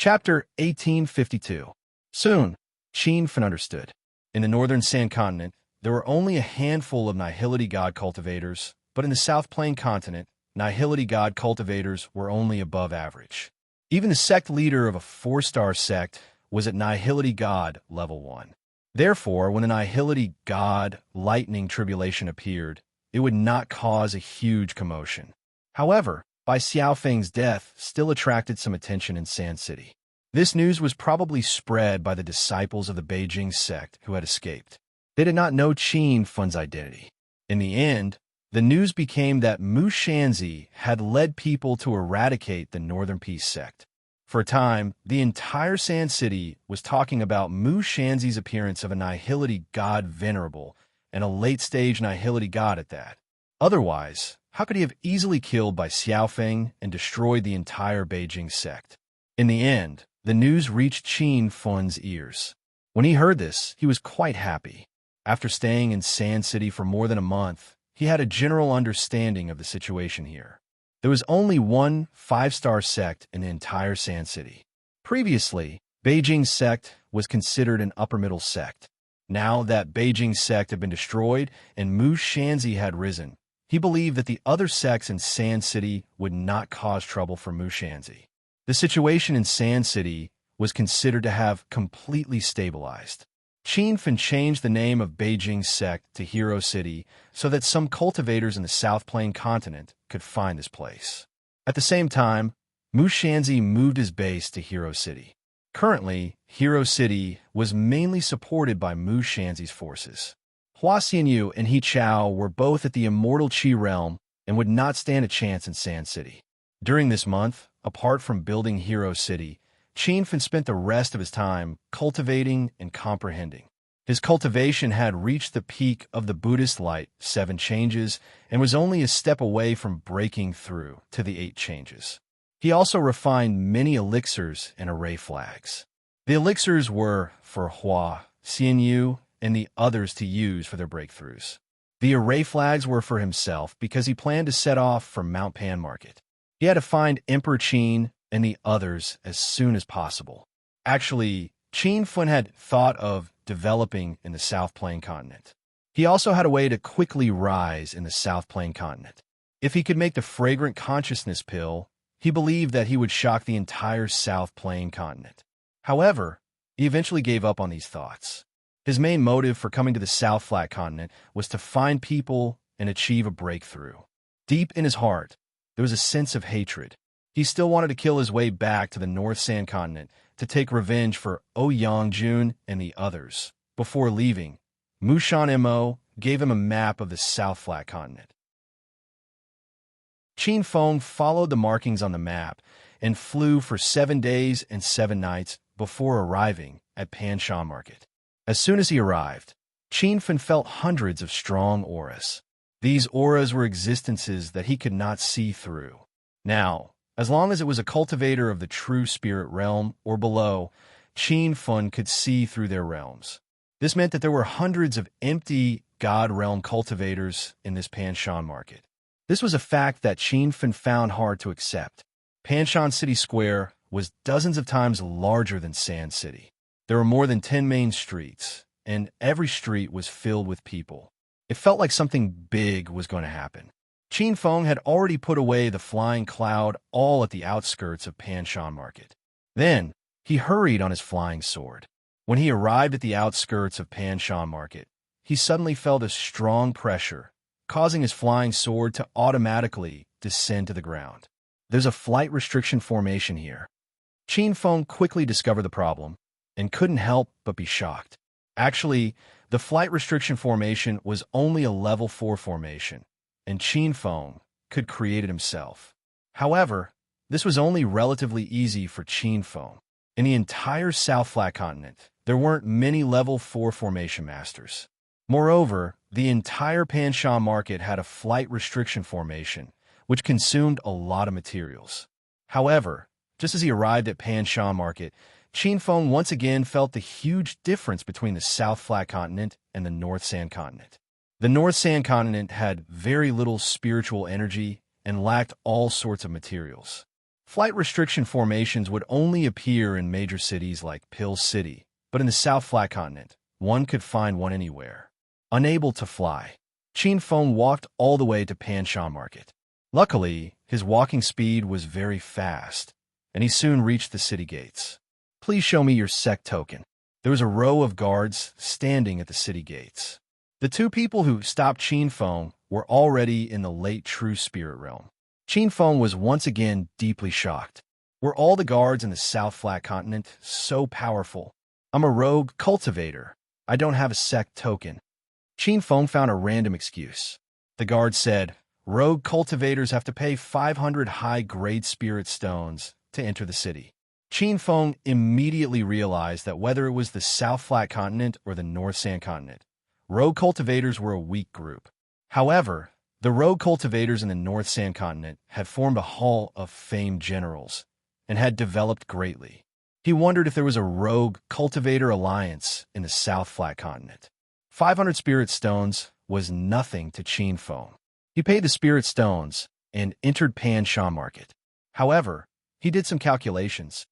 Chapter 1852. Soon, Qin Fen understood. In the northern Sand Continent, there were only a handful of Nihility God cultivators, but in the South Plain Continent, Nihility God cultivators were only above average. Even the sect leader of a 4-star sect was at Nihility God level 1. Therefore, when the Nihility God lightning tribulation appeared, it would not cause a huge commotion. However, Bai Xiaofeng's death still attracted some attention in Sand City. This news was probably spread by the disciples of the Beijing sect who had escaped. They did not know Qin Fen's identity. In the end, the news became that Mu Shanzi had led people to eradicate the Northern Peace sect. For a time, the entire Sand City was talking about Mu Shanzi's appearance of a Nihility God venerable and a late-stage Nihility God at that. Otherwise, how could he have easily killed Bai Xiaofeng and destroyed the entire Beijing sect? In the end, the news reached Qin Fen's ears. When he heard this, he was quite happy. After staying in Sand City for more than a month, he had a general understanding of the situation here. There was only one 5-star sect in the entire Sand City. Previously, Beijing sect was considered an upper-middle sect. Now that Beijing sect had been destroyed and Mu Shanzi had risen, he believed that the other sects in Sand City would not cause trouble for Mu Shanzi. The situation in Sand City was considered to have completely stabilized. Qin Fen changed the name of Beijing sect to Hero City so that some cultivators in the South Plain Continent could find this place. At the same time, Mu Shanzi moved his base to Hero City. Currently, Hero City was mainly supported by Mu Shanzi's forces. Hua Xianyu and He Chao were both at the Immortal Qi realm and would not stand a chance in Sand City. During this month, apart from building Hero City, Qin Fen spent the rest of his time cultivating and comprehending. His cultivation had reached the peak of the Buddhist light, 7 changes, and was only a step away from breaking through to the 8 changes. He also refined many elixirs and array flags. The elixirs were for Hua, Xianyu, and the others to use for their breakthroughs. The array flags were for himself because he planned to set off for Mount Pan Market. He had to find Emperor Qin and the others as soon as possible. Actually, Qin Fen had thought of developing in the South Plain Continent. He also had a way to quickly rise in the South Plain Continent. If he could make the fragrant consciousness pill, he believed that he would shock the entire South Plain Continent. However, he eventually gave up on these thoughts. His main motive for coming to the South Flat Continent was to find people and achieve a breakthrough. Deep in his heart, there was a sense of hatred. He still wanted to kill his way back to the North Sand Continent to take revenge for Ouyang Jun and the others. Before leaving, Mushan Mo gave him a map of the South Flat Continent. Qin Fen followed the markings on the map and flew for 7 days and 7 nights before arriving at Panshan Market. As soon as he arrived, Qin Fen felt hundreds of strong auras. These auras were existences that he could not see through. Now, as long as it was a cultivator of the true spirit realm or below, Qin Fen could see through their realms. This meant that there were hundreds of empty God realm cultivators in this Panshan Market. This was a fact that Qin Fen found hard to accept. Panshan City Square was dozens of times larger than Sand City. There were more than 10 main streets, and every street was filled with people. It felt like something big was going to happen. Qin Fen had already put away the flying cloud all at the outskirts of Panshan Market. Then, he hurried on his flying sword. When he arrived at the outskirts of Panshan Market, he suddenly felt a strong pressure, causing his flying sword to automatically descend to the ground. There's a flight restriction formation here. Qin Fen quickly discovered the problem and couldn't help but be shocked. Actually, the flight restriction formation was only a level 4 formation, and Qin Fen could create it himself. However, this was only relatively easy for Qin Fen. In the entire South Flat Continent, there weren't many level 4 formation masters. Moreover, the entire Panshan Market had a flight restriction formation, which consumed a lot of materials. However, just as he arrived at Panshan Market, Qin Fen once again felt the huge difference between the South Flat Continent and the North Sand Continent. The North Sand Continent had very little spiritual energy and lacked all sorts of materials. Flight restriction formations would only appear in major cities like Pill City, but in the South Flat Continent, one could find one anywhere. Unable to fly, Qin Feng walked all the way to Pansha Market. Luckily, his walking speed was very fast, and he soon reached the city gates. Please show me your sect token. There was a row of guards standing at the city gates. The two people who stopped Qin Feng were already in the late true spirit realm. Qin Feng was once again deeply shocked. Were all the guards in the South Flat Continent so powerful? I'm a rogue cultivator. I don't have a sect token. Qin Feng found a random excuse. The guard said, rogue cultivators have to pay 500 high-grade spirit stones to enter the city. Qin Feng immediately realized that whether it was the South Flat Continent or the North Sand Continent, rogue cultivators were a weak group. However, the rogue cultivators in the North Sand Continent had formed a hall of famed generals and had developed greatly. He wondered if there was a rogue cultivator alliance in the South Flat Continent. 500 spirit stones was nothing to Qin Feng. He paid the spirit stones and entered Pansha Market. However, he did some calculations.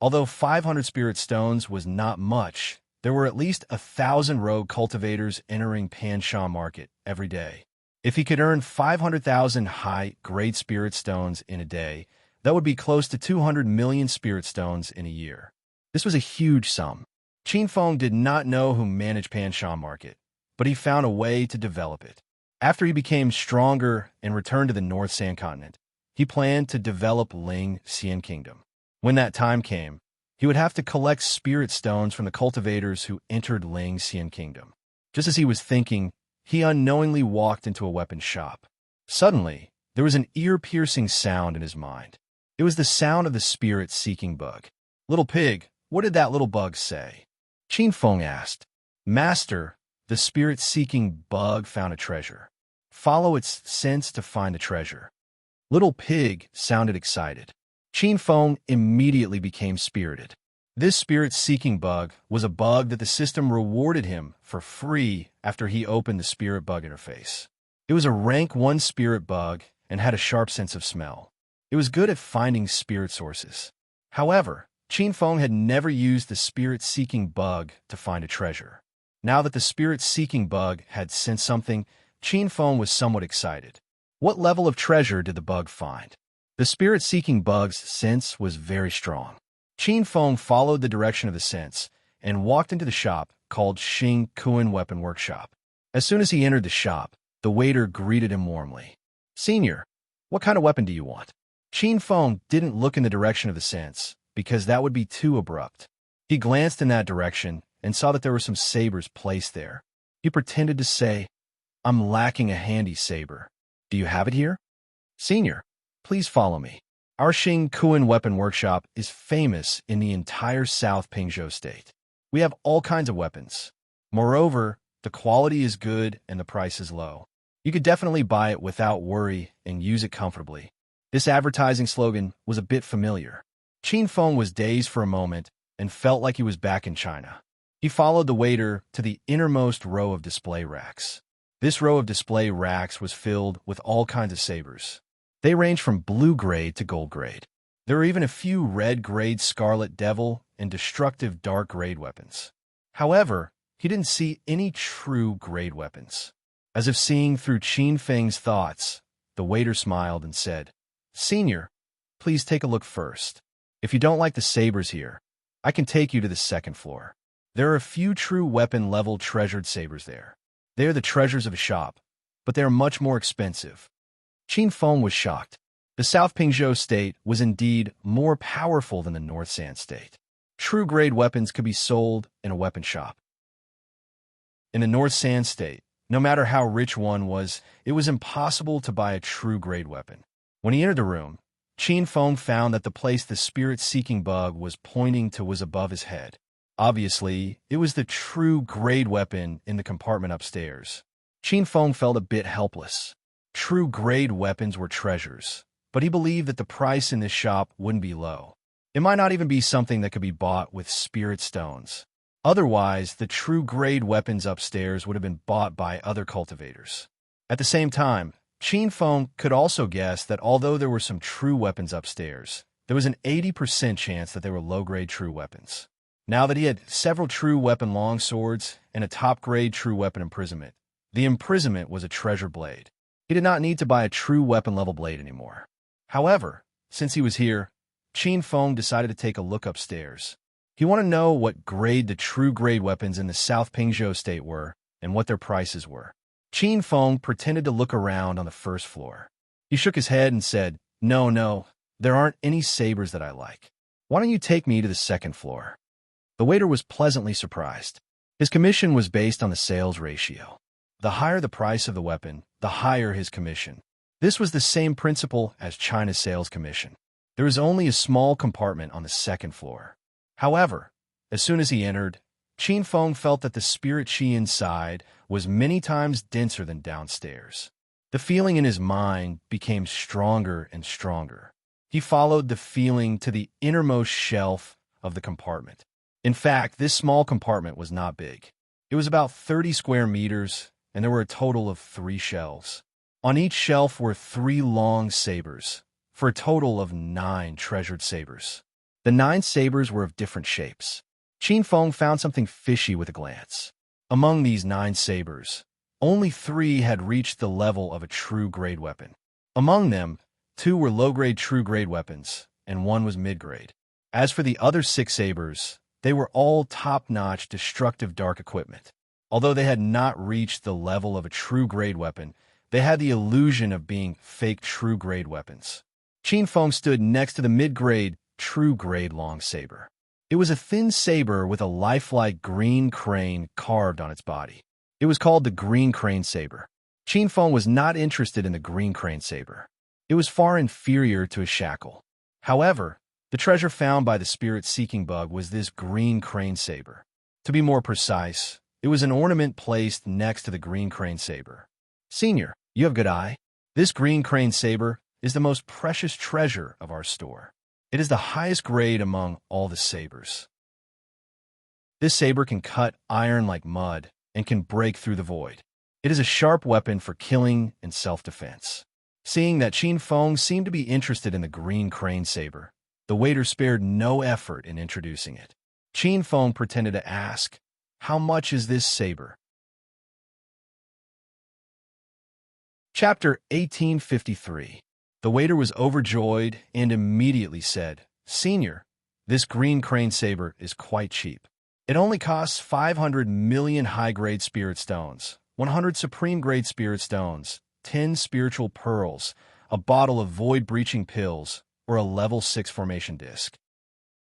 Although 500 spirit stones was not much, there were at least 1,000 rogue cultivators entering Pansha Market every day. If he could earn 500,000 high-grade spirit stones in a day, that would be close to 200 million spirit stones in a year. This was a huge sum. Qin Feng did not know who managed Pansha Market, but he found a way to develop it. After he became stronger and returned to the North Sand Continent, he planned to develop Ling Xian Kingdom. When that time came, he would have to collect spirit stones from the cultivators who entered Ling Xian Kingdom. Just as he was thinking, he unknowingly walked into a weapon shop. Suddenly, there was an ear-piercing sound in his mind. It was the sound of the spirit-seeking bug. Little pig, what did that little bug say? Qin Feng asked. Master, the spirit-seeking bug found a treasure. Follow its sense to find the treasure. Little pig sounded excited. Qin Feng immediately became spirited. This spirit-seeking bug was a bug that the system rewarded him for free after he opened the spirit bug interface. It was a rank 1 spirit bug and had a sharp sense of smell. It was good at finding spirit sources. However, Qin Feng had never used the spirit-seeking bug to find a treasure. Now that the spirit-seeking bug had sensed something, Qin Feng was somewhat excited. What level of treasure did the bug find? The spirit-seeking bug's sense was very strong. Qin Feng followed the direction of the sense and walked into the shop called Xing Kuan Weapon Workshop. As soon as he entered the shop, the waiter greeted him warmly. Senior, what kind of weapon do you want? Qin Feng didn't look in the direction of the sense because that would be too abrupt. He glanced in that direction and saw that there were some sabers placed there. He pretended to say, I'm lacking a handy saber. Do you have it here? Senior, please follow me. Our Xing Kuan Weapon Workshop is famous in the entire South Pingzhou state. We have all kinds of weapons. Moreover, the quality is good and the price is low. You could definitely buy it without worry and use it comfortably. This advertising slogan was a bit familiar. Qin Feng was dazed for a moment and felt like he was back in China. He followed the waiter to the innermost row of display racks. This row of display racks was filled with all kinds of sabers. They ranged from blue grade to gold grade. There were even a few red grade Scarlet Devil and destructive dark grade weapons. However, he didn't see any true grade weapons. As if seeing through Qin Feng's thoughts, the waiter smiled and said, Senior, please take a look first. If you don't like the sabers here, I can take you to the second floor. There are a few true weapon-level treasured sabers there. They are the treasures of a shop, but they are much more expensive. Qin Feng was shocked. The South Pingzhou state was indeed more powerful than the North Sand state. True-grade weapons could be sold in a weapon shop. In the North Sand state, no matter how rich one was, it was impossible to buy a true-grade weapon. When he entered the room, Qin Feng found that the place the spirit-seeking bug was pointing to was above his head. Obviously, it was the true-grade weapon in the compartment upstairs. Qin Feng felt a bit helpless. True-grade weapons were treasures, but he believed that the price in this shop wouldn't be low. It might not even be something that could be bought with spirit stones. Otherwise, the true-grade weapons upstairs would have been bought by other cultivators. At the same time, Qin Feng could also guess that although there were some true weapons upstairs, there was an 80% chance that they were low-grade true weapons. Now that he had several true weapon longswords and a top-grade true weapon imprisonment, the imprisonment was a treasure blade. He did not need to buy a true weapon-level blade anymore. However, since he was here, Qin Feng decided to take a look upstairs. He wanted to know what grade the true grade weapons in the South Pingzhou state were and what their prices were. Qin Feng pretended to look around on the first floor. He shook his head and said, No, there aren't any sabers that I like. Why don't you take me to the second floor? The waiter was pleasantly surprised. His commission was based on the sales ratio. The higher the price of the weapon, the higher his commission. This was the same principle as China's sales commission. There was only a small compartment on the second floor. However, as soon as he entered, Qin Feng felt that the spirit chi inside was many times denser than downstairs. The feeling in his mind became stronger and stronger. He followed the feeling to the innermost shelf of the compartment. In fact, this small compartment was not big. It was about 30 square meters, and there were a total of 3 shelves. On each shelf were 3 long sabers, for a total of 9 treasured sabers. The 9 sabers were of different shapes. Qin Feng found something fishy with a glance. Among these 9 sabers, only 3 had reached the level of a true grade weapon. Among them, 2 were low-grade true grade weapons, and 1 was mid-grade. As for the other 6 sabers, they were all top-notch destructive dark equipment. Although they had not reached the level of a true grade weapon, they had the illusion of being fake true grade weapons. Qin Feng stood next to the mid-grade true grade long saber. It was a thin saber with a lifelike green crane carved on its body. It was called the green crane saber. Qin Feng was not interested in the green crane saber. It was far inferior to a shackle. However, the treasure found by the spirit-seeking bug was this green crane saber. To be more precise, it was an ornament placed next to the green crane saber. Senior, you have good eye. This green crane saber is the most precious treasure of our store. It is the highest grade among all the sabers. This saber can cut iron like mud and can break through the void. It is a sharp weapon for killing and self-defense. Seeing that Qin Feng seemed to be interested in the green crane saber, the waiter spared no effort in introducing it. Qin Feng pretended to ask, "How much is this saber?" Chapter 1853. The waiter was overjoyed and immediately said, "Senior, this green crane saber is quite cheap. It only costs 500 million high-grade spirit stones, 100 supreme-grade spirit stones, 10 spiritual pearls, a bottle of void-breaching pills, or a level 6 formation disc."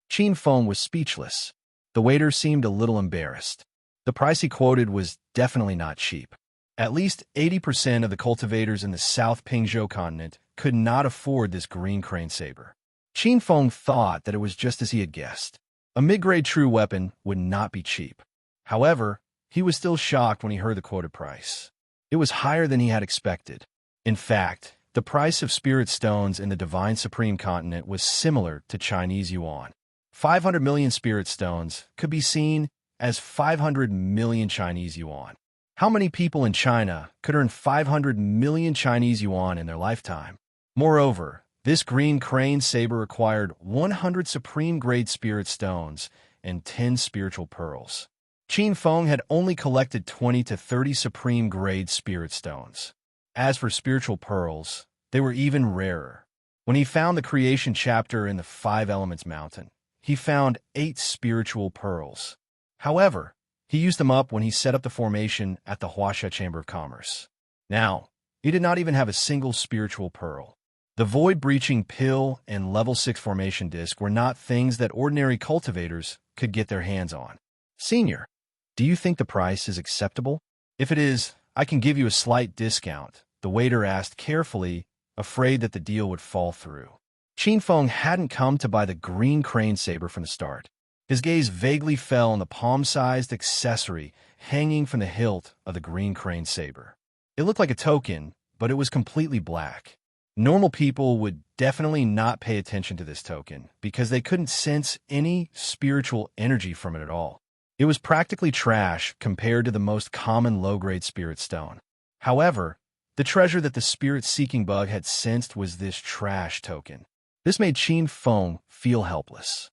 Qin Feng was speechless. The waiter seemed a little embarrassed. The price he quoted was definitely not cheap. At least 80% of the cultivators in the South Pingzhou continent could not afford this green crane saber. Qin Feng thought that it was just as he had guessed. A mid-grade true weapon would not be cheap. However, he was still shocked when he heard the quoted price. It was higher than he had expected. In fact, the price of spirit stones in the Divine Supreme Continent was similar to Chinese yuan. 500 million spirit stones could be seen as 500 million Chinese yuan. How many people in China could earn 500 million Chinese yuan in their lifetime? Moreover, this green crane saber required 100 supreme-grade spirit stones and 10 spiritual pearls. Qin Feng had only collected 20 to 30 supreme-grade spirit stones. As for spiritual pearls, they were even rarer. When he found the creation chapter in the 5 Elements Mountain, he found 8 spiritual pearls. However, he used them up when he set up the formation at the Huaxia Chamber of Commerce. Now, he did not even have a single spiritual pearl. The void-breaching pill and level 6 formation disc were not things that ordinary cultivators could get their hands on. "Senior, do you think the price is acceptable? If it is, I can give you a slight discount," the waiter asked carefully, afraid that the deal would fall through. Qin Feng hadn't come to buy the green crane saber from the start. His gaze vaguely fell on the palm-sized accessory hanging from the hilt of the green crane saber. It looked like a token, but it was completely black. Normal people would definitely not pay attention to this token because they couldn't sense any spiritual energy from it at all. It was practically trash compared to the most common low-grade spirit stone. However, The treasure that the spirit-seeking bug had sensed was this trash token. This made Qin Feng feel helpless.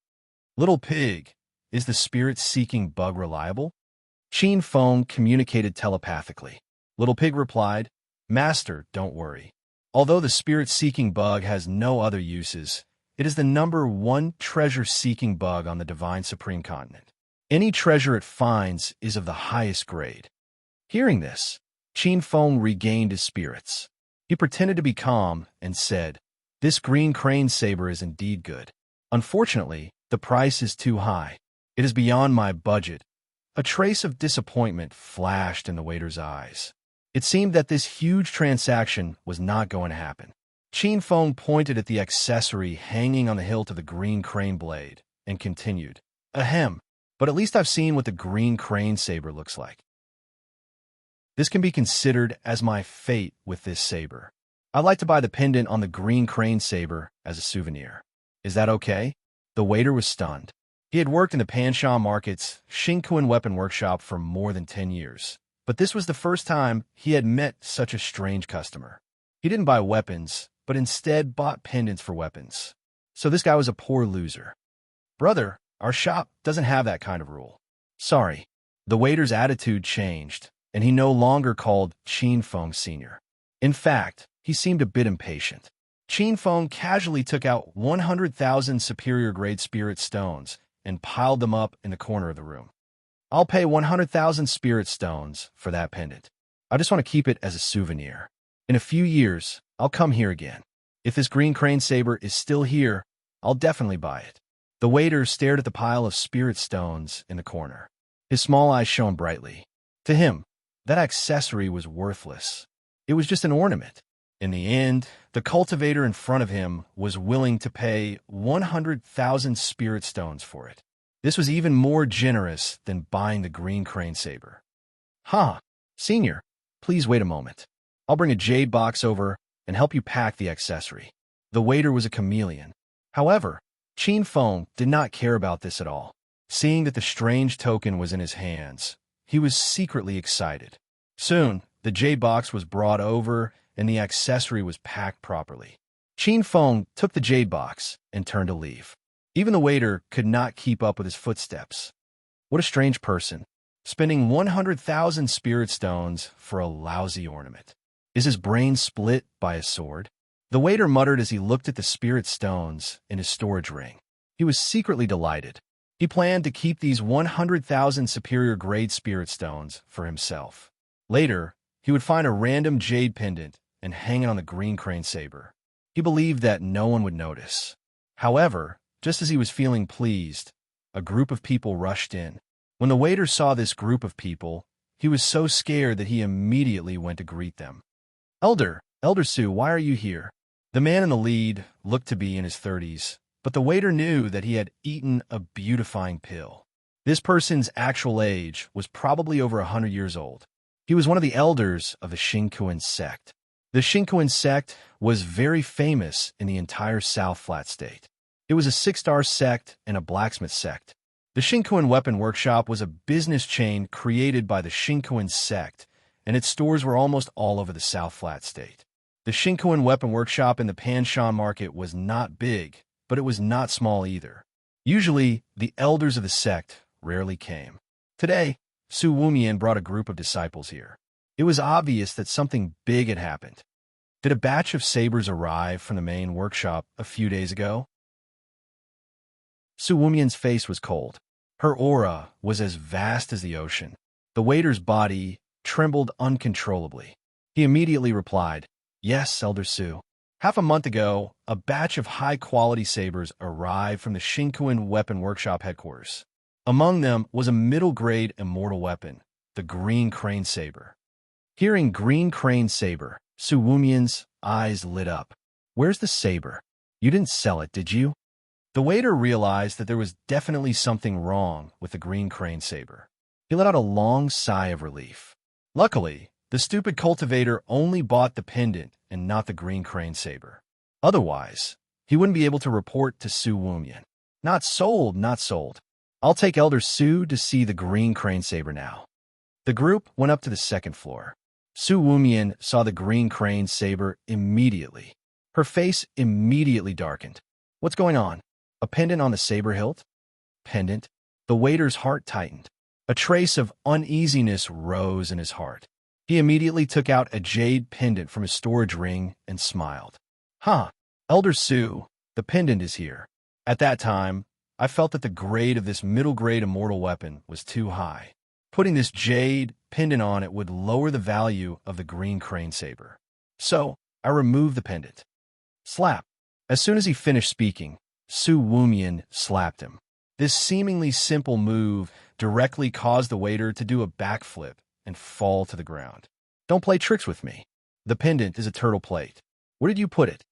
Little pig, is the spirit-seeking bug reliable? Qin Feng communicated telepathically. Little pig replied, Master, don't worry. Although the spirit-seeking bug has no other uses, it is the #1 treasure-seeking bug on the Divine Supreme Continent. Any treasure it finds is of the highest grade. Hearing this, Qin Feng regained his spirits. He pretended to be calm and said, This green crane saber is indeed good. Unfortunately, the price is too high. It is beyond my budget. A trace of disappointment flashed in the waiter's eyes. It seemed that this huge transaction was not going to happen. Qin Feng pointed at the accessory hanging on the hilt of the green crane blade and continued, Ahem, but at least I've seen what the green crane saber looks like. This can be considered as my fate with this saber. I'd like to buy the pendant on the green crane saber as a souvenir. Is that okay? The waiter was stunned. He had worked in the Panshan Market's Xingquan weapon workshop for more than 10 years, but this was the first time he had met such a strange customer. He didn't buy weapons, but instead bought pendants for weapons. So this guy was a poor loser. Brother, our shop doesn't have that kind of rule. Sorry. The waiter's attitude changed, and he no longer called Qin Feng Sr. In fact, he seemed a bit impatient. Qin Feng casually took out 100,000 superior-grade spirit stones and piled them up in the corner of the room. I'll pay 100,000 spirit stones for that pendant. I just want to keep it as a souvenir. In a few years, I'll come here again. If this green crane saber is still here, I'll definitely buy it. The waiter stared at the pile of spirit stones in the corner. His small eyes shone brightly. To him, that accessory was worthless. It was just an ornament. In the end, the cultivator in front of him was willing to pay 100,000 spirit stones for it. This was even more generous than buying the green crane saber. Senior, please wait a moment. I'll bring a jade box over and help you pack the accessory. The waiter was a chameleon. However, Qin Feng did not care about this at all. Seeing that the strange token was in his hands, he was secretly excited. Soon, the jade box was brought over and the accessory was packed properly. Qin Feng took the jade box and turned to leave. Even the waiter could not keep up with his footsteps. What a strange person, spending 100,000 spirit stones for a lousy ornament. Is his brain split by a sword? The waiter muttered as he looked at the spirit stones in his storage ring. He was secretly delighted. He planned to keep these 100,000 superior-grade spirit stones for himself. Later, he would find a random jade pendant and hang it on the green crane saber. He believed that no one would notice. However, just as he was feeling pleased, a group of people rushed in. When the waiter saw this group of people, he was so scared that he immediately went to greet them. Elder Su, why are you here? The man in the lead looked to be in his 30s, but the waiter knew that he had eaten a beautifying pill. This person's actual age was probably over 100 years old. He was one of the elders of the Xingquan sect. The Xingquan sect was very famous in the entire South Flat State. It was a 6-star sect and a blacksmith sect. The Xingquan Weapon Workshop was a business chain created by the Xingquan sect, and its stores were almost all over the South Flat State. The Xingquan Weapon Workshop in the Panshan Market was not big, but it was not small either. Usually, the elders of the sect rarely came. Today, Su Wumian brought a group of disciples here. It was obvious that something big had happened. Did a batch of sabers arrive from the main workshop a few days ago? Su Wumian's face was cold. Her aura was as vast as the ocean. The waiter's body trembled uncontrollably. He immediately replied, Yes, Elder Su. Half a month ago, a batch of high-quality sabers arrived from the Xingquan Weapon Workshop headquarters. Among them was a middle-grade immortal weapon, the Green Crane Saber. Hearing Green Crane Saber, Su Wumian's eyes lit up. Where's the saber? You didn't sell it, did you? The waiter realized that there was definitely something wrong with the Green Crane Saber. He let out a long sigh of relief. Luckily, the stupid cultivator only bought the pendant and not the Green Crane Saber. Otherwise, he wouldn't be able to report to Su Wumian. Not sold, not sold. I'll take Elder Su to see the Green Crane Saber now. The group went up to the second floor. Su Wumian saw the green crane saber immediately. Her face immediately darkened. What's going on? A pendant on the saber hilt? Pendant? The waiter's heart tightened. A trace of uneasiness rose in his heart. He immediately took out a jade pendant from his storage ring and smiled. Huh, Elder Su, the pendant is here. At that time, I felt that the grade of this middle-grade immortal weapon was too high. Putting this jade pendant on it would lower the value of the green crane saber. So, I removed the pendant. Slap. As soon as he finished speaking, Su Wumian slapped him. This seemingly simple move directly caused the waiter to do a backflip and fall to the ground. Don't play tricks with me. The pendant is a turtle plate. Where did you put it?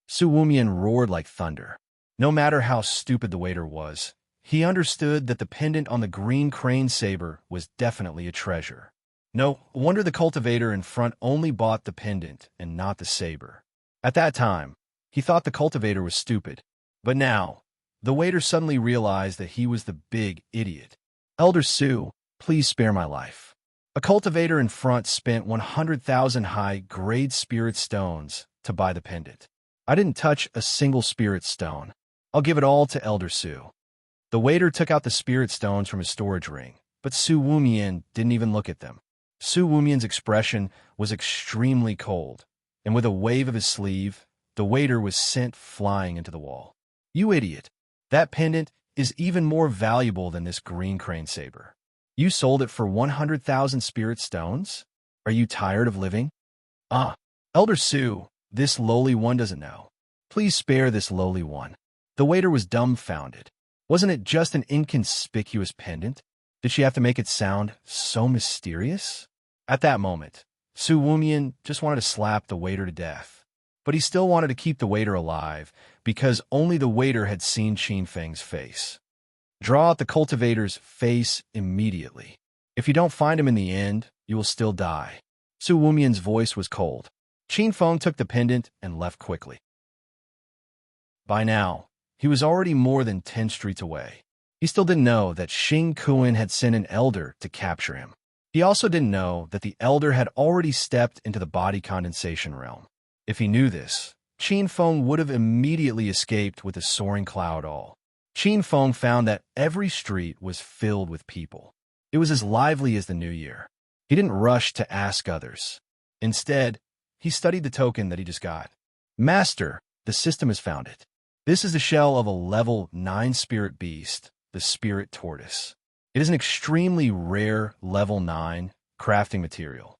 Su Wumian roared like thunder. No matter how stupid the waiter was, he understood that the pendant on the green crane saber was definitely a treasure. No wonder the cultivator in front only bought the pendant and not the saber. At that time, he thought the cultivator was stupid. But now, the waiter suddenly realized that he was the big idiot. Elder Su, please spare my life. A cultivator in front spent 100,000 high-grade spirit stones to buy the pendant. I didn't touch a single spirit stone. I'll give it all to Elder Su. The waiter took out the spirit stones from his storage ring, but Su Wumian didn't even look at them. Su Wumian's expression was extremely cold, and with a wave of his sleeve, the waiter was sent flying into the wall. You idiot! That pendant is even more valuable than this green crane saber. You sold it for 100,000 spirit stones? Are you tired of living? Elder Su, this lowly one doesn't know. Please spare this lowly one. The waiter was dumbfounded. Wasn't it just an inconspicuous pendant? Did she have to make it sound so mysterious? At that moment, Su Wumian just wanted to slap the waiter to death. But he still wanted to keep the waiter alive, because only the waiter had seen Qin Feng's face. Draw out the cultivator's face immediately. If you don't find him in the end, you will still die. Su Wumian's voice was cold. Qin Feng took the pendant and left quickly. By now, he was already more than 10 streets away. He still didn't know that Xing Kuan had sent an elder to capture him. He also didn't know that the elder had already stepped into the body condensation realm. If he knew this, Qin Feng would have immediately escaped with a soaring cloud all. Qin Feng found that every street was filled with people. It was as lively as the new year. He didn't rush to ask others. Instead, he studied the token that he just got. Master, the system has found it. This is the shell of a level 9 spirit beast, the spirit tortoise. It is an extremely rare level 9 crafting material.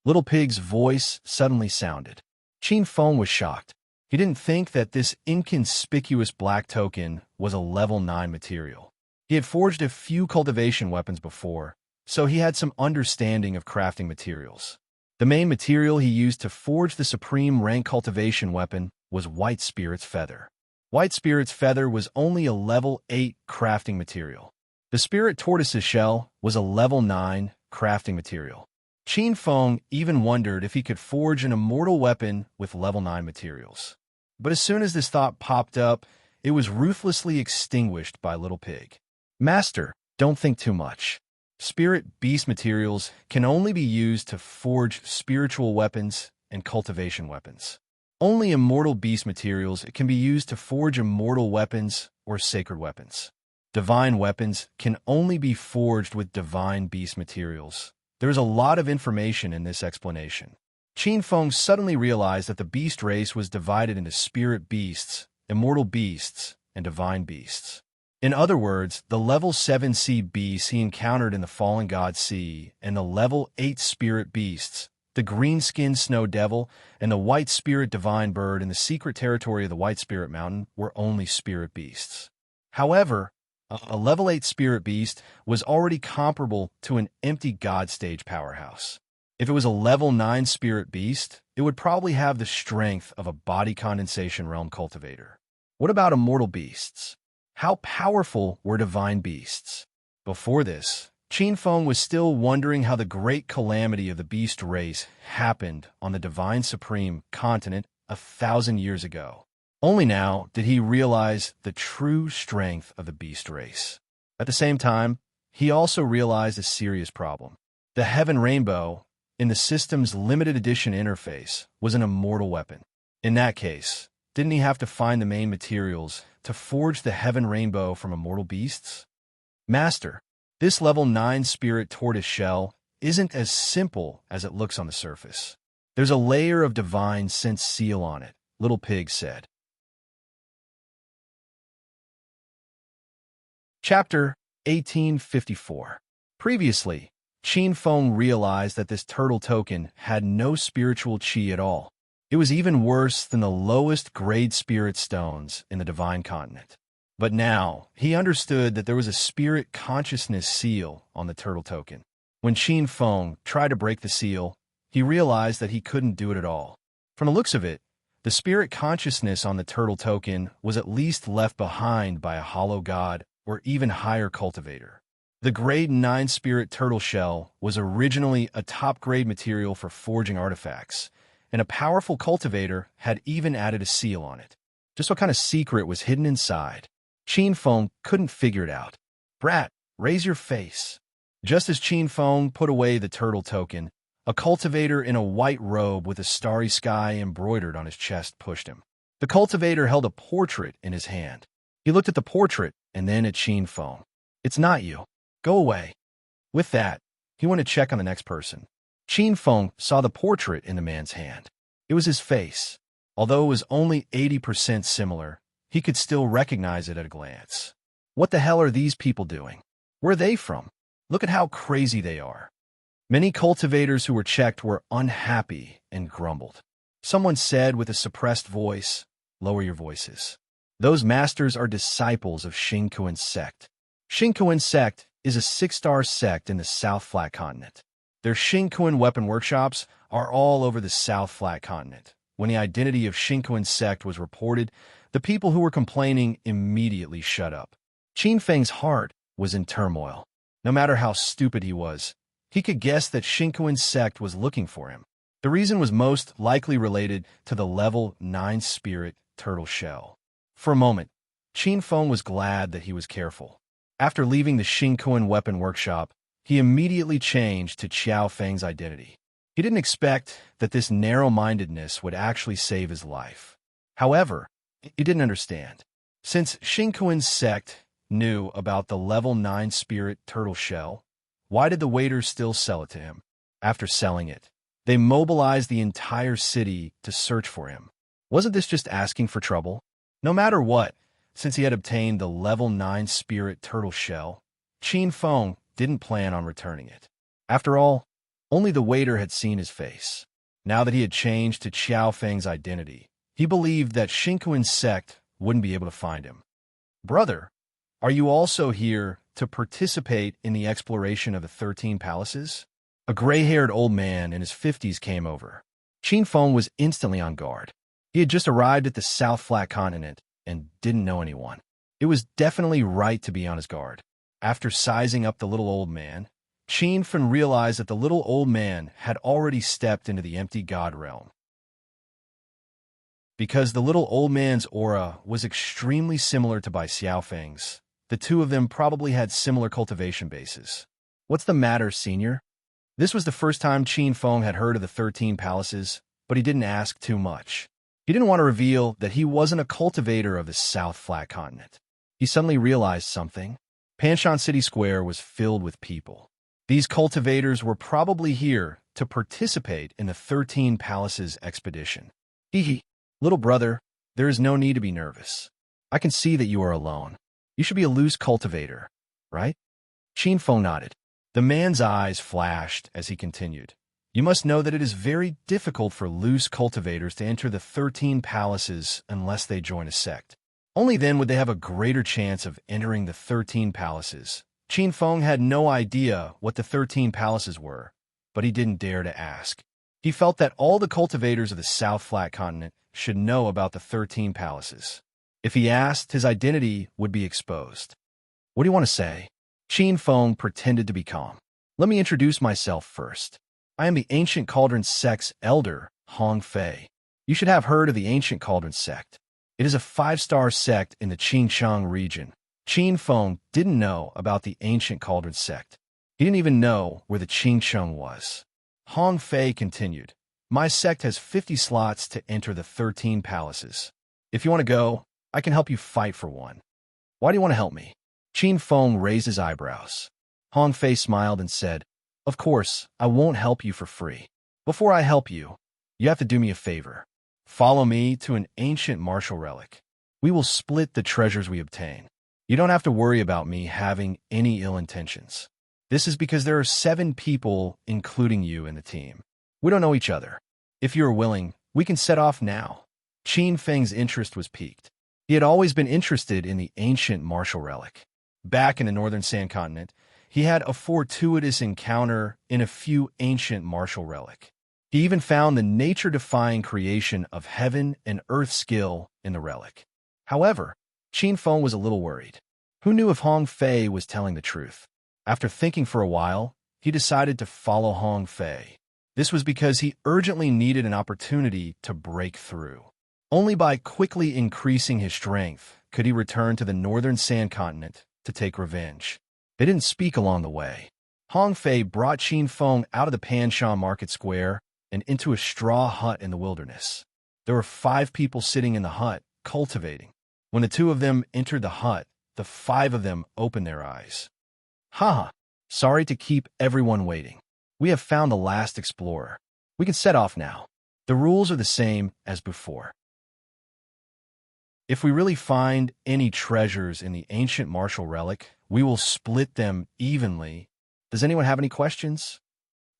Little Pig's voice suddenly sounded. Qin Feng was shocked. He didn't think that this inconspicuous black token was a level 9 material. He had forged a few cultivation weapons before, so he had some understanding of crafting materials. The main material he used to forge the supreme rank cultivation weapon was White Spirit's Feather. White Spirit's Feather was only a level 8 crafting material. The Spirit Tortoise's shell was a level 9 crafting material. Qin Feng even wondered if he could forge an immortal weapon with level 9 materials. But as soon as this thought popped up, it was ruthlessly extinguished by Little Pig. Master, don't think too much. Spirit beast materials can only be used to forge spiritual weapons and cultivation weapons. Only immortal beast materials can be used to forge immortal weapons or sacred weapons. Divine weapons can only be forged with divine beast materials. There is a lot of information in this explanation. Qin Feng suddenly realized that the beast race was divided into spirit beasts, immortal beasts, and divine beasts. In other words, the level 7 sea beasts he encountered in the Fallen God Sea and the level 8 spirit beasts, the green-skinned snow devil and the white spirit divine bird in the secret territory of the White Spirit Mountain were only spirit beasts. However, a level 8 spirit beast was already comparable to an empty god stage powerhouse. If it was a level 9 spirit beast, it would probably have the strength of a body condensation realm cultivator. What about immortal beasts? How powerful were divine beasts? Before this, Qin Feng was still wondering how the great calamity of the beast race happened on the Divine Supreme continent 1,000 years ago. Only now did he realize the true strength of the beast race. At the same time, he also realized a serious problem. The heaven rainbow in the system's limited edition interface was an immortal weapon. In that case, didn't he have to find the main materials to forge the heaven rainbow from immortal beasts? Master, this level 9 spirit tortoise shell isn't as simple as it looks on the surface. There's a layer of divine sense seal on it, Little Pig said. Chapter 1854. Previously, Qin Feng realized that this turtle token had no spiritual qi at all. It was even worse than the lowest grade spirit stones in the divine continent. But now, he understood that there was a spirit consciousness seal on the turtle token. When Qin Feng tried to break the seal, he realized that he couldn't do it at all. From the looks of it, the spirit consciousness on the turtle token was at least left behind by a hollow god or even higher cultivator. The grade 9 spirit turtle shell was originally a top-grade material for forging artifacts, and a powerful cultivator had even added a seal on it. Just what kind of secret was hidden inside? Qin Feng couldn't figure it out. Brat, raise your face. Just as Qin Feng put away the turtle token, a cultivator in a white robe with a starry sky embroidered on his chest pushed him. The cultivator held a portrait in his hand. He looked at the portrait and then at Qin Feng. It's not you. Go away. With that, he went to check on the next person. Qin Feng saw the portrait in the man's hand. It was his face. Although it was only 80% similar, he could still recognize it at a glance. What the hell are these people doing? Where are they from? Look at how crazy they are. Many cultivators who were checked were unhappy and grumbled. Someone said with a suppressed voice, "Lower your voices. Those masters are disciples of Xingquan's sect. Xingquan's sect is a 6-star sect in the South Flat Continent. Their Xingquan weapon workshops are all over the South Flat Continent. When the identity of Xingquan's sect was reported, the people who were complaining immediately shut up. Qin Feng's heart was in turmoil. No matter how stupid he was, he could guess that Xingquan's sect was looking for him. The reason was most likely related to the level 9 spirit turtle shell. For a moment, Qin Feng was glad that he was careful. After leaving the Xingquan weapon workshop, he immediately changed to Qiao Feng's identity. He didn't expect that this narrow-mindedness would actually save his life. However, he didn't understand. Since Xingquan's sect knew about the level 9 spirit turtle shell, why did the waiters still sell it to him? After selling it, they mobilized the entire city to search for him. Wasn't this just asking for trouble? No matter what, since he had obtained the level 9 spirit turtle shell, Qin Feng didn't plan on returning it. After all, only the waiter had seen his face. Now that he had changed to Qiao Feng's identity, he believed that Xingquan's sect wouldn't be able to find him. Brother, are you also here to participate in the exploration of the 13 palaces? A gray-haired old man in his 50s came over. Qin Feng was instantly on guard. He had just arrived at the South Flat Continent and didn't know anyone. It was definitely right to be on his guard. After sizing up the little old man, Qin Feng realized that the little old man had already stepped into the empty god realm. Because the little old man's aura was extremely similar to Bai Xiao Feng's, the two of them probably had similar cultivation bases. What's the matter, senior? This was the first time Qin Feng had heard of the 13 palaces, but he didn't ask too much. He didn't want to reveal that he wasn't a cultivator of the South Flat Continent. He suddenly realized something. Panshan City Square was filled with people. These cultivators were probably here to participate in the 13 Palaces expedition. Hee. Little brother, there is no need to be nervous. I can see that you are alone. You should be a loose cultivator, right? Qin Feng nodded. The man's eyes flashed as he continued. You must know that it is very difficult for loose cultivators to enter the 13 palaces unless they join a sect. Only then would they have a greater chance of entering the 13 palaces. Qin Feng had no idea what the 13 palaces were, but he didn't dare to ask. He felt that all the cultivators of the South Flat Continent should know about the 13 palaces. If he asked, his identity would be exposed. What do you want to say? Qin Feng pretended to be calm. Let me introduce myself first. I am the Ancient Cauldron Sect's elder, Hong Fei. You should have heard of the Ancient Cauldron Sect. It is a 5-star sect in the Qinchang region. Qin Feng didn't know about the Ancient Cauldron Sect. He didn't even know where the Qinchang was. Hong Fei continued. My sect has 50 slots to enter the 13 palaces. If you want to go, I can help you fight for one. Why do you want to help me? Qin Feng raised his eyebrows. Hong Fei smiled and said, Of course, I won't help you for free. Before I help you, you have to do me a favor. Follow me to an ancient martial relic. We will split the treasures we obtain. You don't have to worry about me having any ill intentions. This is because there are 7 people, including you, in the team. We don't know each other. If you are willing, we can set off now. Qin Feng's interest was piqued. He had always been interested in the ancient martial relic. Back in the northern Sand Continent, he had a fortuitous encounter in a few ancient martial relic. He even found the nature-defying creation of heaven and earth skill in the relic. However, Qin Feng was a little worried. Who knew if Hong Fei was telling the truth? After thinking for a while, he decided to follow Hong Fei. This was because he urgently needed an opportunity to break through. Only by quickly increasing his strength could he return to the northern Sand Continent to take revenge. They didn't speak along the way. Hong Fei brought Qin Feng out of the Panshan Market Square and into a straw hut in the wilderness. There were 5 people sitting in the hut, cultivating. When the 2 of them entered the hut, the 5 of them opened their eyes. Haha, sorry to keep everyone waiting. We have found the last explorer. We can set off now. The rules are the same as before. If we really find any treasures in the ancient martial relic, we will split them evenly. Does anyone have any questions?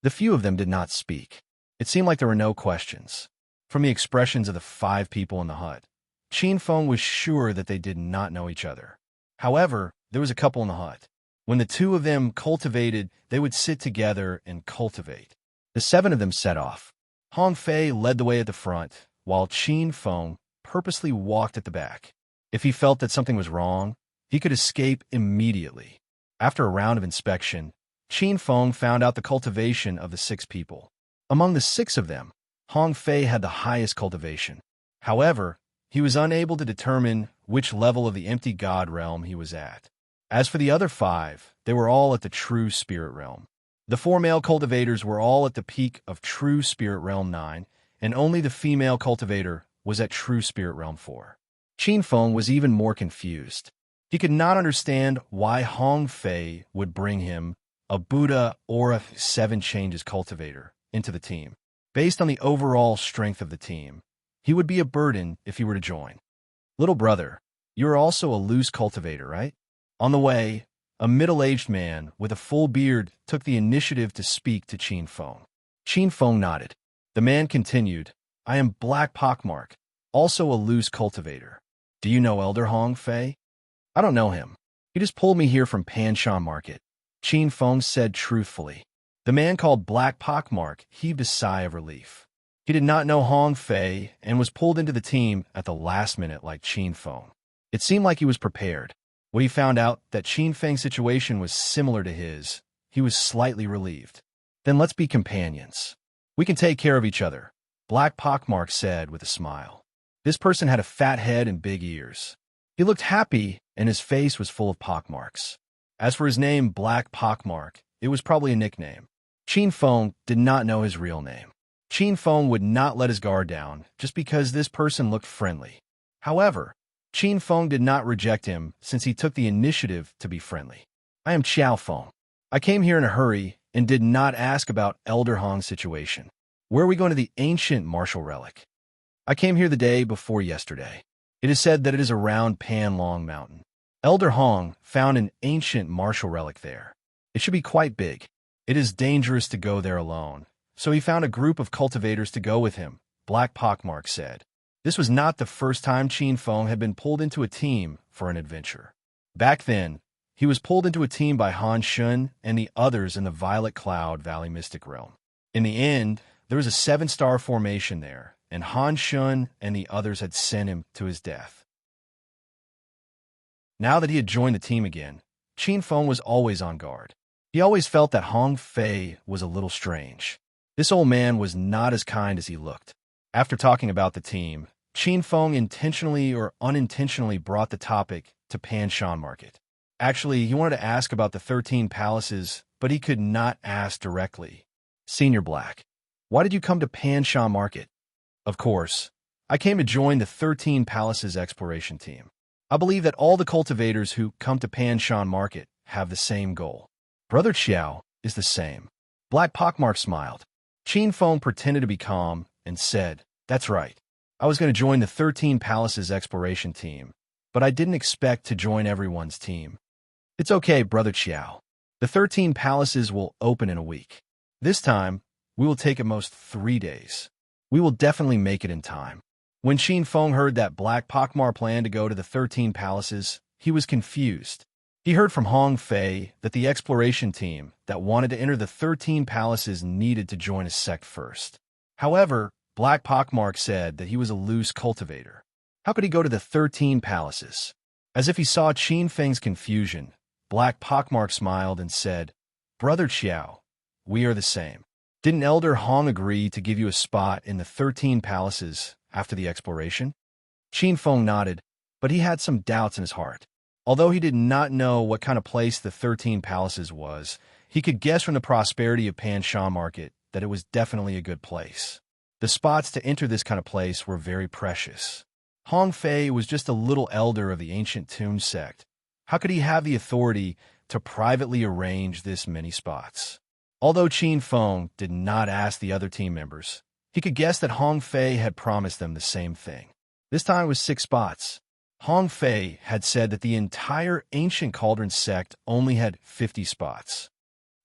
The few of them did not speak. It seemed like there were no questions. From the expressions of the 5 people in the hut, Qin Feng was sure that they did not know each other. However, there was a couple in the hut. When the 2 of them cultivated, they would sit together and cultivate. The 7 of them set off. Hong Fei led the way at the front, while Qin Feng purposely walked at the back. If he felt that something was wrong, he could escape immediately. After a round of inspection, Qin Feng found out the cultivation of the 6 people. Among the 6 of them, Hong Fei had the highest cultivation. However, he was unable to determine which level of the empty god realm he was at. As for the other 5, they were all at the true spirit realm. The 4 male cultivators were all at the peak of true spirit realm 9, and only the female cultivator was at true spirit realm 4. Qin Feng was even more confused. He could not understand why Hong Fei would bring him, a Buddha Aura 7 changes cultivator, into the team. Based on the overall strength of the team, he would be a burden if he were to join. Little brother, you are also a loose cultivator, right? On the way, a middle-aged man with a full beard took the initiative to speak to Qin Feng. Qin Feng nodded. The man continued, I am Black Pockmark, also a loose cultivator. Do you know Elder Hong Fei? I don't know him. He just pulled me here from Panshan Market. Qin Feng said truthfully. The man called Black Pockmark heaved a sigh of relief. He did not know Hong Fei and was pulled into the team at the last minute like Qin Feng. It seemed like he was prepared. When he found out that Qin Feng's situation was similar to his, he was slightly relieved. Then let's be companions. We can take care of each other, Black Pockmark said with a smile. This person had a fat head and big ears. He looked happy, and his face was full of pockmarks. As for his name, Black Pockmark, it was probably a nickname. Qin Feng did not know his real name. Qin Feng would not let his guard down just because this person looked friendly. However, Qin Feng did not reject him since he took the initiative to be friendly. I am Qiao Feng. I came here in a hurry and did not ask about Elder Hong's situation. Where are we going to the ancient martial relic? I came here the day before yesterday. It is said that it is around Panlong Mountain. Elder Hong found an ancient martial relic there. It should be quite big. It is dangerous to go there alone, so he found a group of cultivators to go with him, Black Pockmark said. This was not the first time Qin Feng had been pulled into a team for an adventure. Back then, he was pulled into a team by Han Shun and the others in the Violet Cloud Valley Mystic Realm. In the end, there was a 7-star formation there, and Han Shun and the others had sent him to his death. Now that he had joined the team again, Qin Feng was always on guard. He always felt that Hong Fei was a little strange. This old man was not as kind as he looked. After talking about the team, Qin Feng intentionally or unintentionally brought the topic to Panshan Market. Actually, he wanted to ask about the 13 palaces, but he could not ask directly. Senior Black. Why did you come to Pansha Market? Of course, I came to join the 13 Palaces exploration team. I believe that all the cultivators who come to Panshan Market have the same goal. Brother Xiao is the same. Black Pockmark smiled. Qin Feng pretended to be calm and said, "That's right. I was going to join the 13 Palaces exploration team, but I didn't expect to join everyone's team." "It's okay, Brother Xiao. The 13 Palaces will open in a week. This time, we will take at most 3 days. We will definitely make it in time." When Qin Feng heard that Black Pockmar planned to go to the 13 Palaces, he was confused. He heard from Hong Fei that the exploration team that wanted to enter the 13 Palaces needed to join a sect first. However, Black Pockmark said that he was a loose cultivator. How could he go to the 13 Palaces? As if he saw Qin Feng's confusion, Black Pockmark smiled and said, "Brother Xiao, we are the same. Didn't Elder Hong agree to give you a spot in the 13 Palaces after the exploration?" Qin Feng nodded, but he had some doubts in his heart. Although he did not know what kind of place the 13 Palaces was, he could guess from the prosperity of Pansha Market that it was definitely a good place. The spots to enter this kind of place were very precious. Hong Fei was just a little elder of the ancient Toon sect. How could he have the authority to privately arrange this many spots? Although Qin Feng did not ask the other team members, he could guess that Hong Fei had promised them the same thing. This time it was 6 spots. Hong Fei had said that the entire Ancient Cauldron sect only had 50 spots.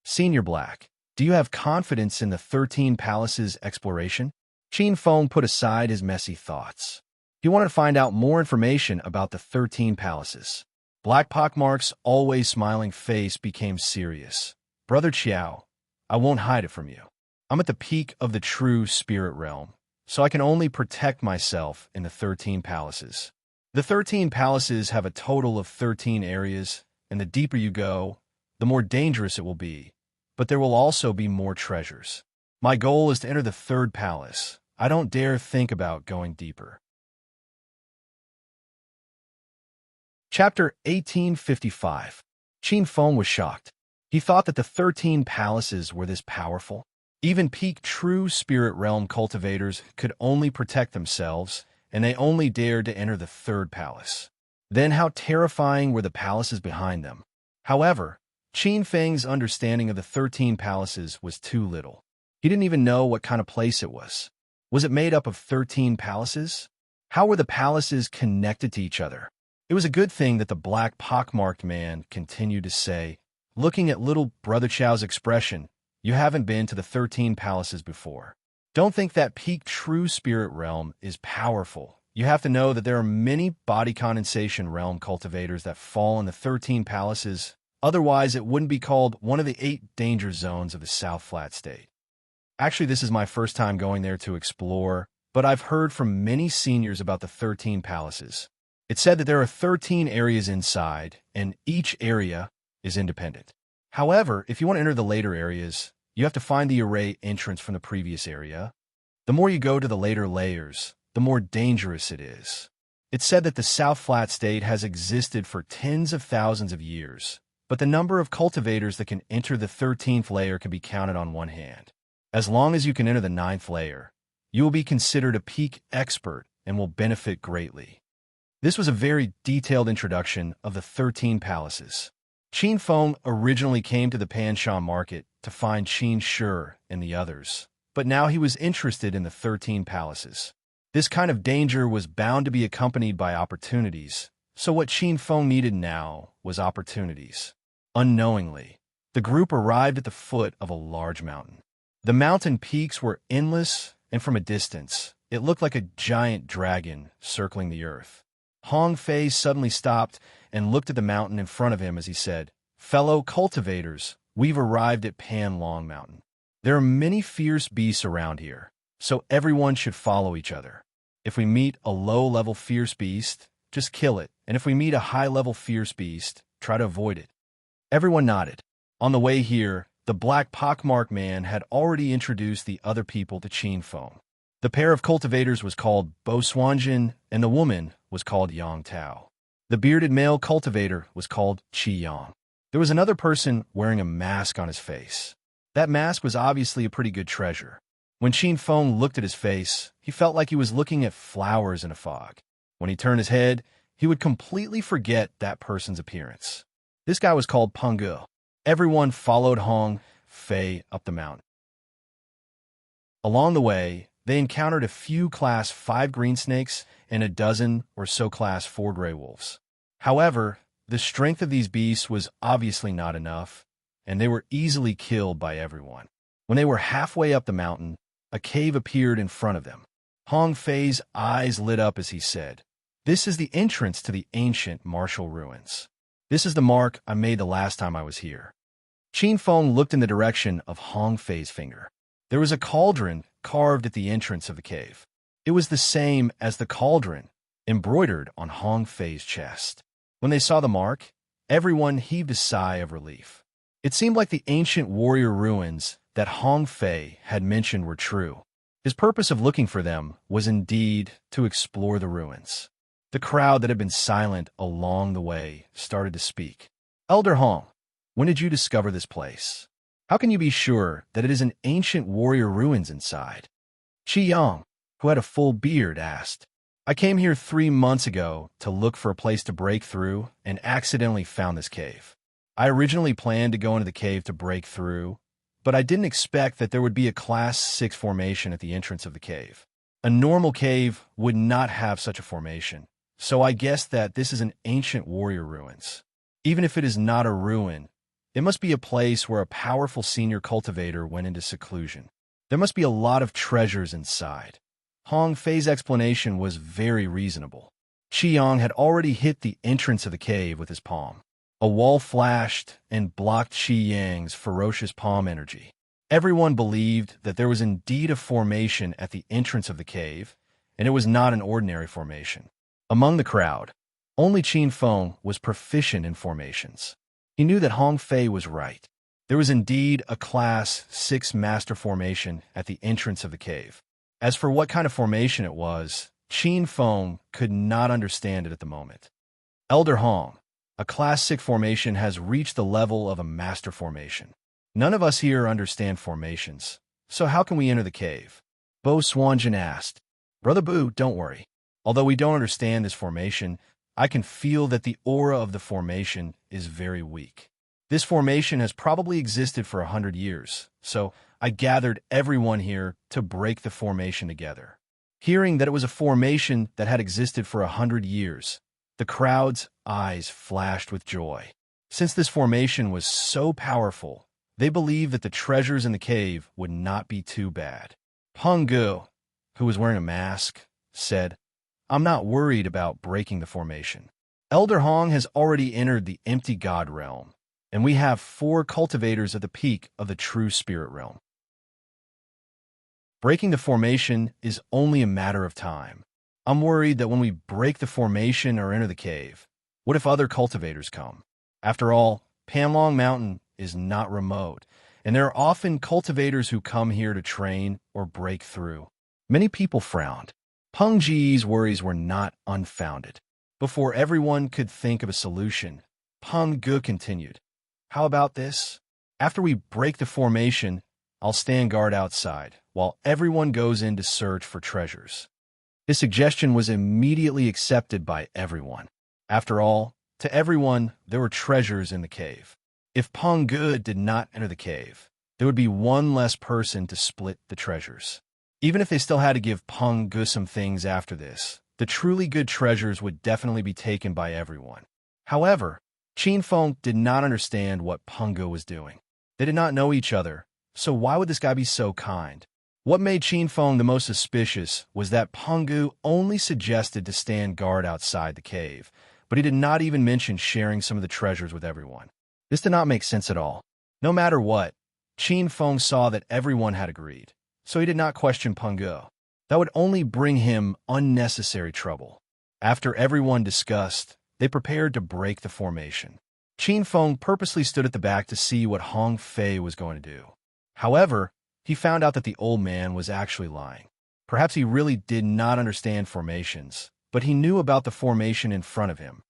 Senior Black, do you have confidence in the 13 Palaces exploration? Qin Feng put aside his messy thoughts. He wanted to find out more information about the 13 Palaces. Black Pockmark's always smiling face became serious. "Brother Qiao, I won't hide it from you. I'm at the peak of the true spirit realm, so I can only protect myself in the 13 Palaces. The 13 Palaces have a total of 13 areas, and the deeper you go, the more dangerous it will be, but there will also be more treasures. My goal is to enter the 3rd Palace. I don't dare think about going deeper." Chapter 1855. Qin Feng was shocked. He thought that the 13 Palaces were this powerful. Even peak true spirit realm cultivators could only protect themselves, and they only dared to enter the 3rd Palace. Then how terrifying were the palaces behind them. However, Qin Feng's understanding of the 13 Palaces was too little. He didn't even know what kind of place it was. Was it made up of 13 palaces? How were the palaces connected to each other? It was a good thing that the black pockmarked man continued to say, looking at little Brother Chow's expression, "You haven't been to the 13 Palaces before. Don't think that peak true spirit realm is powerful. You have to know that there are many body condensation realm cultivators that fall in the 13 Palaces. Otherwise, it wouldn't be called one of the 8 danger zones of the South Flat State. Actually, this is my first time going there to explore, but I've heard from many seniors about the 13 Palaces. It's said that there are 13 areas inside, and each area is independent. However, if you want to enter the later areas, you have to find the array entrance from the previous area. The more you go to the later layers, the more dangerous it is. It's said that the South Flat State has existed for tens of thousands of years, but the number of cultivators that can enter the 13th layer can be counted on one hand. As long as you can enter the 9th layer, you will be considered a peak expert and will benefit greatly. This was a very detailed introduction of the 13 Palaces. Qin Feng originally came to the Pansha Market to find Qin Shi and the others, but now he was interested in the 13 Palaces. This kind of danger was bound to be accompanied by opportunities, so what Qin Feng needed now was opportunities. Unknowingly, the group arrived at the foot of a large mountain. The mountain peaks were endless, and from a distance, it looked like a giant dragon circling the earth. Hong Fei suddenly stopped and looked at the mountain in front of him as he said, "Fellow cultivators, we've arrived at Pan Long Mountain. There are many fierce beasts around here, so everyone should follow each other. If we meet a low-level fierce beast, just kill it, and if we meet a high-level fierce beast, try to avoid it." Everyone nodded. On the way here, the black pockmark man had already introduced the other people to Qin Feng. The pair of cultivators was called Bo Swanjin, and the woman was called Yang Tao. The bearded male cultivator was called Qi Yang. There was another person wearing a mask on his face. That mask was obviously a pretty good treasure. When Qin Feng looked at his face, he felt like he was looking at flowers in a fog. When he turned his head, he would completely forget that person's appearance. This guy was called Peng Ge. Everyone followed Hong Fei up the mountain. Along the way, they encountered a few Class 5 green snakes and a dozen or so Class 4 gray wolves. However, the strength of these beasts was obviously not enough, and they were easily killed by everyone. When they were halfway up the mountain, a cave appeared in front of them. Hong Fei's eyes lit up as he said, "This is the entrance to the ancient martial ruins. This is the mark I made the last time I was here." Qin Feng looked in the direction of Hong Fei's finger. There was a cauldron carved at the entrance of the cave. It was the same as the cauldron embroidered on Hong Fei's chest. When they saw the mark, everyone heaved a sigh of relief. It seemed like the ancient warrior ruins that Hong Fei had mentioned were true. His purpose of looking for them was indeed to explore the ruins. The crowd that had been silent along the way started to speak. "Elder Hong, when did you discover this place? How can you be sure that it is an ancient warrior ruins inside?" Qi Yang, who had a full beard, asked. "I came here 3 months ago to look for a place to break through and accidentally found this cave. I originally planned to go into the cave to break through, but I didn't expect that there would be a Class 6 formation at the entrance of the cave. A normal cave would not have such a formation, so I guessed that this is an ancient warrior ruins. Even if it is not a ruin, it must be a place where a powerful senior cultivator went into seclusion. There must be a lot of treasures inside." Hong Fei's explanation was very reasonable. Qi Yang had already hit the entrance of the cave with his palm. A wall flashed and blocked Qi Yang's ferocious palm energy. Everyone believed that there was indeed a formation at the entrance of the cave, and it was not an ordinary formation. Among the crowd, only Qin Feng was proficient in formations. He knew that Hong Fei was right. There was indeed a Class 6 master formation at the entrance of the cave. As for what kind of formation it was, Qin Feng could not understand it at the moment. "Elder Hong, a Class 6 formation has reached the level of a master formation. None of us here understand formations, so how can we enter the cave?" Bo Swanjin asked. "Brother Bu, don't worry. Although we don't understand this formation, I can feel that the aura of the formation is very weak. This formation has probably existed for 100 years, so I gathered everyone here to break the formation together." Hearing that it was a formation that had existed for 100 years, the crowd's eyes flashed with joy. Since this formation was so powerful, they believed that the treasures in the cave would not be too bad. Peng Ge, who was wearing a mask, said, "I'm not worried about breaking the formation. Elder Hong has already entered the empty god realm, and we have 4 cultivators at the peak of the true spirit realm. Breaking the formation is only a matter of time. I'm worried that when we break the formation or enter the cave, what if other cultivators come? After all, Panlong Mountain is not remote, and there are often cultivators who come here to train or break through." Many people frowned. Peng Ji's worries were not unfounded. Before everyone could think of a solution, Peng Ge continued, "How about this? After we break the formation, I'll stand guard outside, while everyone goes in to search for treasures." His suggestion was immediately accepted by everyone. After all, to everyone, there were treasures in the cave. If Peng Ge did not enter the cave, there would be one less person to split the treasures. Even if they still had to give Peng Ge some things after this, the truly good treasures would definitely be taken by everyone. However, Qin Feng did not understand what Peng Ge was doing. They did not know each other, so why would this guy be so kind? What made Qin Feng the most suspicious was that Peng Ge only suggested to stand guard outside the cave, but he did not even mention sharing some of the treasures with everyone. This did not make sense at all. No matter what, Qin Feng saw that everyone had agreed, so he did not question Peng Ge. That would only bring him unnecessary trouble. After everyone discussed, they prepared to break the formation. Qin Feng purposely stood at the back to see what Hong Fei was going to do. However, he found out that the old man was actually lying. Perhaps he really did not understand formations, but he knew about the formation in front of him.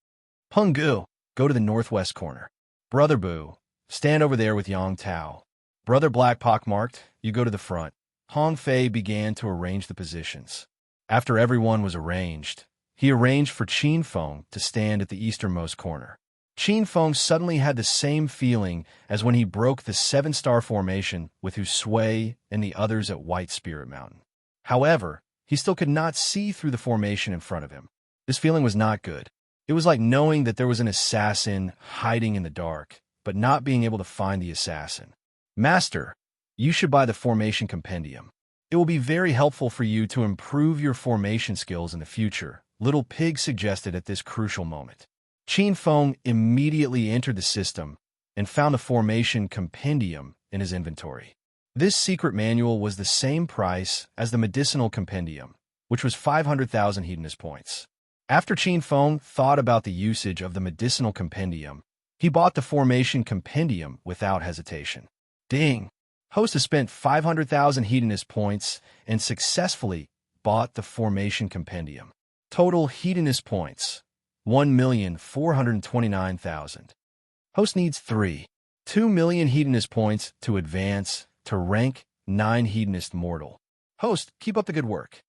"Peng Ge, go to the northwest corner. Brother Bu, stand over there with Yang Tao. Brother Black pockmarked, you go to the front. Hong Fei began to arrange the positions. After everyone was arranged, he arranged for Qin Feng to stand at the easternmost corner. Qin Feng suddenly had the same feeling as when he broke the seven-star formation with Hu Sui and the others at White Spirit Mountain. However, he still could not see through the formation in front of him. This feeling was not good. It was like knowing that there was an assassin hiding in the dark, but not being able to find the assassin. Master, you should buy the Formation Compendium. It will be very helpful for you to improve your formation skills in the future, Little Pig suggested at this crucial moment. Qin Feng immediately entered the system and found the Formation Compendium in his inventory. This secret manual was the same price as the Medicinal Compendium, which was 500,000 Hedonist points. After Qin Feng thought about the usage of the Medicinal Compendium, he bought the Formation Compendium without hesitation. Ding! Host has spent 500,000 Hedonist points and successfully bought the Formation Compendium. Total Hedonist points, 1,429,000. Host needs 2 million Hedonist points to advance to rank 9 Hedonist Mortal. Host, keep up the good work.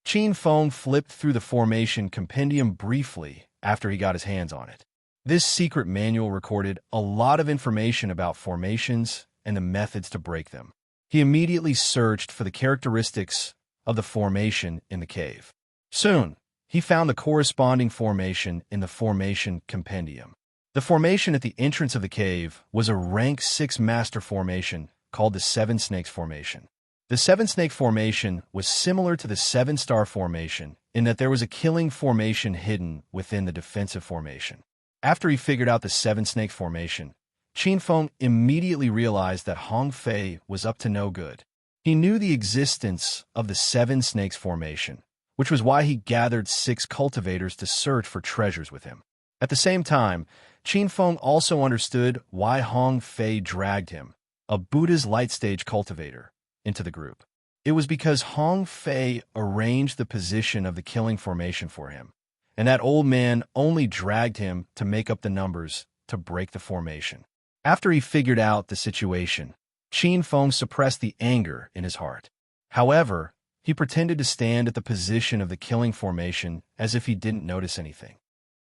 Qin Feng flipped through the Formation Compendium briefly after he got his hands on it. This secret manual recorded a lot of information about formations and the methods to break them. He immediately searched for the characteristics of the formation in the cave. Soon, he found the corresponding formation in the Formation Compendium. The formation at the entrance of the cave was a rank 6 master formation called the Seven Snakes Formation. The Seven Snake Formation was similar to the Seven-Star Formation in that there was a killing formation hidden within the defensive formation. After he figured out the Seven Snake Formation, Qin Feng immediately realized that Hong Fei was up to no good. He knew the existence of the Seven Snakes Formation, which was why he gathered 6 cultivators to search for treasures with him. At the same time, Qin Feng also understood why Hong Fei dragged him, a Buddha's light stage cultivator, into the group. It was because Hong Fei arranged the position of the killing formation for him, and that old man only dragged him to make up the numbers to break the formation. After he figured out the situation, Qin Feng suppressed the anger in his heart. However, he pretended to stand at the position of the killing formation as if he didn't notice anything.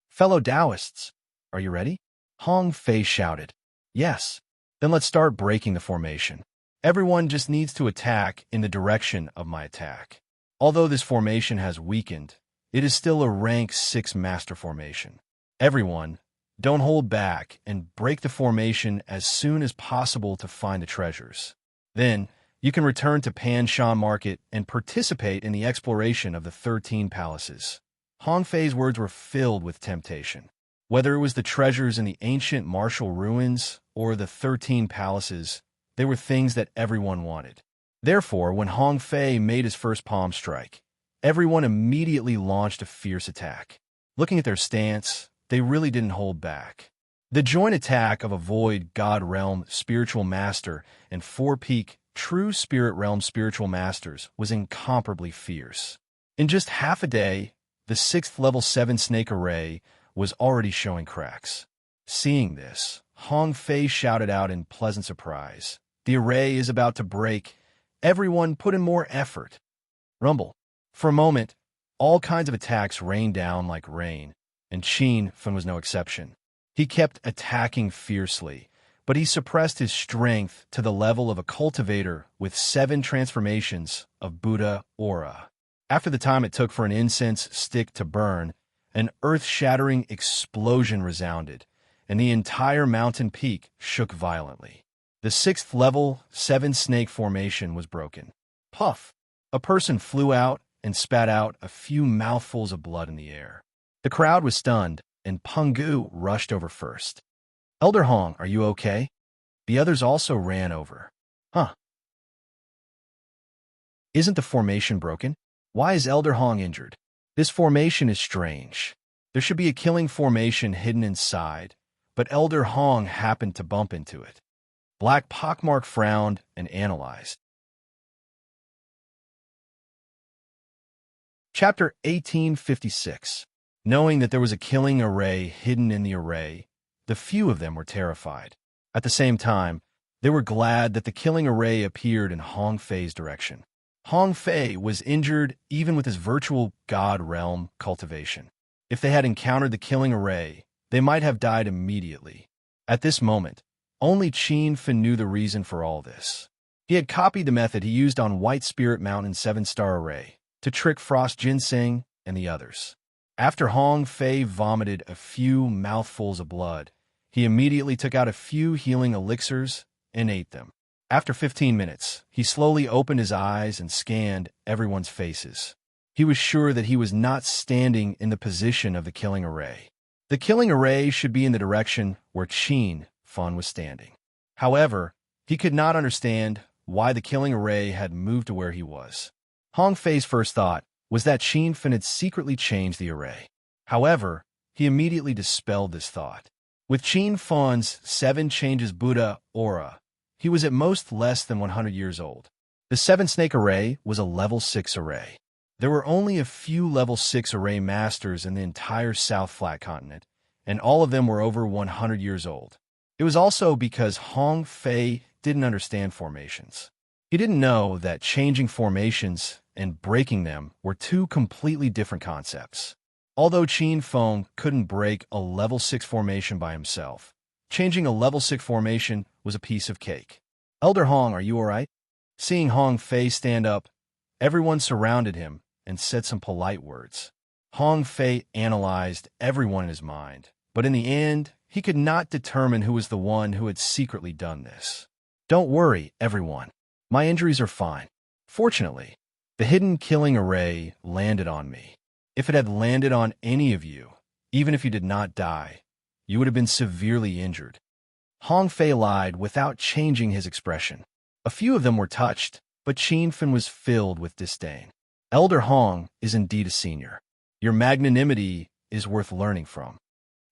Fellow Taoists, are you ready? Hong Fei shouted. Yes. Then let's start breaking the formation. Everyone just needs to attack in the direction of my attack. Although this formation has weakened, it is still a rank 6 master formation. Everyone, don't hold back and break the formation as soon as possible to find the treasures. Then, you can return to Pan Shan Market and participate in the exploration of the 13 palaces. Hong Fei's words were filled with temptation. Whether it was the treasures in the ancient martial ruins or the 13 palaces, they were things that everyone wanted. Therefore, when Hong Fei made his first palm strike, everyone immediately launched a fierce attack. Looking at their stance, they really didn't hold back. The joint attack of a Void God Realm Spiritual Master and 4 Peak True Spirit Realm Spiritual Masters was incomparably fierce. In just half a day, the 6th level 7 Snake Array was already showing cracks. Seeing this, Hong Fei shouted out in pleasant surprise, "The array is about to break. Everyone put in more effort." Rumble. For a moment, all kinds of attacks rained down like rain, and Qin Feng was no exception. He kept attacking fiercely, but he suppressed his strength to the level of a cultivator with 7 transformations of Buddha aura. After the time it took for an incense stick to burn, an earth-shattering explosion resounded, and the entire mountain peak shook violently. The 6th level 7 snake formation was broken. Puff! A person flew out and spat out a few mouthfuls of blood in the air. The crowd was stunned, and Pungu rushed over first. "Elder Hong, are you okay?" The others also ran over. Huh. Isn't the formation broken? Why is Elder Hong injured? This formation is strange. There should be a killing formation hidden inside, but Elder Hong happened to bump into it. Black Pockmark frowned and analyzed. Chapter 1856. Knowing that there was a killing array hidden in the array, the few of them were terrified. At the same time, They were glad that the killing array appeared in Hong Fei's direction. Hong Fei was injured even with his virtual god realm cultivation. If they had encountered the killing array, they might have died immediately. At this moment, only Qin Fin knew the reason for all this. He had copied the method he used on White Spirit Mountain 7-star array to trick Frost Ginseng and the others. After Hong Fei vomited a few mouthfuls of blood, he immediately took out a few healing elixirs and ate them. After 15 minutes, he slowly opened his eyes and scanned everyone's faces. He was sure that he was not standing in the position of the killing array. The killing array should be in the direction where Qin Fin was standing. However, he could not understand why the killing array had moved to where he was. Hong Fei's first thought was that Qin Fin had secretly changed the array. However, he immediately dispelled this thought. With Qin Fin's 7 changes Buddha aura, he was at most less than 100 years old. The 7-snake array was a level 6 array. There were only a few level 6 array masters in the entire South Flat Continent, and all of them were over 100 years old. It was also because Hong Fei didn't understand formations. He didn't know that changing formations and breaking them were two completely different concepts. Although Qin Fin couldn't break a level 6 formation by himself, changing a level 6 formation was a piece of cake. Elder Hong, are you all right? Seeing Hong Fei stand up, everyone surrounded him and said some polite words. Hong Fei analyzed everyone in his mind, but in the end, he could not determine who was the one who had secretly done this. Don't worry, everyone. My injuries are fine. Fortunately, the hidden killing array landed on me. If it had landed on any of you, even if you did not die, you would have been severely injured. Hong Fei lied without changing his expression. A few of them were touched, but Qin Fin was filled with disdain. Elder Hong is indeed a senior. Your magnanimity is worth learning from.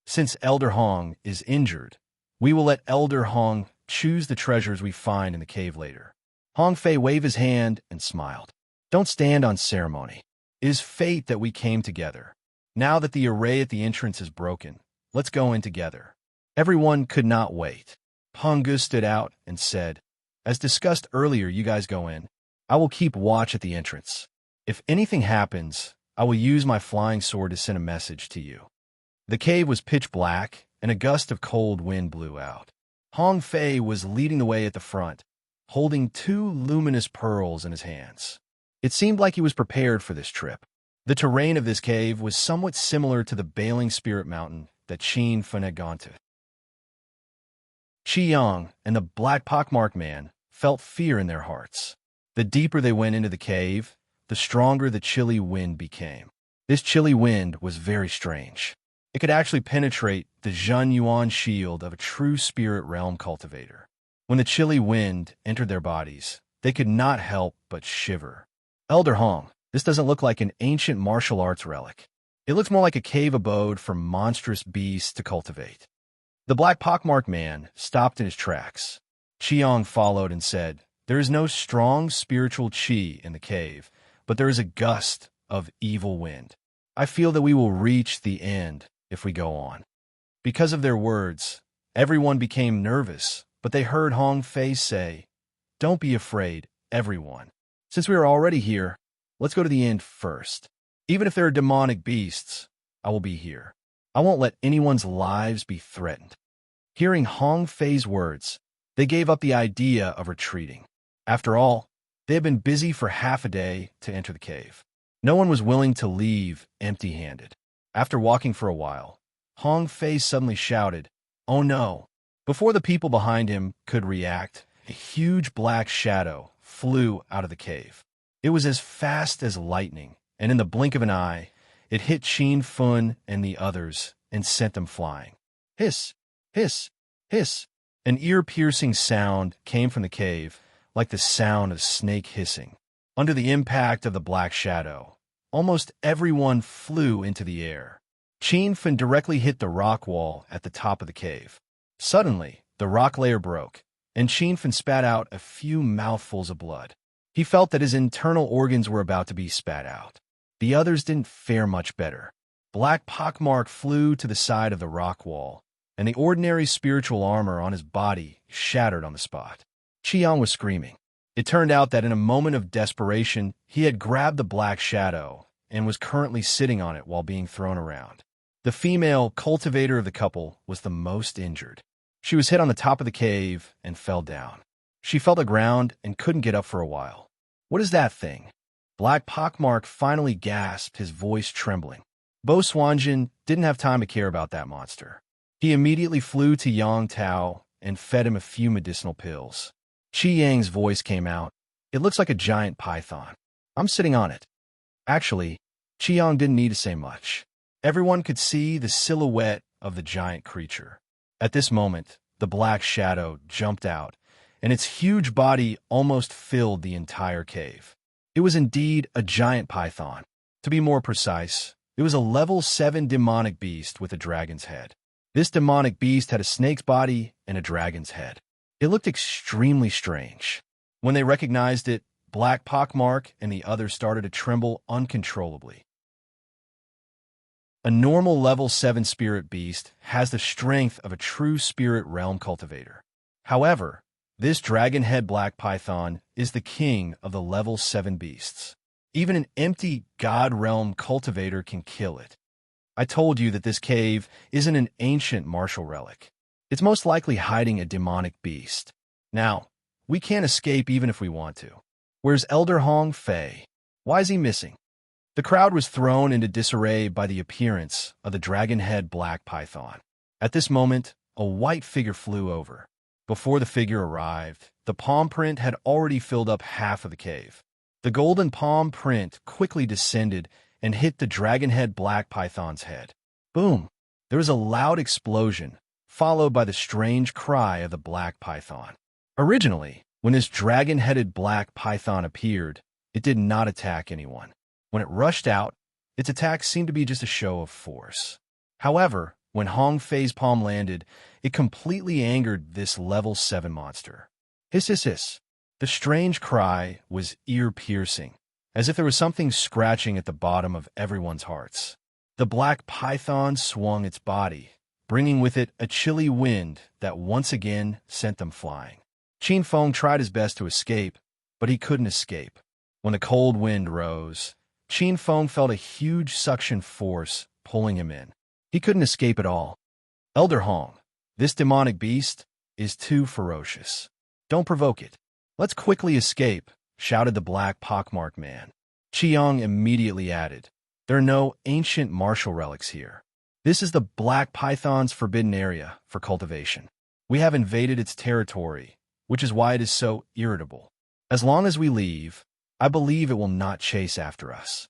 Since Elder Hong is injured, we will let Elder Hong choose the treasures we find in the cave later. Hong Fei waved his hand and smiled. Don't stand on ceremony. It is fate that we came together. Now that the array at the entrance is broken, let's go in together. Everyone could not wait. Hong Gu stood out and said, as discussed earlier, you guys go in. I will keep watch at the entrance. If anything happens, I will use my flying sword to send a message to you. The cave was pitch black, and a gust of cold wind blew out. Hong Fei was leading the way at the front, holding 2 luminous pearls in his hands. It seemed like he was prepared for this trip. The terrain of this cave was somewhat similar to the Bailing Spirit Mountain that Qin Fin had gone to. Qi Yang and the Black Pockmarked Man felt fear in their hearts. The deeper they went into the cave, the stronger the chilly wind became. This chilly wind was very strange. It could actually penetrate the Zhen Yuan shield of a true spirit realm cultivator. When the chilly wind entered their bodies, they could not help but shiver. Elder Hong, this doesn't look like an ancient martial arts relic. It looks more like a cave abode for monstrous beasts to cultivate. The Black Pockmarked Man stopped in his tracks. Qiang followed and said, there is no strong spiritual qi in the cave, but there is a gust of evil wind. I feel that we will reach the end if we go on. Because of their words, everyone became nervous, but they heard Hong Fei say, don't be afraid, everyone. Since we are already here, let's go to the end first. Even if there are demonic beasts, I will be here. I won't let anyone's lives be threatened. Hearing Hong Fei's words, they gave up the idea of retreating. After all, they had been busy for half a day to enter the cave. No one was willing to leave empty-handed. After walking for a while, Hong Fei suddenly shouted, oh no! Before the people behind him could react, a huge black shadow flew out of the cave. It was as fast as lightning, and in the blink of an eye, it hit Qin Fin and the others and sent them flying. Hiss, hiss, hiss. An ear-piercing sound came from the cave, like the sound of snake hissing. Under the impact of the black shadow, almost everyone flew into the air. Qin Fin directly hit the rock wall at the top of the cave. Suddenly, the rock layer broke, and Qin Fin spat out a few mouthfuls of blood. He felt that his internal organs were about to be spat out. The others didn't fare much better. Black Pockmark flew to the side of the rock wall, and the ordinary spiritual armor on his body shattered on the spot. Qiyang was screaming. It turned out that in a moment of desperation, he had grabbed the black shadow and was currently sitting on it while being thrown around. The female cultivator of the couple was the most injured. She was hit on the top of the cave and fell down. She fell to the ground and couldn't get up for a while. "What is that thing?" Black Pockmark finally gasped, his voice trembling. Bo Swanjin didn't have time to care about that monster. He immediately flew to Yang Tao and fed him a few medicinal pills. Qi Yang's voice came out. "It looks like a giant python. I'm sitting on it." Actually, Qiyang didn't need to say much. Everyone could see the silhouette of the giant creature. At this moment, the black shadow jumped out, and its huge body almost filled the entire cave. It was indeed a giant python. To be more precise, it was a level 7 demonic beast with a dragon's head. This demonic beast had a snake's body and a dragon's head. It looked extremely strange. When they recognized it, Black Pockmark and the others started to tremble uncontrollably. A normal level 7 spirit beast has the strength of a true spirit realm cultivator. However, this dragon-head black python is the king of the level 7 beasts. Even an empty god realm cultivator can kill it. I told you that this cave isn't an ancient martial relic. It's most likely hiding a demonic beast. Now, we can't escape even if we want to. Where's Elder Hong Fei? Why is he missing? The crowd was thrown into disarray by the appearance of the dragon-head black python. At this moment, a white figure flew over. Before the figure arrived, the palm print had already filled up half of the cave. The golden palm print quickly descended and hit the dragon-head black python's head. Boom! There was a loud explosion, followed by the strange cry of the black python. Originally, when this dragon-headed black python appeared, it did not attack anyone. When it rushed out, its attack seemed to be just a show of force. However, when Hong Fei's palm landed, it completely angered this level 7 monster. Hiss, hiss, hiss. The strange cry was ear-piercing, as if there was something scratching at the bottom of everyone's hearts. The black python swung its body, bringing with it a chilly wind that once again sent them flying. Qin Feng tried his best to escape, but he couldn't escape. When the cold wind rose, Qin Feng felt a huge suction force pulling him in. He couldn't escape at all. "Elder Hong, this demonic beast is too ferocious. Don't provoke it. Let's quickly escape," shouted the black pockmark man. Qiyang immediately added, "There are no ancient martial relics here. This is the black python's forbidden area for cultivation. We have invaded its territory, which is why it is so irritable. As long as we leave, I believe it will not chase after us."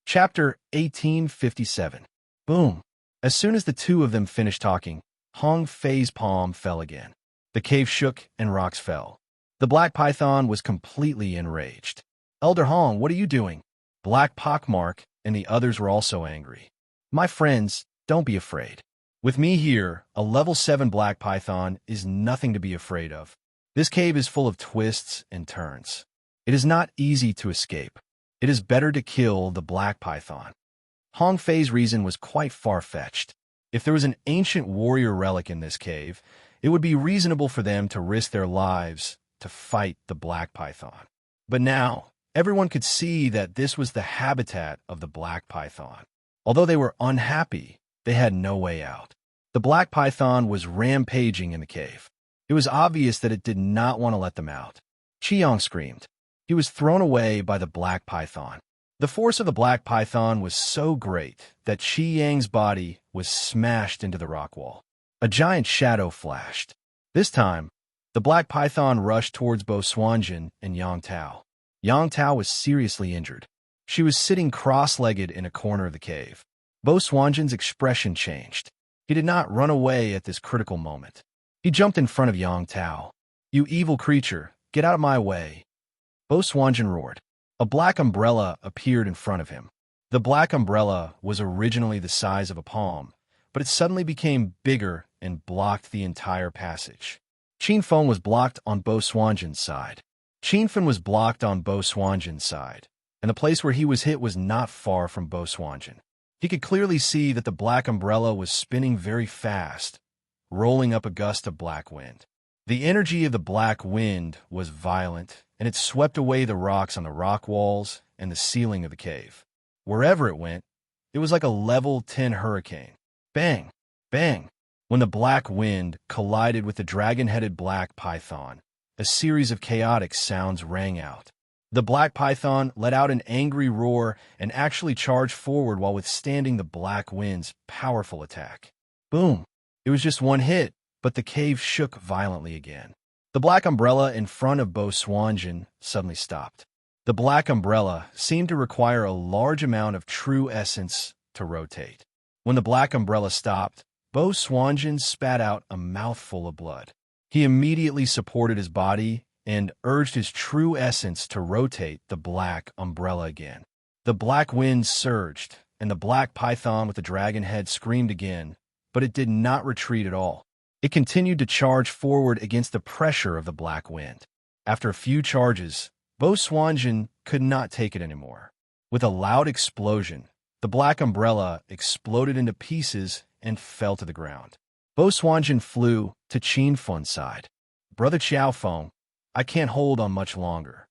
Chapter 1857. Boom! As soon as the two of them finished talking, Hong Fei's palm fell again. The cave shook and rocks fell. The black python was completely enraged. "Elder Hong, what are you doing?" Black Pockmark and the others were also angry. "My friends, don't be afraid. With me here, a level 7 black python is nothing to be afraid of. This cave is full of twists and turns. It is not easy to escape. It is better to kill the black python." Hong Fei's reason was quite far-fetched. If there was an ancient warrior relic in this cave, it would be reasonable for them to risk their lives to fight the black python. But now, everyone could see that this was the habitat of the black python. Although they were unhappy, they had no way out. The black python was rampaging in the cave. It was obvious that it did not want to let them out. Qiyang screamed. He was thrown away by the black python. The force of the black python was so great that Qi Yang's body was smashed into the rock wall. A giant shadow flashed. This time, the black python rushed towards Bo Swanjin and Yang Tao. Yang Tao was seriously injured. She was sitting cross-legged in a corner of the cave. Bo Swanjin's expression changed. He did not run away at this critical moment. He jumped in front of Yang Tao. "You evil creature, get out of my way." Bo Swanjin roared. A black umbrella appeared in front of him. The black umbrella was originally the size of a palm, but it suddenly became bigger and blocked the entire passage. Qin Feng was blocked on Bo Swanjin's side. Qin Fen was blocked on Bo Swanjin's side, and the place where he was hit was not far from Bo Swanjin. He could clearly see that the black umbrella was spinning very fast, rolling up a gust of black wind. The energy of the black wind was violent, and it swept away the rocks on the rock walls and the ceiling of the cave. Wherever it went, it was like a level 10 hurricane. Bang! Bang! When the black wind collided with the dragon-headed black python, a series of chaotic sounds rang out. The black python let out an angry roar and actually charged forward while withstanding the black wind's powerful attack. Boom! It was just one hit, but the cave shook violently again. The black umbrella in front of Bo Swanjan suddenly stopped. The black umbrella seemed to require a large amount of true essence to rotate. When the black umbrella stopped, Bo Swanjan spat out a mouthful of blood. He immediately supported his body and urged his true essence to rotate the black umbrella again. The black wind surged, and the black python with the dragon head screamed again, but it did not retreat at all. It continued to charge forward against the pressure of the black wind. After a few charges, Bo Swanjan could not take it anymore. With a loud explosion, the black umbrella exploded into pieces and fell to the ground. Bo Swanjan flew to Qin Feng's side. "Brother Qiao Feng, I can't hold on much longer.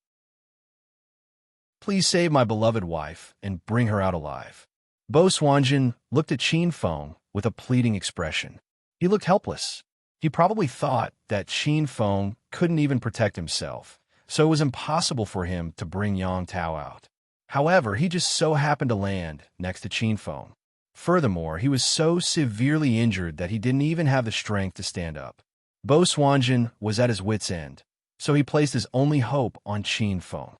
Please save my beloved wife and bring her out alive." Bo Swanjan looked at Qin Feng with a pleading expression. He looked helpless. He probably thought that Qin Feng couldn't even protect himself, so it was impossible for him to bring Yang Tao out. However, he just so happened to land next to Qin Feng. Furthermore, he was so severely injured that he didn't even have the strength to stand up. Bo Swanjan was at his wit's end, so he placed his only hope on Qin Feng.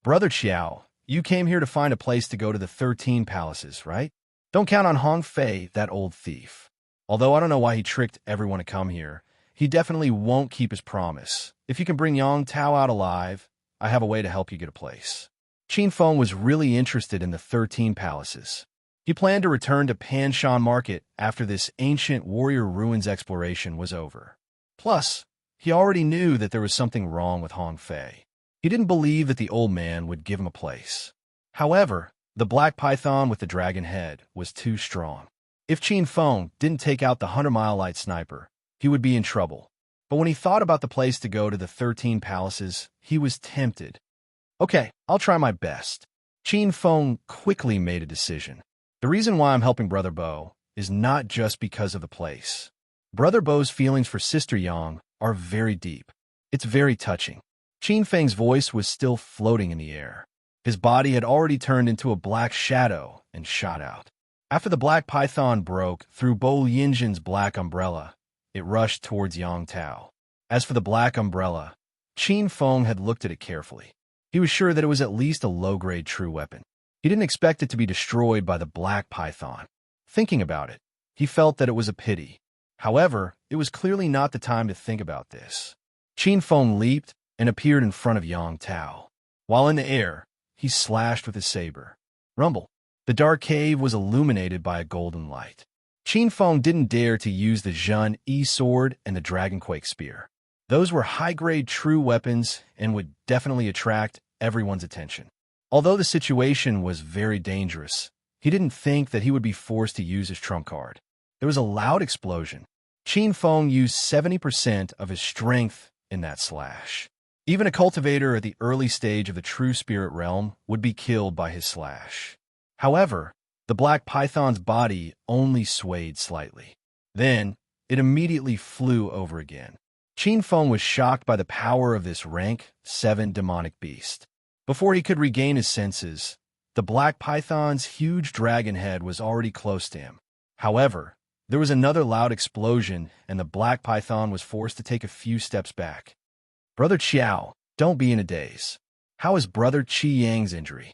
"Brother Qiao, you came here to find a place to go to the 13 palaces, right? Don't count on Hong Fei, that old thief. Although I don't know why he tricked everyone to come here, he definitely won't keep his promise. If you can bring Yang Tao out alive, I have a way to help you get a place." Qin Feng was really interested in the 13 palaces. He planned to return to Panshan Market after this ancient warrior ruins exploration was over. Plus, he already knew that there was something wrong with Hong Fei. He didn't believe that the old man would give him a place. However, the black python with the dragon head was too strong. If Qin Feng didn't take out the 100-mile light sniper, he would be in trouble. But when he thought about the place to go to the 13 palaces, he was tempted. "Okay, I'll try my best." Qin Feng quickly made a decision. "The reason why I'm helping Brother Bo is not just because of the place. Brother Bo's feelings for Sister Yang are very deep. It's very touching." Qin Feng's voice was still floating in the air. His body had already turned into a black shadow and shot out. After the black python broke through Bo Yinzhen's black umbrella, it rushed towards Yang Tao. As for the black umbrella, Qin Feng had looked at it carefully. He was sure that it was at least a low-grade true weapon. He didn't expect it to be destroyed by the black python. Thinking about it, he felt that it was a pity. However, it was clearly not the time to think about this. Qin Feng leaped and appeared in front of Yang Tao. While in the air, he slashed with his saber. Rumble. The dark cave was illuminated by a golden light. Qin Feng didn't dare to use the Zhun Yi sword and the Dragonquake spear. Those were high-grade true weapons and would definitely attract everyone's attention. Although the situation was very dangerous, he didn't think that he would be forced to use his trump card. There was a loud explosion. Qin Feng used 70% of his strength in that slash. Even a cultivator at the early stage of the true spirit realm would be killed by his slash. However, the black python's body only swayed slightly. Then, it immediately flew over again. Qin Feng was shocked by the power of this rank 7 demonic beast. Before he could regain his senses, the black python's huge dragon head was already close to him. However, there was another loud explosion, and the black python was forced to take a few steps back. "Brother Qiao, don't be in a daze. How is Brother Qi Yang's injury?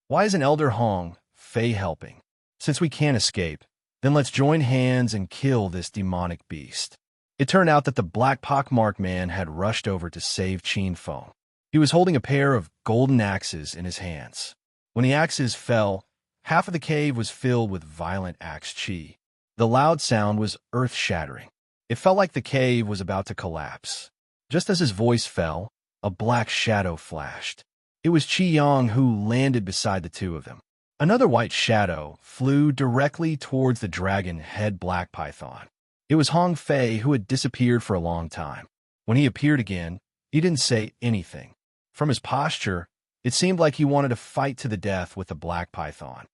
Why isn't Elder Hong Fei helping? Since we can't escape, then let's join hands and kill this demonic beast." It turned out that the black pockmarked man had rushed over to save Qin Feng. He was holding a pair of golden axes in his hands. When the axes fell, half of the cave was filled with violent axe chi. The loud sound was earth-shattering. It felt like the cave was about to collapse. Just as his voice fell, a black shadow flashed. It was Qi Yang who landed beside the two of them. Another white shadow flew directly towards the dragon head black python. It was Hong Fei, who had disappeared for a long time. When he appeared again, he didn't say anything. From his posture, it seemed like he wanted to fight to the death with the black python.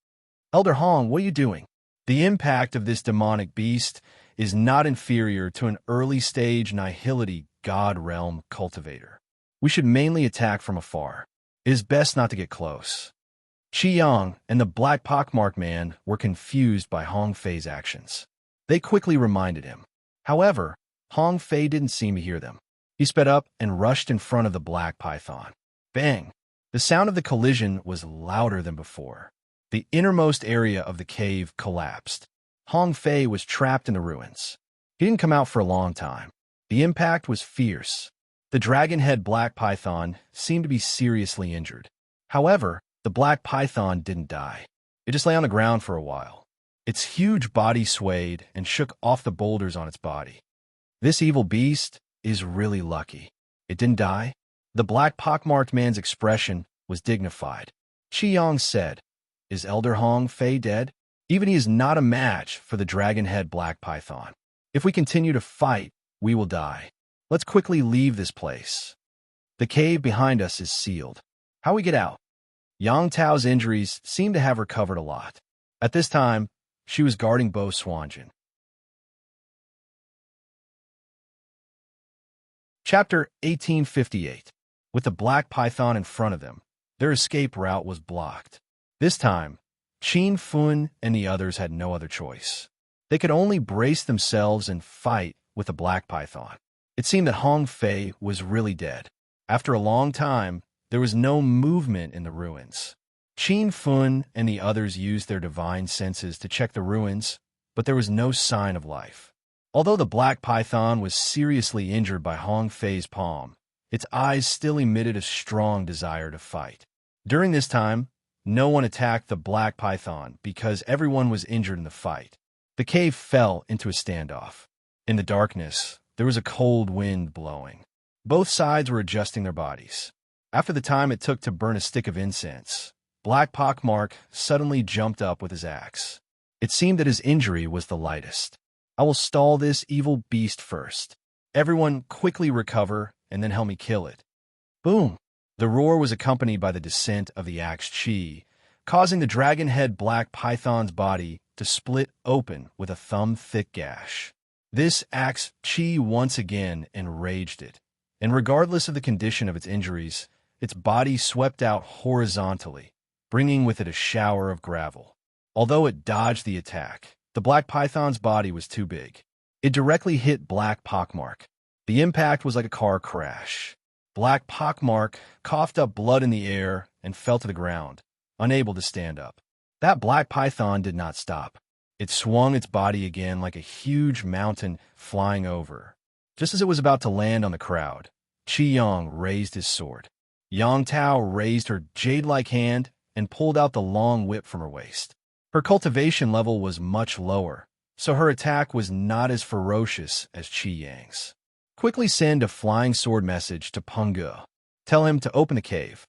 Elder Hong, what are you doing? The impact of this demonic beast is not inferior to an early-stage nihility god realm cultivator. We should mainly attack from afar. It is best not to get close. Qi Yang and the black pockmarked man were confused by Hong Fei's actions. They quickly reminded him. However, Hong Fei didn't seem to hear them. He sped up and rushed in front of the black python. Bang! The sound of the collision was louder than before. The innermost area of the cave collapsed. Hong Fei was trapped in the ruins. He didn't come out for a long time. The impact was fierce. The dragon-head black python seemed to be seriously injured. However, the black python didn't die. It just lay on the ground for a while. Its huge body swayed and shook off the boulders on its body. This evil beast is really lucky. It didn't die. The black pockmarked man's expression was dignified. Qi Yang said, "Is Elder Hong Fei dead? Even he is not a match for the dragon-head black python. If we continue to fight, we will die. Let's quickly leave this place. The cave behind us is sealed. How we get out?" Yang Tao's injuries seemed to have recovered a lot. At this time, she was guarding Bo Swanjin. Chapter 1858. With the black python in front of them, their escape route was blocked. This time, Qin Fun and the others had no other choice. They could only brace themselves and fight with the black python. It seemed that Hong Fei was really dead. After a long time, there was no movement in the ruins. Qin Fun and the others used their divine senses to check the ruins, but there was no sign of life. Although the black python was seriously injured by Hong Fei's palm, its eyes still emitted a strong desire to fight. During this time, no one attacked the black python because everyone was injured in the fight. The cave fell into a standoff. In the darkness, there was a cold wind blowing. Both sides were adjusting their bodies. After the time it took to burn a stick of incense, Black Pockmark suddenly jumped up with his axe. It seemed that his injury was the lightest. "I will stall this evil beast first. Everyone quickly recover and then help me kill it." Boom! The roar was accompanied by the descent of the axe chi, causing the dragon-head black python's body to split open with a thumb-thick gash. This axe chi once again enraged it, and regardless of the condition of its injuries, its body swept out horizontally, bringing with it a shower of gravel. Although it dodged the attack, the black python's body was too big. It directly hit Black Pockmark. The impact was like a car crash. Black Pockmark coughed up blood in the air and fell to the ground, unable to stand up. That black python did not stop. It swung its body again like a huge mountain flying over. Just as it was about to land on the crowd, Qi Yang raised his sword. Yang Tao raised her jade-like hand and pulled out the long whip from her waist. Her cultivation level was much lower, so her attack was not as ferocious as Qi Yang's. "Quickly send a flying sword message to Peng Ge. Tell him to open the cave."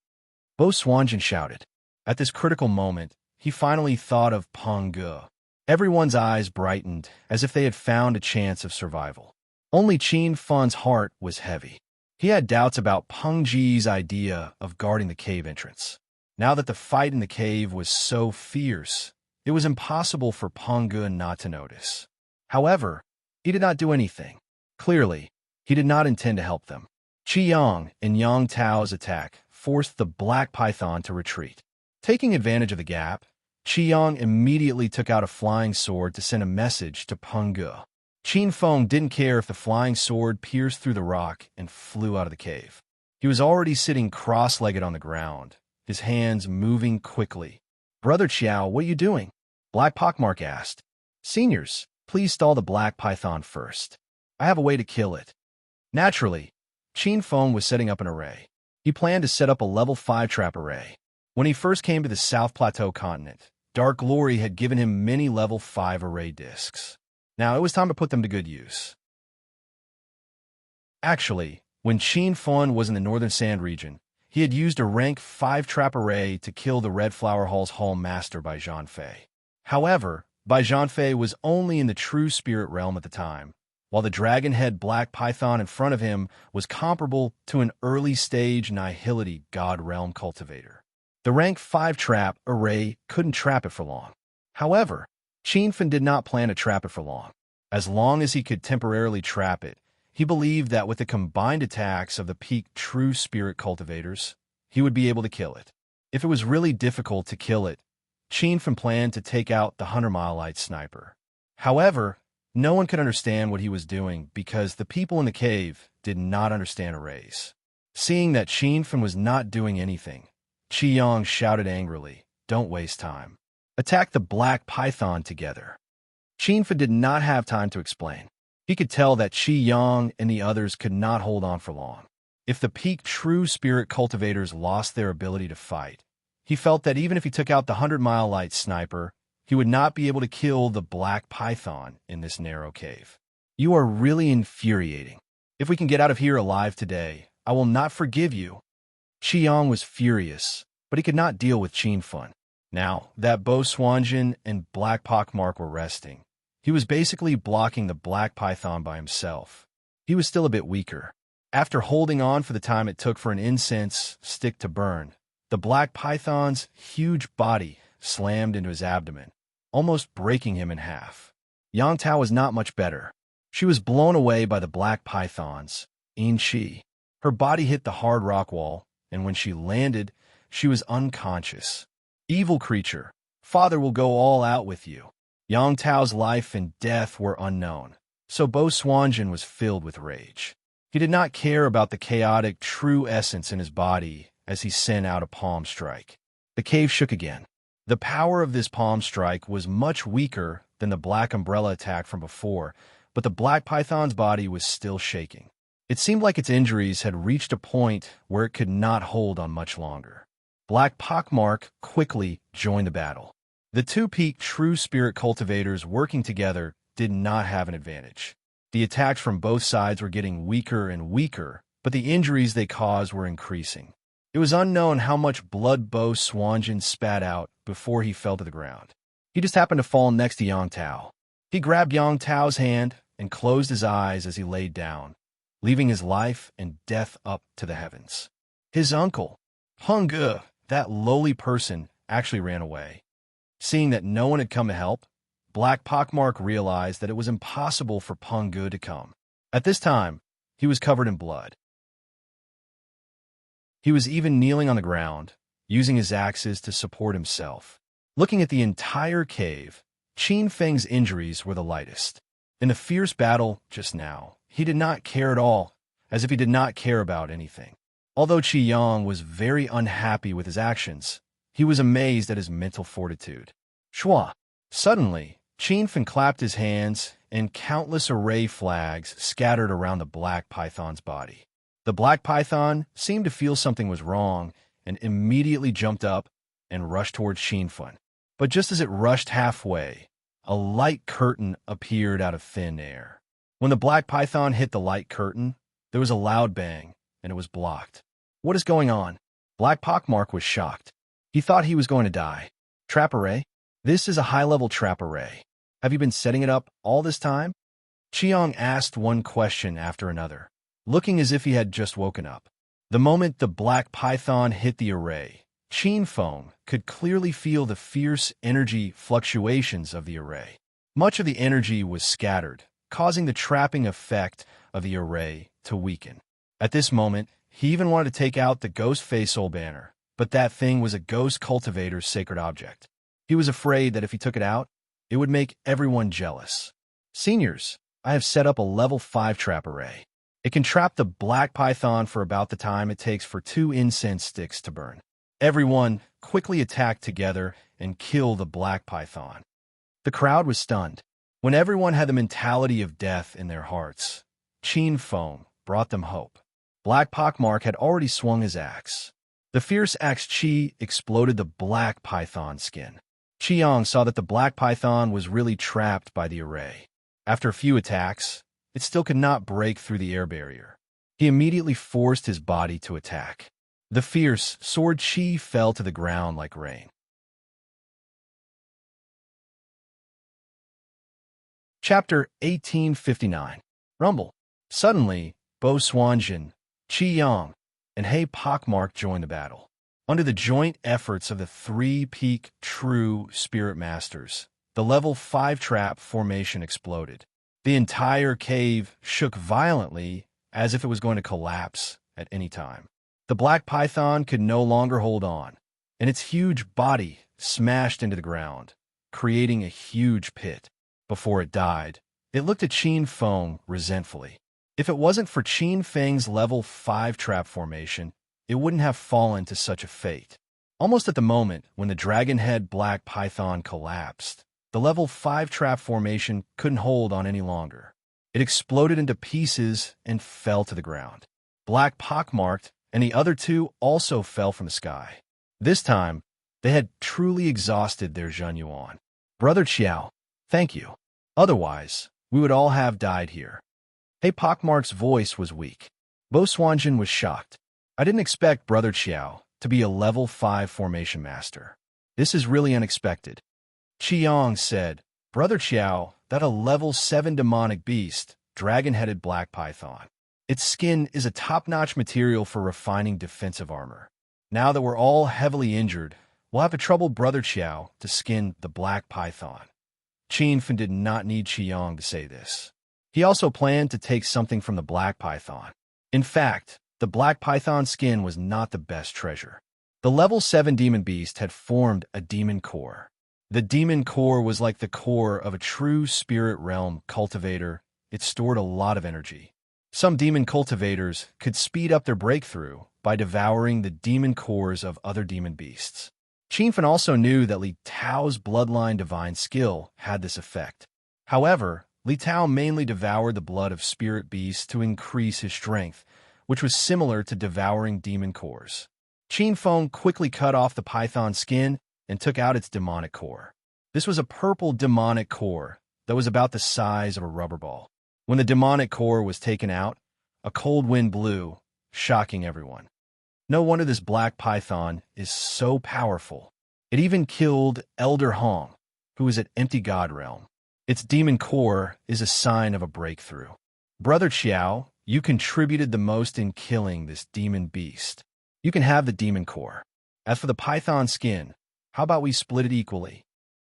Bo Swanjin shouted. At this critical moment, he finally thought of Peng Ge. Everyone's eyes brightened as if they had found a chance of survival. Only Qin Fun's heart was heavy. He had doubts about Peng Ge's idea of guarding the cave entrance. Now that the fight in the cave was so fierce, it was impossible for Peng Ge not to notice. However, he did not do anything. Clearly, he did not intend to help them. Qi Yang and Yang Tao's attack forced the black python to retreat. Taking advantage of the gap, Qi Yang immediately took out a flying sword to send a message to Peng Ge. Qin Feng didn't care if the flying sword pierced through the rock and flew out of the cave. He was already sitting cross-legged on the ground, his hands moving quickly. "Brother Qiao, what are you doing?" Black Pockmark asked. "Seniors, please stall the black python first. I have a way to kill it." Naturally, Qin Feng was setting up an array. He planned to set up a level 5 trap array. When he first came to the South Plateau continent, Dark Glory had given him many level 5 array discs. Now it was time to put them to good use. Actually, when Qin Feng was in the Northern Sand region, He had used a rank 5 trap array to kill the Red Flower Hall's Hall Master Bai Zhanfei. However, Bai Zhanfei was only in the true spirit realm at the time, while the dragon-head black python in front of him was comparable to an early-stage nihility god realm cultivator. The rank 5 trap array couldn't trap it for long. However, Qinfen did not plan to trap it for long. As long as he could temporarily trap it, he believed that with the combined attacks of the peak true spirit cultivators, he would be able to kill it. If it was really difficult to kill it, Qinfen planned to take out the 100-mile light sniper. However, no one could understand what he was doing because the people in the cave did not understand arrays. Seeing that Qinfen was not doing anything, Qiyang shouted angrily, "Don't waste time. Attack the black python together." Qinfen did not have time to explain. He could tell that Qiyang and the others could not hold on for long. If the peak true spirit cultivators lost their ability to fight, he felt that even if he took out the 100-mile light sniper, he would not be able to kill the black python in this narrow cave. "You are really infuriating. If we can get out of here alive today, I will not forgive you." Qiyang was furious, but he could not deal with Qinfen. Now that Bo Swanjin and Black Pockmark were resting, he was basically blocking the black python by himself. He was still a bit weaker. After holding on for the time it took for an incense stick to burn, the black python's huge body slammed into his abdomen, almost breaking him in half. Yang Tao was not much better. She was blown away by the black pythons, Yin Qi. Her body hit the hard rock wall, and when she landed, she was unconscious. "Evil creature, Father will go all out with you." Yang Tao's life and death were unknown, so Bo Swanjin was filled with rage. He did not care about the chaotic true essence in his body as he sent out a palm strike. The cave shook again. The power of this palm strike was much weaker than the black umbrella attack from before, but the black python's body was still shaking. It seemed like its injuries had reached a point where it could not hold on much longer. Black Pockmark quickly joined the battle. The two peak true spirit cultivators working together did not have an advantage. The attacks from both sides were getting weaker and weaker, but the injuries they caused were increasing. It was unknown how much blood Bo Swanjin spat out before he fell to the ground. He just happened to fall next to Yang Tao. He grabbed Yang Tao's hand and closed his eyes as he laid down, leaving his life and death up to the heavens. His uncle, Hung Ge, that lowly person, actually ran away. Seeing that no one had come to help, Black Pockmark realized that it was impossible for Peng Ge to come. At this time, he was covered in blood. He was even kneeling on the ground, using his axes to support himself. Looking at the entire cave, Qin Feng's injuries were the lightest. In the fierce battle just now, he did not care at all, as if he did not care about anything. Although Qi Yang was very unhappy with his actions, he was amazed at his mental fortitude. Shua! Suddenly, Qin Feng clapped his hands, and countless array flags scattered around the black python's body. The black python seemed to feel something was wrong and immediately jumped up and rushed towards Qin Feng. But just as it rushed halfway, a light curtain appeared out of thin air. When the black python hit the light curtain, there was a loud bang, and it was blocked. "What is going on?" Black Pockmark was shocked. He thought he was going to die. "Trap array? This is a high-level trap array. Have you been setting it up all this time?" Chiang asked one question after another, looking as if he had just woken up. The moment the black python hit the array, Qin Feng could clearly feel the fierce energy fluctuations of the array. Much of the energy was scattered, causing the trapping effect of the array to weaken. At this moment, he even wanted to take out the ghost face soul banner, but that thing was a ghost cultivator's sacred object. He was afraid that if he took it out, it would make everyone jealous. "Seniors, I have set up a level 5 trap array. It can trap the black python for about the time it takes for 2 incense sticks to burn. Everyone quickly attack together and kill the black python." The crowd was stunned. When everyone had the mentality of death in their hearts, Qin Feng brought them hope. Black Pockmark had already swung his axe. The fierce axe chi exploded the black python skin. Qiang saw that the black python was really trapped by the array. After a few attacks, it still could not break through the air barrier. He immediately forced his body to attack. The fierce sword chi fell to the ground like rain. Chapter 1859. Rumble. Suddenly, Bo Swanjin, Qi Yang, and Hei Pockmark joined the battle. Under the joint efforts of the three-peak true spirit masters, the level 5 trap formation exploded. The entire cave shook violently as if it was going to collapse at any time. The black python could no longer hold on, and its huge body smashed into the ground, creating a huge pit. Before it died, it looked at Qin Feng resentfully. If it wasn't for Qin Feng's level 5 trap formation, it wouldn't have fallen to such a fate. Almost at the moment when the dragon-head black python collapsed, the level 5 trap formation couldn't hold on any longer. It exploded into pieces and fell to the ground. Black Pockmarked and the other two also fell from the sky. This time, they had truly exhausted their Zhen Yuan. Brother Qiao, thank you. Otherwise, we would all have died here. Hei Pockmark's voice was weak. Bo Swanjin was shocked. I didn't expect Brother Qiao to be a level 5 formation master. This is really unexpected. Qiang said, Brother Qiao, that a level 7 demonic beast, dragon-headed black python. Its skin is a top-notch material for refining defensive armor. Now that we're all heavily injured, we'll have to trouble Brother Qiao to skin the black python. Qin Fen did not need Qiang to say this. He also planned to take something from the black python. In fact, the black python skin was not the best treasure. The level 7 demon beast had formed a demon core. The demon core was like the core of a true spirit realm cultivator. It stored a lot of energy. Some demon cultivators could speed up their breakthrough by devouring the demon cores of other demon beasts. Qin Fen also knew that Li Tao's bloodline divine skill had this effect. However, Li Tao mainly devoured the blood of spirit beasts to increase his strength, which was similar to devouring demon cores. Qin Feng quickly cut off the python skin and took out its demonic core. This was a purple demonic core that was about the size of a rubber ball. When the demonic core was taken out, a cold wind blew, shocking everyone. No wonder this black python is so powerful. It even killed Elder Hong, who is at Empty God Realm. Its demon core is a sign of a breakthrough. Brother Qiao, you contributed the most in killing this demon beast. You can have the demon core. As for the python skin, how about we split it equally?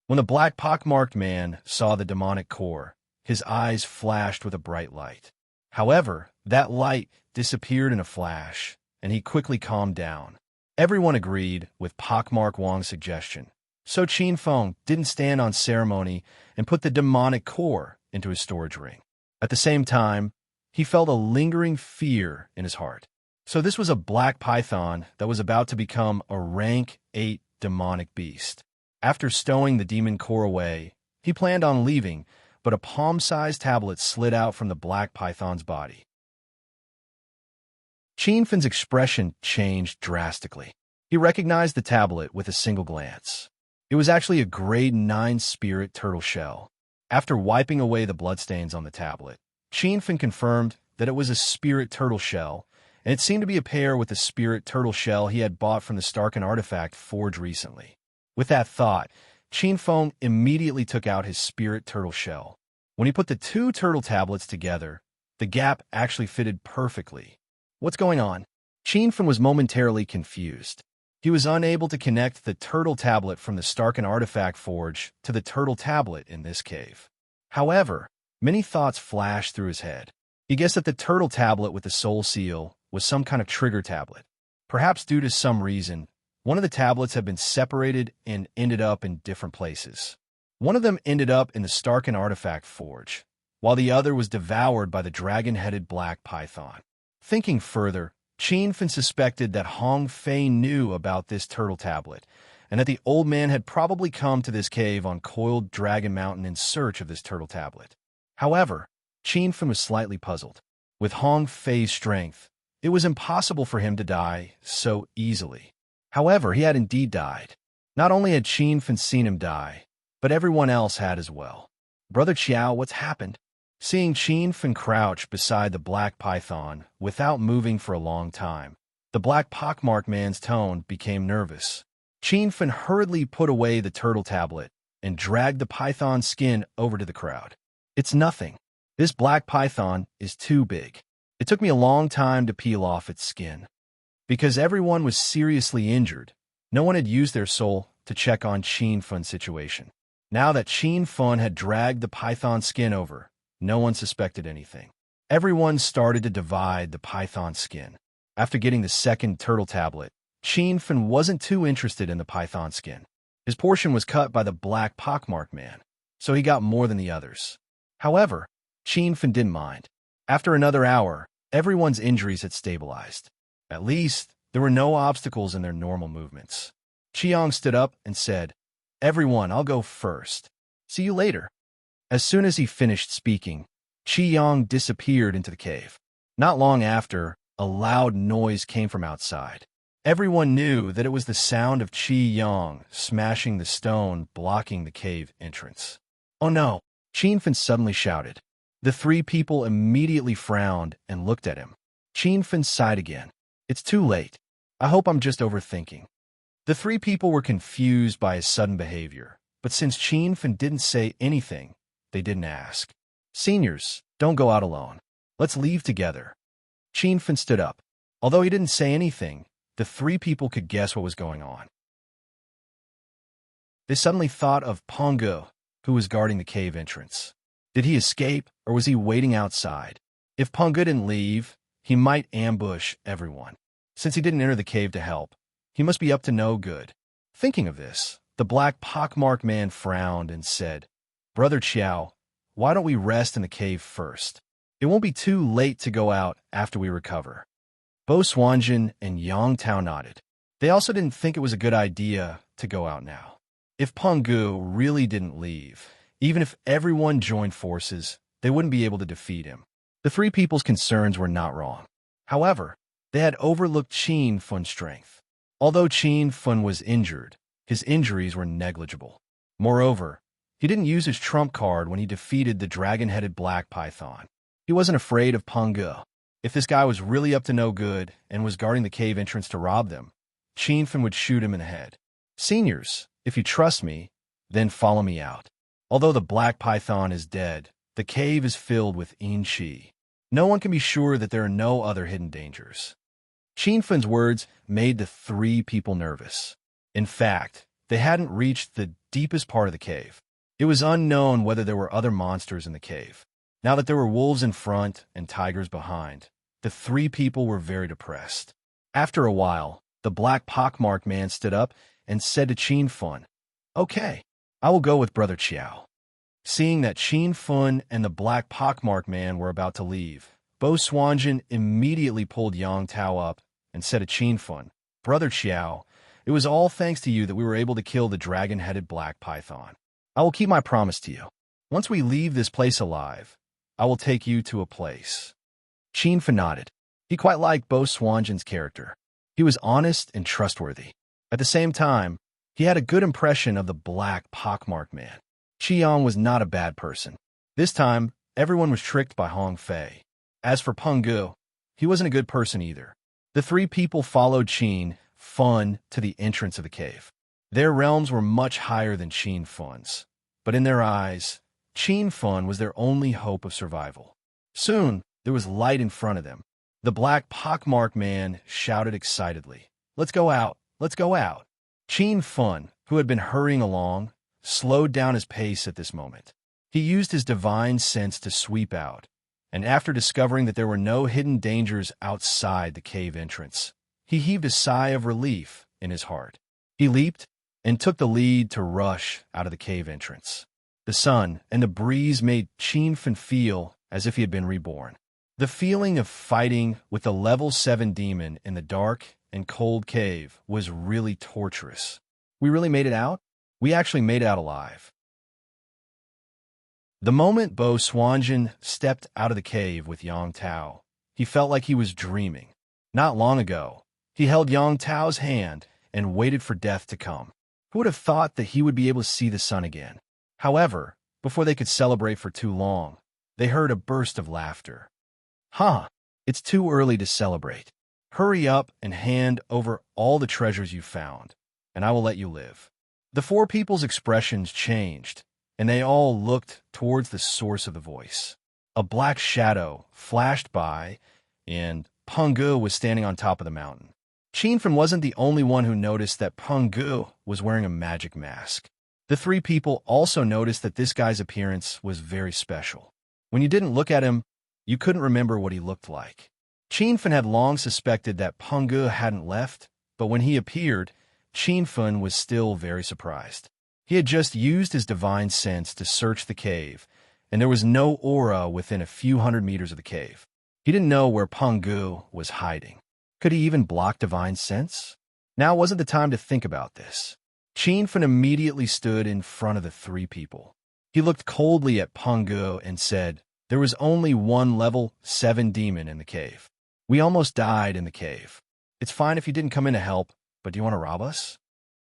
When the black pockmarked man saw the demonic core, his eyes flashed with a bright light. However, that light disappeared in a flash, and he quickly calmed down. Everyone agreed with Pockmark Wang's suggestion. So Qin Feng didn't stand on ceremony and put the demonic core into his storage ring. At the same time, he felt a lingering fear in his heart. So this was a black python that was about to become a rank 8 demonic beast. After stowing the demon core away, he planned on leaving, but a palm-sized tablet slid out from the black python's body. Qin Fen's expression changed drastically. He recognized the tablet with a single glance. It was actually a grade 9 spirit turtle shell. After wiping away the bloodstains on the tablet, Qin Fen confirmed that it was a spirit turtle shell, and it seemed to be a pair with the spirit turtle shell he had bought from the Starkin artifact forge recently. With that thought, Qin Feng immediately took out his spirit turtle shell. When he put the two turtle tablets together, the gap actually fitted perfectly. What's going on? Qin Fen was momentarily confused. He was unable to connect the turtle tablet from the Starkin artifact forge to the turtle tablet in this cave. However, many thoughts flashed through his head. He guessed that the turtle tablet with the soul seal was some kind of trigger tablet. Perhaps due to some reason, one of the tablets had been separated and ended up in different places. One of them ended up in the Starkin artifact forge, while the other was devoured by the dragon-headed black python. Thinking further, Qin Fen suspected that Hong Fei knew about this turtle tablet, and that the old man had probably come to this cave on Coiled Dragon Mountain in search of this turtle tablet. However, Qin Fen was slightly puzzled. With Hong Fei's strength, it was impossible for him to die so easily. However, he had indeed died. Not only had Qin Fen seen him die, but everyone else had as well. Brother Qiao, what's happened? Seeing Qin Fen crouch beside the black python without moving for a long time, The black pockmarked man's tone became nervous. Qin Fen hurriedly put away the turtle tablet and dragged the python's skin over to the crowd. It's nothing. This black python is too big. It took me a long time to peel off its skin. Because everyone was seriously injured, no one had used their soul to check on Qin Fen's situation. Now that Qin Fen had dragged the python's skin over, no one suspected anything. Everyone started to divide the python's skin. After getting the second turtle tablet, Qin Fen wasn't too interested in the python skin. His portion was cut by the black pockmarked man, so he got more than the others. However, Qin Fen didn't mind. After another hour, everyone's injuries had stabilized. At least, there were no obstacles in their normal movements. Qiang stood up and said, "Everyone, I'll go first. See you later." As soon as he finished speaking, Qiang disappeared into the cave. Not long after, a loud noise came from outside. Everyone knew that it was the sound of Qiang smashing the stone blocking the cave entrance. "Oh no!" Qin Fen suddenly shouted. The three people immediately frowned and looked at him. Qin Fen sighed again. "It's too late. I hope I'm just overthinking." The three people were confused by his sudden behavior, but since Qin Fen didn't say anything, they didn't ask. "Seniors, don't go out alone. Let's leave together." Qin Fen stood up. Although he didn't say anything, the three people could guess what was going on. They suddenly thought of Pongo, who was guarding the cave entrance. Did he escape, or was he waiting outside? If Pongo didn't leave, he might ambush everyone. Since he didn't enter the cave to help, he must be up to no good. Thinking of this, the black pockmarked man frowned and said, "Brother Qiao, why don't we rest in the cave first? It won't be too late to go out after we recover." Bo Swanjin and Yang Tao nodded. They also didn't think it was a good idea to go out now. If Pongo really didn't leave, even if everyone joined forces, they wouldn't be able to defeat him. The three people's concerns were not wrong. However, they had overlooked Qin Fen's strength. Although Qin Fen was injured, his injuries were negligible. Moreover, he didn't use his trump card when he defeated the dragon-headed black python. He wasn't afraid of Pongo. If this guy was really up to no good and was guarding the cave entrance to rob them, Qin Fen would shoot him in the head. "Seniors, if you trust me, then follow me out." Although the black python is dead, the cave is filled with Qi. No one can be sure that there are no other hidden dangers. Qin Fen's words made the three people nervous. In fact, they hadn't reached the deepest part of the cave. It was unknown whether there were other monsters in the cave. Now that there were wolves in front and tigers behind, the three people were very depressed. After a while, the black pockmarked man stood up and said to Qin Fen, "Okay, I will go with Brother Qiao." Seeing that Qin Fen and the black pockmarked man were about to leave, Bo Swanjin immediately pulled Yang Tao up and said to Qin Fen, "Brother Qiao, it was all thanks to you that we were able to kill the dragon-headed black python. I will keep my promise to you. Once we leave this place alive, I will take you to a place." Qin Fen nodded. He quite liked Bo Swanjin's character. He was honest and trustworthy. At the same time, he had a good impression of the black pockmarked man. Qiang was not a bad person. This time, everyone was tricked by Hong Fei. As for Pongo, he wasn't a good person either. The three people followed Qin Fen to the entrance of the cave. Their realms were much higher than Qin Fen's, but in their eyes, Qin Fen was their only hope of survival. Soon, there was light in front of them. The black pockmarked man shouted excitedly, "Let's go out! Let's go out!" Qin Fen, who had been hurrying along, slowed down his pace at this moment. He used his divine sense to sweep out, and after discovering that there were no hidden dangers outside the cave entrance, he heaved a sigh of relief in his heart. He leaped and took the lead to rush out of the cave entrance. The sun and the breeze made Qin Fen feel as if he had been reborn. The feeling of fighting with the level 7 demon in the dark and cold cave was really torturous. We really made it out? We actually made it out alive. The moment Bo Swanjin stepped out of the cave with Yang Tao, he felt like he was dreaming. Not long ago, he held Yang Tao's hand and waited for death to come. Who would have thought that he would be able to see the sun again? However, before they could celebrate for too long, they heard a burst of laughter. "Huh, it's too early to celebrate. Hurry up and hand over all the treasures you found, and I will let you live." The four people's expressions changed, and they all looked towards the source of the voice. A black shadow flashed by, and Pungu was standing on top of the mountain. Chinfen wasn't the only one who noticed that Pungu was wearing a magic mask. The three people also noticed that this guy's appearance was very special. When you didn't look at him, you couldn't remember what he looked like. Chinfen had long suspected that Pungu hadn't left, but when he appeared, Chinfen was still very surprised. He had just used his divine sense to search the cave, and there was no aura within a few hundred meters of the cave. He didn't know where Pungu was hiding. Could he even block divine sense? Now wasn't the time to think about this. Chinfen immediately stood in front of the three people. He looked coldly at Pungu and said, "There was only one level 7 demon in the cave. We almost died in the cave. It's fine if you didn't come in to help, but do you want to rob us?"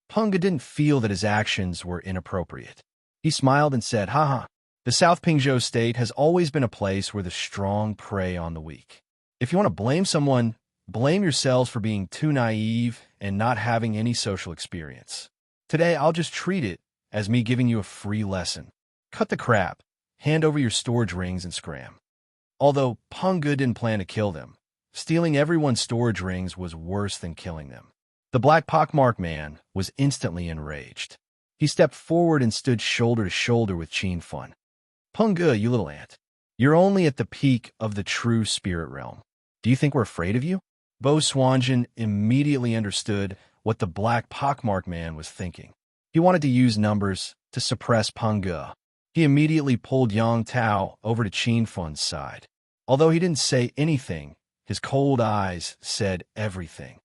Pungu didn't feel that his actions were inappropriate. He smiled and said, "Haha, the South Pingzhou state has always been a place where the strong prey on the weak. If you want to blame someone, blame yourselves for being too naive and not having any social experience. Today, I'll just treat it as me giving you a free lesson. Cut the crap, hand over your storage rings, and scram." Although Pungu didn't plan to kill them, stealing everyone's storage rings was worse than killing them. The black pockmarked man was instantly enraged. He stepped forward and stood shoulder to shoulder with Chinfen. "Pungu, you little ant. You're only at the peak of the true spirit realm. Do you think we're afraid of you?" Bo Swanjan immediately understood what the black pockmarked man was thinking. He wanted to use numbers to suppress Pungu. He immediately pulled Yang Tao over to Chinfen's side. Although he didn't say anything, his cold eyes said everything.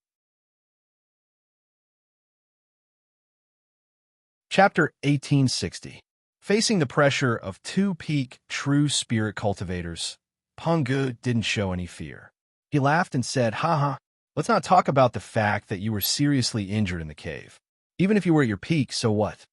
Chapter 1860. Facing the pressure of two peak true spirit cultivators, Pungu didn't show any fear. He laughed and said, "Haha, let's not talk about the fact that you were seriously injured in the cave. Even if you were at your peak, so what?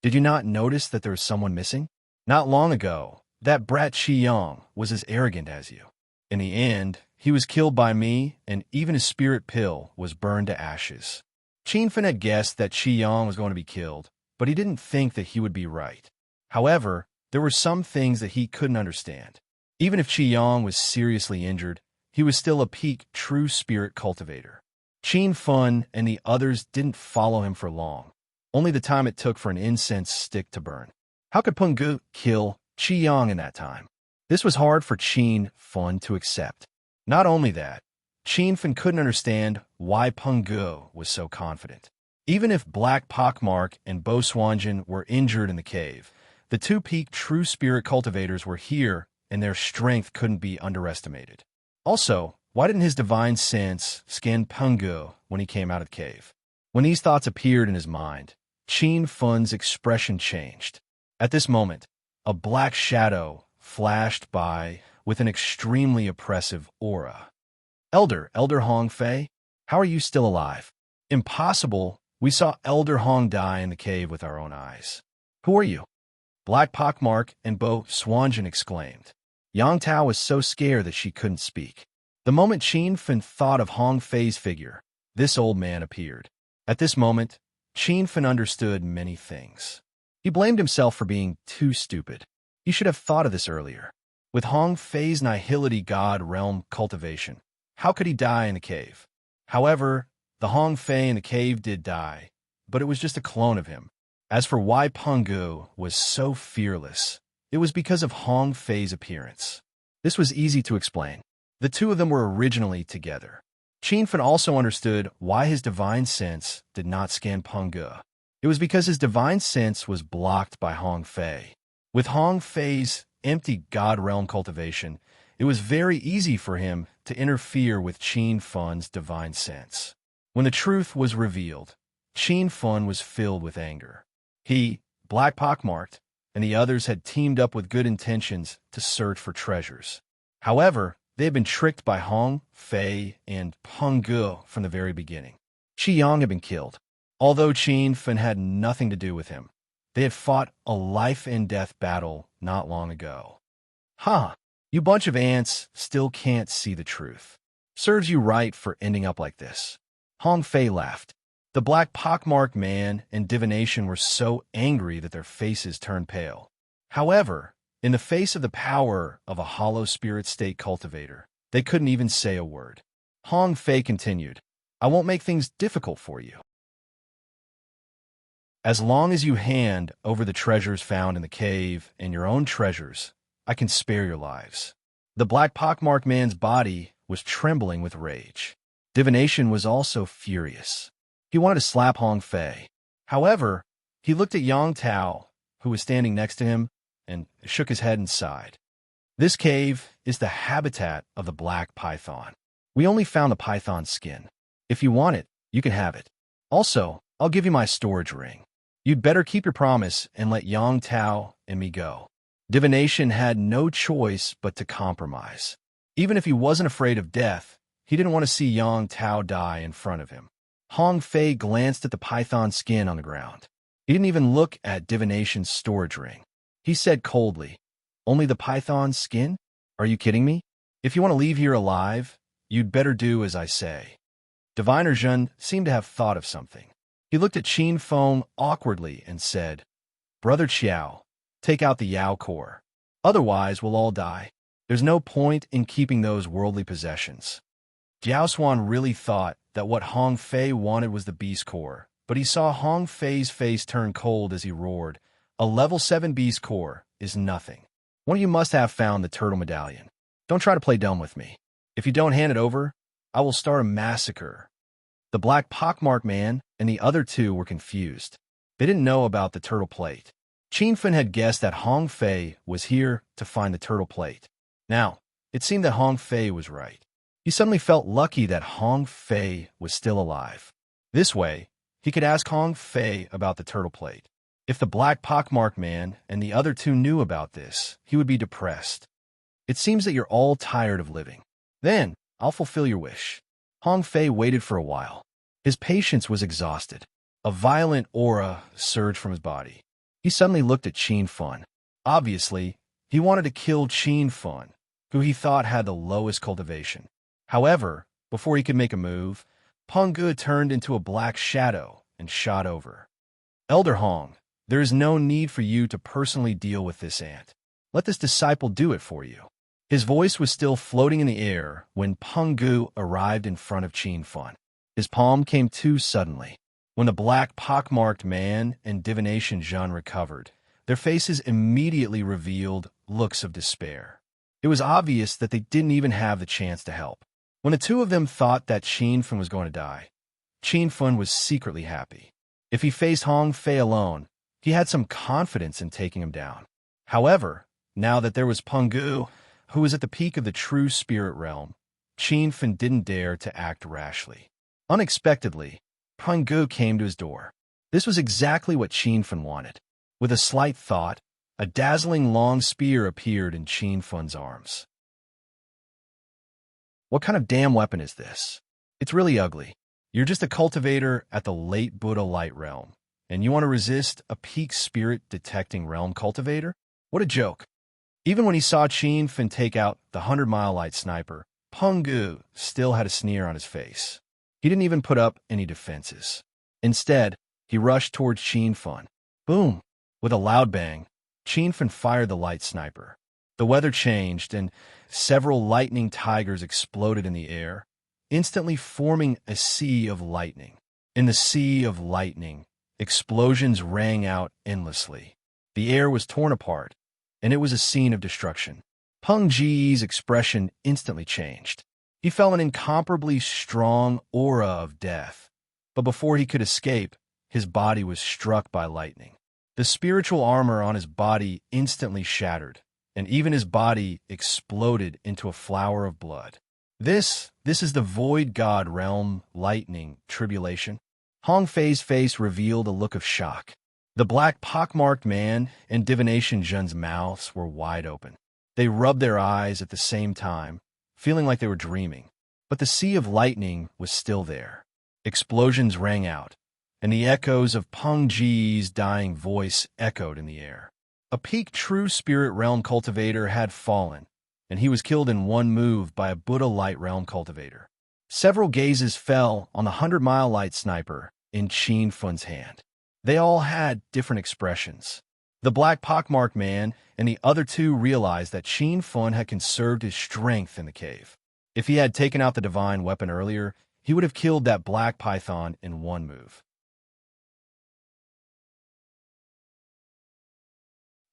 Did you not notice that there was someone missing? Not long ago, that brat Qi Yang was as arrogant as you. In the end, he was killed by me, and even his spirit pill was burned to ashes." Chinfen had guessed that Qi Yang was going to be killed, but he didn't think that he would be right. However, there were some things that he couldn't understand. Even if Qi Yang was seriously injured, he was still a peak true spirit cultivator. Chinfen and the others didn't follow him for long, only the time it took for an incense stick to burn. How could Pungu kill Qi Yang in that time? This was hard for Chinfen to accept. Not only that, Chinfen couldn't understand why Pungu was so confident. Even if Black Pockmark and Bo Swanjan were injured in the cave, the two peak true spirit cultivators were here, and their strength couldn't be underestimated. Also, why didn't his divine sense scan Pungu when he came out of the cave? When these thoughts appeared in his mind, Chinfen's expression changed. At this moment, a black shadow flashed by with an extremely oppressive aura. Elder Hong Fei, how are you still alive?" "Impossible. We saw Elder Hong die in the cave with our own eyes." "Who are you?" Black Pockmark and Bo Swanjan exclaimed. Yang Tao was so scared that she couldn't speak. The moment Chinfen thought of Hong Fei's figure, this old man appeared. At this moment, Chinfen understood many things. He blamed himself for being too stupid. He should have thought of this earlier. With Hong Fei's nihility god realm cultivation, how could he die in the cave? However, the Hong Fei in the cave did die, but it was just a clone of him. As for why Pungu was so fearless, it was because of Hong Fei's appearance. This was easy to explain. The two of them were originally together. Chinfen also understood why his divine sense did not scan Pungu. It was because his divine sense was blocked by Hong Fei. With Hong Fei's empty god realm cultivation, it was very easy for him to interfere with Chinfen's divine sense. When the truth was revealed, Chinfen was filled with anger. He, Black Pockmarked, and the others had teamed up with good intentions to search for treasures. However, they had been tricked by Hong Fei and Pungu from the very beginning. Qi Yang had been killed. Although Chinfen had nothing to do with him, they had fought a life-and-death battle not long ago. "Huh, you bunch of ants still can't see the truth. Serves you right for ending up like this. Hong Fei laughed. The black pockmarked man and divination were so angry that their faces turned pale. However, in the face of the power of a hollow spirit state cultivator, they couldn't even say a word. Hong Fei continued, I won't make things difficult for you. As long as you hand over the treasures found in the cave and your own treasures, I can spare your lives. The black pockmarked man's body was trembling with rage. Divination was also furious. He wanted to slap Hong Fei. However, he looked at Yang Tao, who was standing next to him, and shook his head and sighed. This cave is the habitat of the black python. We only found the python's skin. If you want it, you can have it. Also, I'll give you my storage ring. You'd better keep your promise and let Yang Tao and me go. Divination had no choice but to compromise. Even if he wasn't afraid of death, he didn't want to see Yang Tao die in front of him. Hong Fei glanced at the python skin on the ground. He didn't even look at Divination's storage ring. He said coldly, Only the python's skin? Are you kidding me? If you want to leave here alive, you'd better do as I say. Diviner Zhen seemed to have thought of something. He looked at Qin Feng awkwardly and said, Brother Qiao, take out the Yao core. Otherwise, we'll all die. There's no point in keeping those worldly possessions. Jiao Xuan really thought that what Hong Fei wanted was the beast core, but he saw Hong Fei's face turn cold as he roared, A level 7 beast core is nothing. One of you must have found the turtle medallion. Don't try to play dumb with me. If you don't hand it over, I will start a massacre. The black pockmarked man and the other two were confused. They didn't know about the turtle plate. Qin Fen had guessed that Hong Fei was here to find the turtle plate. Now, it seemed that Hong Fei was right. He suddenly felt lucky that Hong Fei was still alive. This way, he could ask Hong Fei about the turtle plate. If the black pockmarked man and the other two knew about this, he would be depressed. It seems that you're all tired of living. Then, I'll fulfill your wish. Hong Fei waited for a while. His patience was exhausted. A violent aura surged from his body. He suddenly looked at Qin Fen. Obviously, he wanted to kill Qin Fen, who he thought had the lowest cultivation. However, before he could make a move, Peng Gu turned into a black shadow and shot over. Elder Hong, there is no need for you to personally deal with this ant. Let this disciple do it for you. His voice was still floating in the air when Peng Gu arrived in front of Qin Fen. His palm came to suddenly. When the black pockmarked man and Divination Zhen recovered, their faces immediately revealed looks of despair. It was obvious that they didn't even have the chance to help. When the two of them thought that Qin Fen was going to die, Qin Fen was secretly happy. If he faced Hong Fei alone, he had some confidence in taking him down. However, now that there was Peng Gu, who was at the peak of the true spirit realm, Qin Fen didn't dare to act rashly. Unexpectedly, Peng Gu came to his door. This was exactly what Qin Fen wanted. With a slight thought, a dazzling long spear appeared in Qin Fen's arms. What kind of damn weapon is this? It's really ugly. You're just a cultivator at the late Buddha light realm, and you want to resist a peak spirit detecting realm cultivator? What a joke. Even when he saw Qin Fen take out the 100-mile light sniper, Peng Gu still had a sneer on his face. He didn't even put up any defenses. Instead, he rushed towards Qin Fen. Boom! With a loud bang, Qin Fen fired the light sniper. The weather changed, and several lightning tigers exploded in the air, instantly forming a sea of lightning. In the sea of lightning, explosions rang out endlessly. The air was torn apart, and it was a scene of destruction. Peng Ji's expression instantly changed. He felt an incomparably strong aura of death, but before he could escape, his body was struck by lightning. The spiritual armor on his body instantly shattered, and even his body exploded into a flower of blood. This is the void god realm lightning tribulation. Hong Fei's face revealed a look of shock. The black pockmarked man and Divination Zhen's mouths were wide open. They rubbed their eyes at the same time, feeling like they were dreaming. But the sea of lightning was still there. Explosions rang out, and the echoes of Peng Ji's dying voice echoed in the air. A peak true spirit realm cultivator had fallen, and he was killed in one move by a Buddha Light Realm cultivator. Several gazes fell on the 100-mile light sniper in Qin Fun's hand. They all had different expressions. The black pockmarked man and the other two realized that Qin Fun had conserved his strength in the cave. If he had taken out the divine weapon earlier, he would have killed that black python in one move.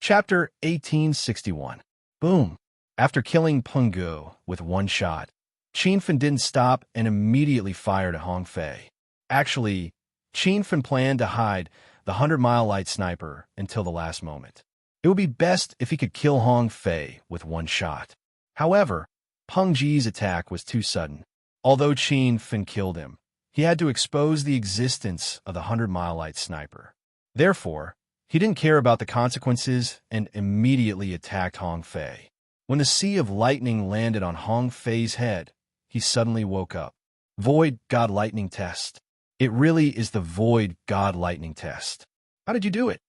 Chapter 1861. Boom! After killing Pungu with one shot, Qin Fun didn't stop and immediately fired at Hong Fei. Actually, Qin Fun planned to hide the 100-mile light sniper until the last moment. It would be best if he could kill Hong Fei with one shot. However, Peng Ji's attack was too sudden. Although Qin Fun killed him, he had to expose the existence of the 100-mile light sniper. Therefore, he didn't care about the consequences and immediately attacked Hong Fei. When the sea of lightning landed on Hong Fei's head, he suddenly woke up. Void God Lightning Test. It really is the Void God Lightning Test. How did you do it?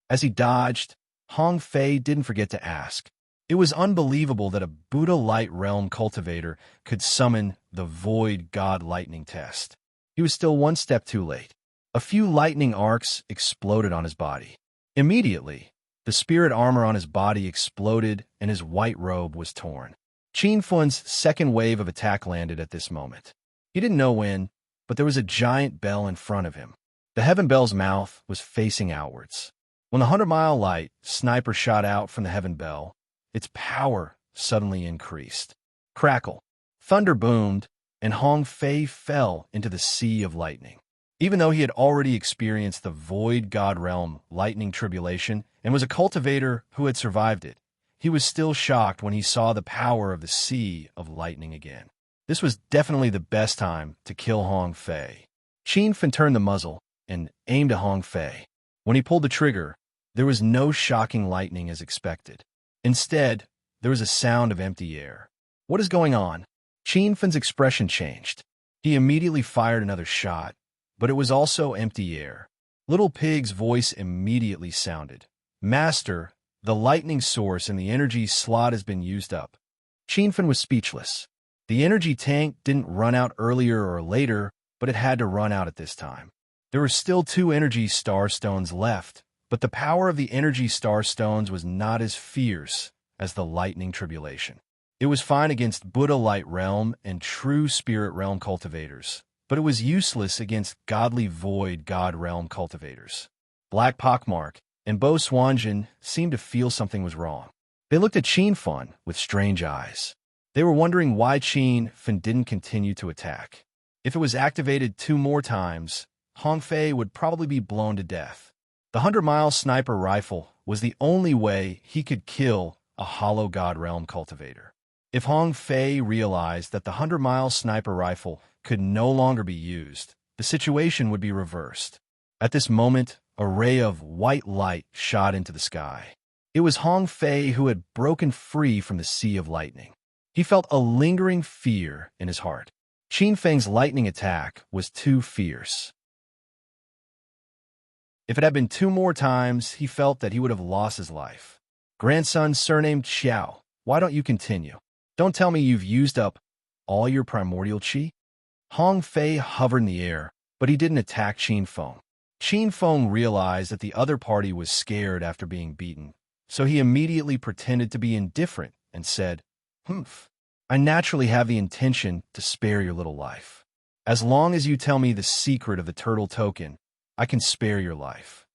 As he dodged, Hong Fei didn't forget to ask. It was unbelievable that a Buddha Light Realm cultivator could summon the Void God Lightning Test. He was still one step too late. A few lightning arcs exploded on his body. Immediately, the spirit armor on his body exploded and his white robe was torn. Qin Fun's second wave of attack landed at this moment. He didn't know when, but there was a giant bell in front of him. The heaven bell's mouth was facing outwards. When the 100-mile light sniper shot out from the heaven bell, its power suddenly increased. Crackle. Thunder boomed, and Hong Fei fell into the sea of lightning. Even though he had already experienced the Void God Realm lightning tribulation and was a cultivator who had survived it, he was still shocked when he saw the power of the sea of lightning again. This was definitely the best time to kill Hong Fei. Qin Fun turned the muzzle and aimed at Hong Fei. When he pulled the trigger, there was no shocking lightning as expected. Instead, there was a sound of empty air. What is going on? Qin Fun's expression changed. He immediately fired another shot, but it was also empty air. Little Pig's voice immediately sounded. Master, the lightning source in the energy slot has been used up. Qin Fun was speechless. The energy tank didn't run out earlier or later, but it had to run out at this time. There were still 2 energy star stones left, but the power of the energy star stones was not as fierce as the lightning tribulation. It was fine against Buddha Light Realm and true Spirit Realm cultivators, but it was useless against godly Void God Realm cultivators. Black Pockmark and Bo Swanjin seemed to feel something was wrong. They looked at Qin Fun with strange eyes. They were wondering why Qin Fun didn't continue to attack. If it was activated 2 more times, Hong Fei would probably be blown to death. The 100-mile sniper rifle was the only way he could kill a Hollow God Realm cultivator. If Hong Fei realized that the 100-mile sniper rifle could no longer be used, the situation would be reversed. At this moment, a ray of white light shot into the sky. It was Hong Fei who had broken free from the sea of lightning. He felt a lingering fear in his heart. Qin Feng's lightning attack was too fierce. If it had been 2 more times, he felt that he would have lost his life. Grandson surnamed Xiao, why don't you continue? Don't tell me you've used up all your primordial qi? Hong Fei hovered in the air, but he didn't attack Qin Feng. Qin Feng realized that the other party was scared after being beaten, so he immediately pretended to be indifferent and said, "Humph, I naturally have the intention to spare your little life. As long as you tell me the secret of the turtle token, I can spare your life."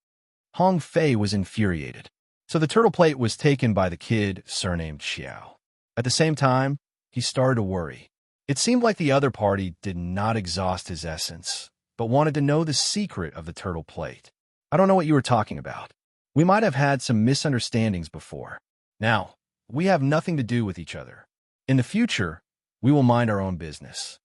Hong Fei was infuriated, so the turtle plate was taken by the kid surnamed Xiao. At the same time, he started to worry. It seemed like the other party did not exhaust his essence, but wanted to know the secret of the turtle plate. I don't know what you were talking about. We might have had some misunderstandings before. Now, we have nothing to do with each other. In the future, we will mind our own business.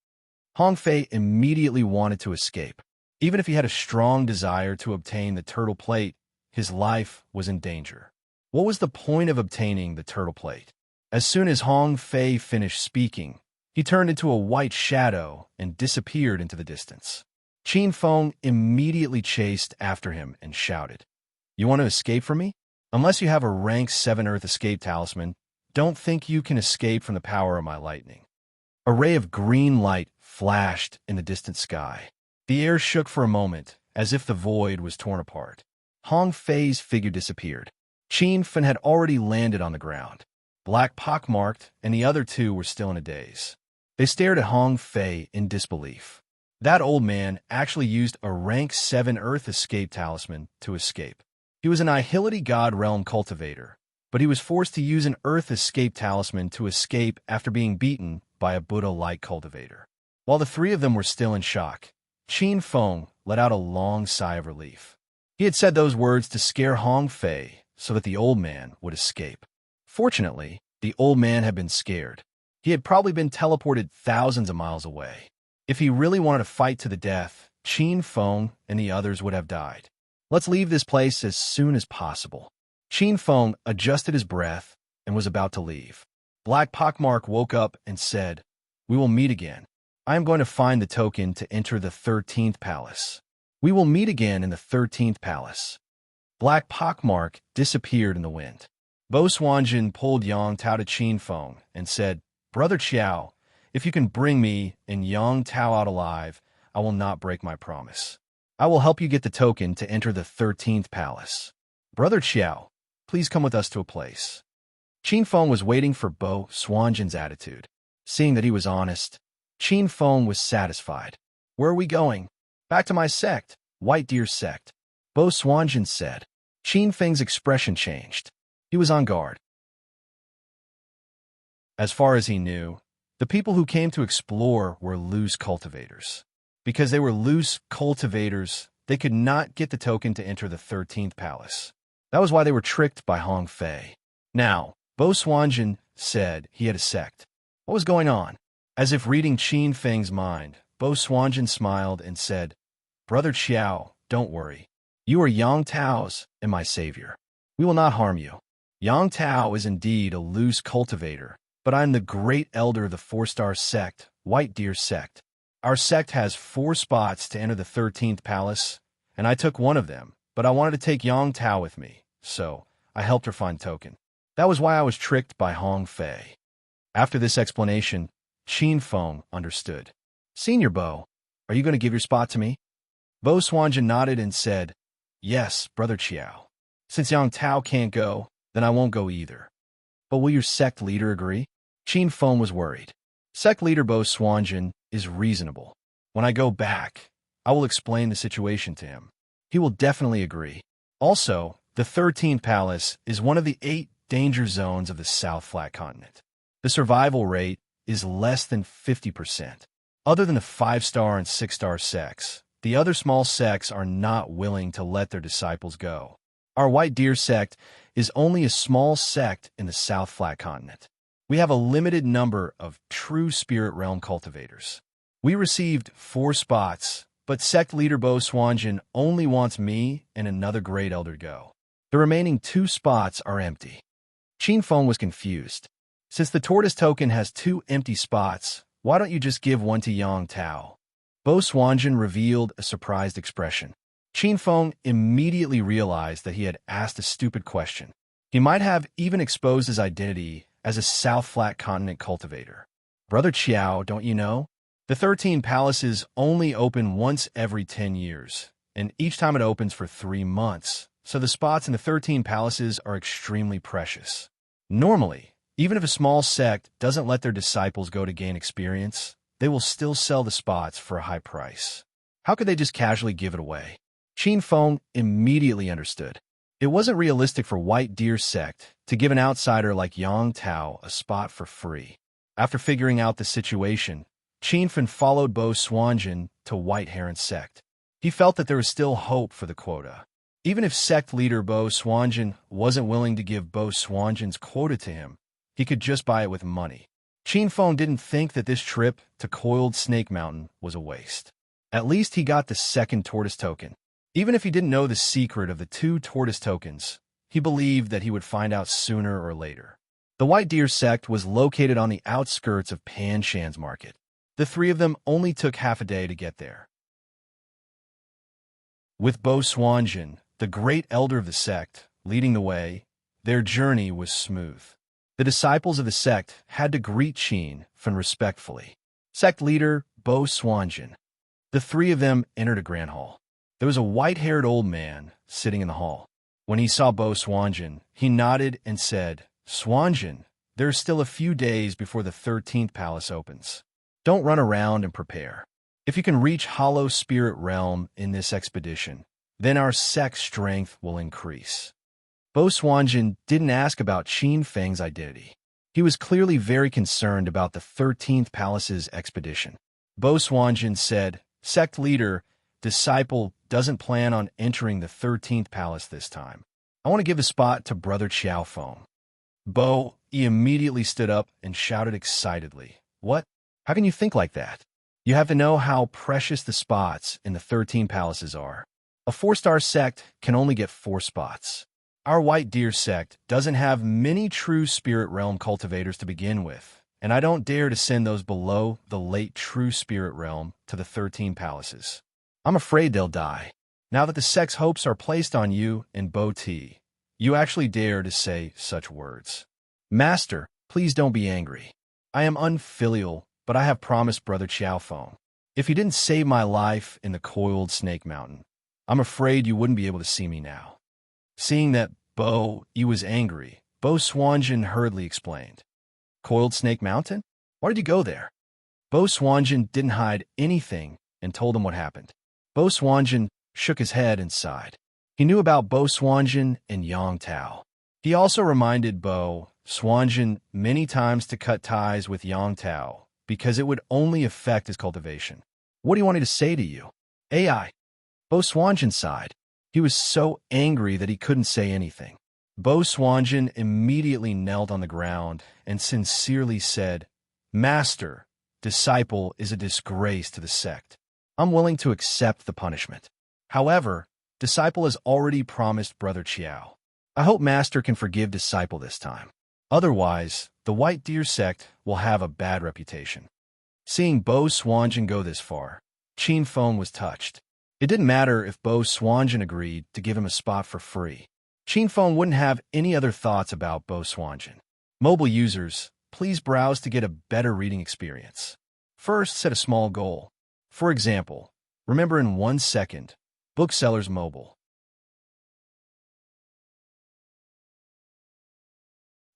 Hong Fei immediately wanted to escape. Even if he had a strong desire to obtain the turtle plate, his life was in danger. What was the point of obtaining the turtle plate? As soon as Hong Fei finished speaking, he turned into a white shadow and disappeared into the distance. Qin Feng immediately chased after him and shouted, "You want to escape from me? Unless you have a rank 7 Earth escape talisman, don't think you can escape from the power of my lightning." A ray of green light flashed in the distant sky. The air shook for a moment, as if the void was torn apart. Hong Fei's figure disappeared. Qin Fen had already landed on the ground. Black pockmarked, and the other two were still in a daze. They stared at Hong Fei in disbelief. That old man actually used a rank 7 Earth Escape Talisman to escape. He was an Nihility God Realm cultivator, but he was forced to use an Earth Escape Talisman to escape after being beaten by a Buddha-like cultivator. While the three of them were still in shock, Qin Feng let out a long sigh of relief. He had said those words to scare Hong Fei so that the old man would escape. Fortunately, the old man had been scared. He had probably been teleported thousands of miles away. If he really wanted to fight to the death, Qin Feng and the others would have died. "Let's leave this place as soon as possible." Qin Feng adjusted his breath and was about to leave. Black Pockmark woke up and said, "We will meet again. I am going to find the token to enter the 13th palace. We will meet again in the 13th palace." Black Pockmark disappeared in the wind. Bo Swanjin pulled Yang Tao to Qin Feng and said, "Brother Qiao, if you can bring me and Yang Tao out alive, I will not break my promise. I will help you get the token to enter the 13th palace. Brother Qiao, please come with us to a place." Qin Feng was waiting for Bo Swanjin's attitude. Seeing that he was honest, Qin Feng was satisfied. "Where are we going?" "Back to my sect, White Deer Sect," Bo Swanjin said. Qin Feng's expression changed. He was on guard. As far as he knew, the people who came to explore were loose cultivators. Because they were loose cultivators, they could not get the token to enter the 13th palace. That was why they were tricked by Hong Fei. Now, Bo Swanjin said he had a sect. What was going on? As if reading Qin Feng's mind, Bo Swanjin smiled and said, "Brother Qiao, don't worry. You are Yang Tao's and my savior. We will not harm you. Yang Tao is indeed a loose cultivator, but I am the great elder of the 4-star sect, White Deer Sect. Our sect has 4 spots to enter the 13th palace, and I took one of them, but I wanted to take Yang Tao with me, so I helped her find token. That was why I was tricked by Hong Fei." After this explanation, Qin Feng understood. "Senior Bo, are you going to give your spot to me?" Bo Swanjin nodded and said, "Yes, Brother Qiao. Since Yang Tao can't go, then I won't go either." "But will your sect leader agree?" Qin Feng was worried. Sect leader Bo Swanjin is reasonable. When I go back, I will explain the situation to him. He will definitely agree. Also, the 13th palace is one of the 8 danger zones of the South Flat Continent. The survival rate is less than 50%. Other than the 5-star and 6-star sects, the other small sects are not willing to let their disciples go. Our White Deer Sect is only a small sect in the South Flat Continent. We have a limited number of true spirit realm cultivators. We received 4 spots, but sect leader Bo Swanjin only wants me and another great elder to go. The remaining 2 spots are empty. Qin Feng was confused. Since the tortoise token has 2 empty spots, why don't you just give one to Yang Tao? Bo Swanjin revealed a surprised expression. Qin Feng immediately realized that he had asked a stupid question. He might have even exposed his identity as a South Flat Continent cultivator. "Brother Qiao, don't you know? The 13 palaces only open once every 10 years, and each time it opens for 3 months, so the spots in the 13 palaces are extremely precious. Normally, even if a small sect doesn't let their disciples go to gain experience, they will still sell the spots for a high price. How could they just casually give it away?" Qin Feng immediately understood. It wasn't realistic for White Deer Sect to give an outsider like Yang Tao a spot for free. After figuring out the situation, Qin Feng followed Bo Swanjin to White Heron Sect. He felt that there was still hope for the quota. Even if sect leader Bo Swanjin wasn't willing to give Bo Swanjin's quota to him, he could just buy it with money. Qin Feng didn't think that this trip to Coiled Snake Mountain was a waste. At least he got the 2nd tortoise token. Even if he didn't know the secret of the 2 tortoise tokens, he believed that he would find out sooner or later. The White Deer Sect was located on the outskirts of Pan Shan's market. The 3 of them only took half a day to get there. With Bo Swanjin, the great elder of the sect, leading the way, their journey was smooth. The disciples of the sect had to greet Qin Fen respectfully. Sect leader Bo Swanjin. The three of them entered a grand hall. There was a white-haired old man sitting in the hall. When he saw Bo Swanjin, he nodded and said, "Swanjin, there are still a few days before the 13th palace opens. Don't run around and prepare. If you can reach Hollow Spirit Realm in this expedition, then our sect's strength will increase." Bo Swanjin didn't ask about Qin Feng's identity. He was clearly very concerned about the 13th palace's expedition. Bo Swanjin said, "Sect leader, disciple doesn't plan on entering the 13th palace this time. I want to give a spot to Brother Qiaofeng." Bo, he immediately stood up and shouted excitedly, "What? How can you think like that? You have to know how precious the spots in the 13 palaces are. A 4-star sect can only get 4 spots. Our White Deer sect doesn't have many true Spirit Realm cultivators to begin with, and I don't dare to send those below the late true Spirit Realm to the 13 palaces. I'm afraid they'll die. Now that the sect's hopes are placed on you and Bo T, you actually dare to say such words. Master, please don't be angry. I am unfilial, but I have promised Brother Qiaofeng. If you didn't save my life in the coiled snake mountain, I'm afraid you wouldn't be able to see me now." Seeing that Bo, he was angry, Bo Swanjin hurriedly explained, "Coiled Snake Mountain? Why did you go there?" Bo Swanjin didn't hide anything and told him what happened. Bo Swanjin shook his head and sighed. He knew about Bo Swanjin and Yang Tao. He also reminded Bo Swanjin many times to cut ties with Yang Tao because it would only affect his cultivation. "What do you want me to say to you?" "AI." Bo Swanjin sighed. He was so angry that he couldn't say anything. Bo Swanjin immediately knelt on the ground and sincerely said, "Master, disciple is a disgrace to the sect. I'm willing to accept the punishment. However, disciple has already promised Brother Qiao. I hope Master can forgive disciple this time. Otherwise, the White Deer sect will have a bad reputation." Seeing Bo Swanjin go this far, Qin Feng was touched. It didn't matter if Bo Swanjin agreed to give him a spot for free. Qin Feng wouldn't have any other thoughts about Bo Swanjin. Mobile users, please browse to get a better reading experience. First, set a small goal. For example, remember in 1 second, Booksellers Mobile.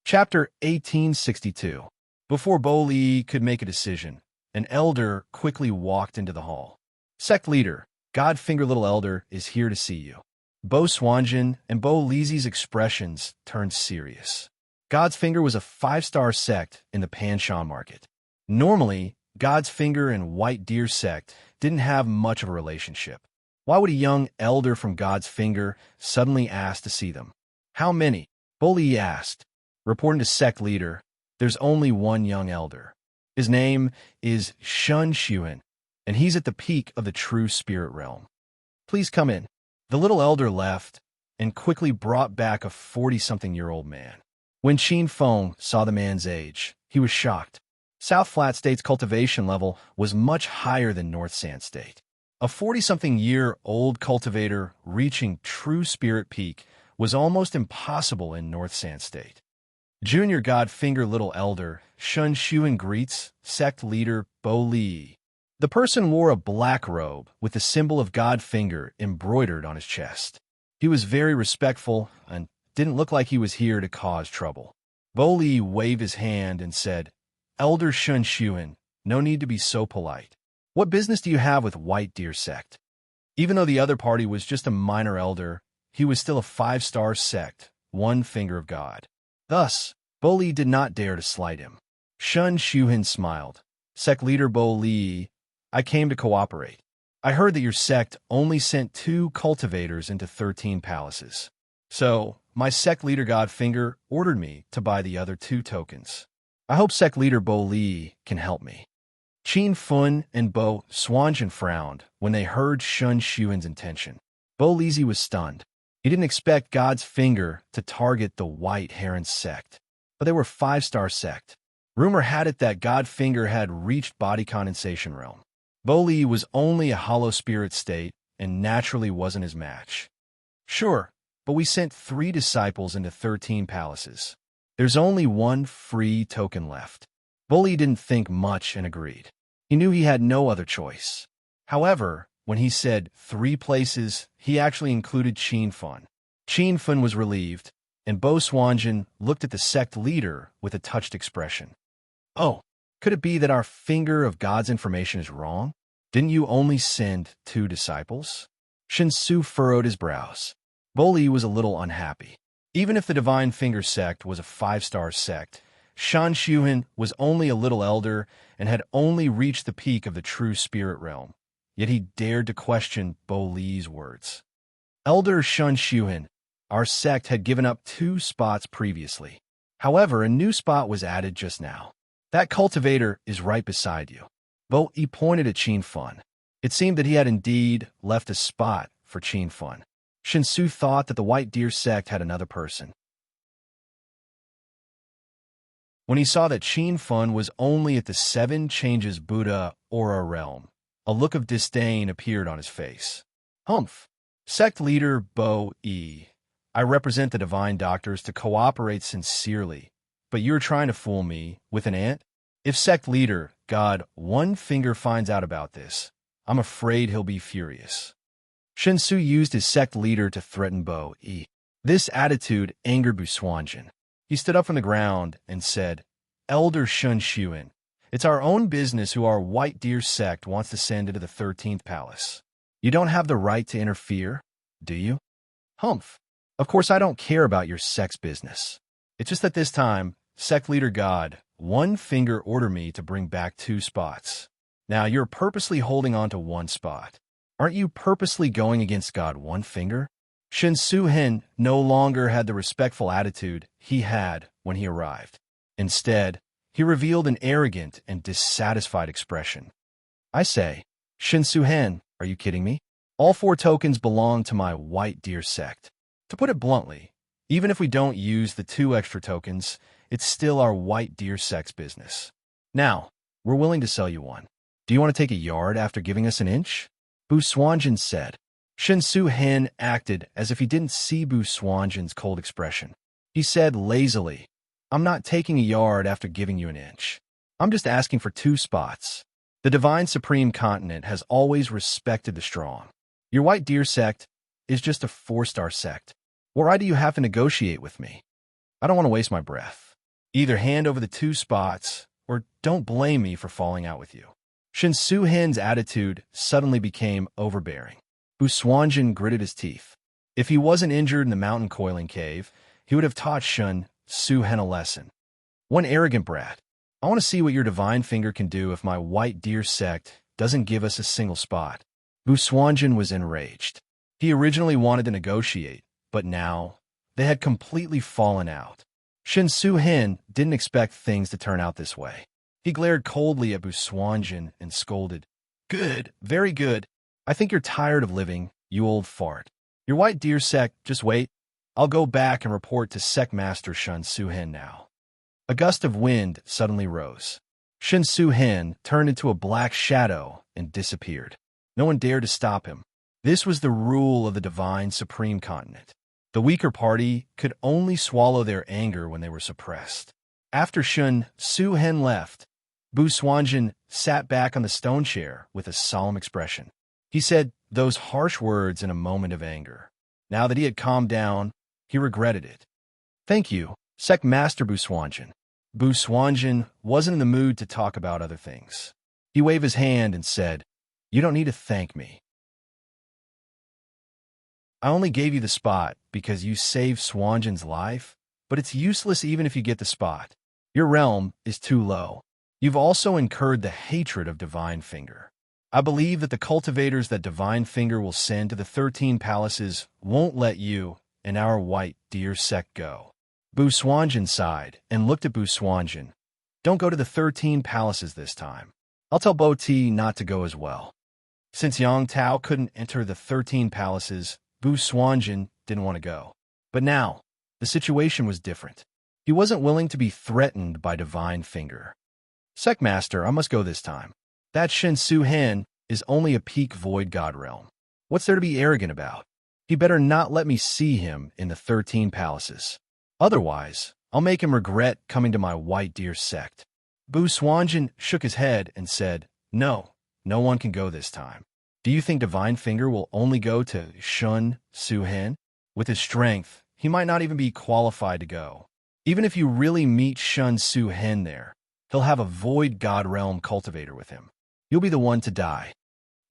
Chapter 1862. Before Bo Li could make a decision, an elder quickly walked into the hall. "Sect leader, Godfinger Little Elder is here to see you." Bo Swanjin and Bo Lizi's expressions turned serious. God's Finger was a 5-star sect in the Panshan market. Normally, God's Finger and White Deer sect didn't have much of a relationship. Why would a young elder from God's Finger suddenly ask to see them? "How many?" Bo Li asked. Reporting to sect leader, "There's only one young elder. His name is Shun Xuan, and he's at the peak of the true spirit realm. Please come in." The little elder left and quickly brought back a 40-something-year-old man. When Qin Feng saw the man's age, he was shocked. South Flat State's cultivation level was much higher than North Sand State. A 40-something-year-old cultivator reaching true spirit peak was almost impossible in North Sand State. Junior Godfinger Little Elder Shun Xuan greets sect leader Bo Li. The person wore a black robe with the symbol of Godfinger embroidered on his chest. He was very respectful and didn't look like he was here to cause trouble. Bo Li waved his hand and said, "Elder Shun Xuan, no need to be so polite. What business do you have with White Deer sect?" Even though the other party was just a minor elder, he was still a 5-star sect, one finger of God. Thus, Bo Li did not dare to slight him. Shun Xuan smiled. "Sect leader Bo Li, I came to cooperate. I heard that your sect only sent 2 cultivators into 13 palaces. So, my sect leader Godfinger ordered me to buy the other 2 tokens. I hope sect leader Bo Li can help me." Qin Feng and Bo Swanjin frowned when they heard Shun Xuan's intention. Bo Lizi was stunned. He didn't expect God's Finger to target the White Heron sect, but they were 5-star sect. Rumor had it that Godfinger had reached body condensation realm. Bo Li was only a hollow spirit state and naturally wasn't his match. "Sure, but we sent 3 disciples into 13 palaces. There's only one free token left. Bully didn't think much and agreed. He knew he had no other choice. However, when he said 3 places, he actually included Qin Fun. Qin Fun was relieved, and Bo Swanjin looked at the sect leader with a touched expression. Oh, could it be that our finger of God's information is wrong? Didn't you only send 2 disciples? Shinsu furrowed his brows. Bully was a little unhappy. Even if the Divine Finger sect was a 5-star sect, Shan Shuhin was only a little elder and had only reached the peak of the true spirit realm. Yet he dared to question Bo Li's words. Elder Shan Shuhin, our sect had given up 2 spots previously. However, a new spot was added just now. That cultivator is right beside you. Bo Li pointed at Qin Fun. It seemed that he had indeed left a spot for Qin Fun. Shinsu thought that the White Deer sect had another person. When he saw that Qin Fun was only at the 7 Changes Buddha aura realm, a look of disdain appeared on his face. Humph! Sect leader Bo Li, I represent the Divine Doctors to cooperate sincerely, but you're trying to fool me with an ant? If sect leader God One Finger finds out about this, I'm afraid he'll be furious. Shinsu used his sect leader to threaten Bo Li. This attitude angered Bu Swanjin. He stood up from the ground and said, Elder Shun Shuin, it's our own business who our White Deer sect wants to send into the 13th palace. You don't have the right to interfere, do you? Humph. Of course I don't care about your sect's business. It's just that this time, sect leader God One Finger ordered me to bring back 2 spots. Now you're purposely holding on to 1 spot. Aren't you purposely going against God One Finger? Shin Su-hin no longer had the respectful attitude he had when he arrived. Instead, he revealed an arrogant and dissatisfied expression. I say, Shin Su-hin, are you kidding me? All 4 tokens belong to my White Deer sect. To put it bluntly, even if we don't use the 2 extra tokens, it's still our White Deer sect's business. Now, we're willing to sell you 1. Do you want to take a yard after giving us an inch? Bu Swanjin said. Shin Su-hin acted as if he didn't see Bu Swanjin's cold expression. He said lazily, I'm not taking a yard after giving you an inch. I'm just asking for 2 spots. The Divine Supreme Continent has always respected the strong. Your White Deer sect is just a 4-star sect. Why do you have to negotiate with me? I don't want to waste my breath. Either hand over the 2 spots, or don't blame me for falling out with you. Shin Su-hin's attitude suddenly became overbearing. Bu Swanjin gritted his teeth. If he wasn't injured in the mountain coiling cave, he would have taught Shun Su-hin a lesson. One arrogant brat. I want to see what your Divine Finger can do if my White Deer sect doesn't give us a single spot. Bu Swanjin was enraged. He originally wanted to negotiate, but now they had completely fallen out. Shin Su-hin didn't expect things to turn out this way. He glared coldly at Bu Swanjin and scolded. Good, very good. I think you're tired of living, you old fart. Your White Deer sect, just wait. I'll go back and report to Sect Master Shun Su-hin now. A gust of wind suddenly rose. Shin Su-hin turned into a black shadow and disappeared. No one dared to stop him. This was the rule of the Divine Supreme Continent. The weaker party could only swallow their anger when they were suppressed. After Shun Su-hin left, Bu Swanjin sat back on the stone chair with a solemn expression. He said those harsh words in a moment of anger. Now that he had calmed down, he regretted it. Thank you, Sect Master Bu Swanjin. Bu Swanjin wasn't in the mood to talk about other things. He waved his hand and said, You don't need to thank me. I only gave you the spot because you saved Swanjin's life, but it's useless even if you get the spot. Your realm is too low. You've also incurred the hatred of Divine Finger. I believe that the cultivators that Divine Finger will send to the 13 palaces won't let you and our White Deer sect go. Bu Swanjin sighed and looked at Bu Swanjin. Don't go to the 13 palaces this time. I'll tell Bo Ti not to go as well. Since Yang Tao couldn't enter the 13 palaces, Bu Swanjin didn't want to go. But now, the situation was different. He wasn't willing to be threatened by Divine Finger. Sect Master, I must go this time. That Shin Su-hin is only a peak void god realm. What's there to be arrogant about? He better not let me see him in the 13 palaces. Otherwise, I'll make him regret coming to my white deer sect. Bu Swanjan shook his head and said, No, no one can go this time. Do you think Divine Finger will only go to Shun Su Hen? With his strength, he might not even be qualified to go. Even if you really meet Shun Su Hen there, he'll have a Void God Realm cultivator with him. You'll be the one to die.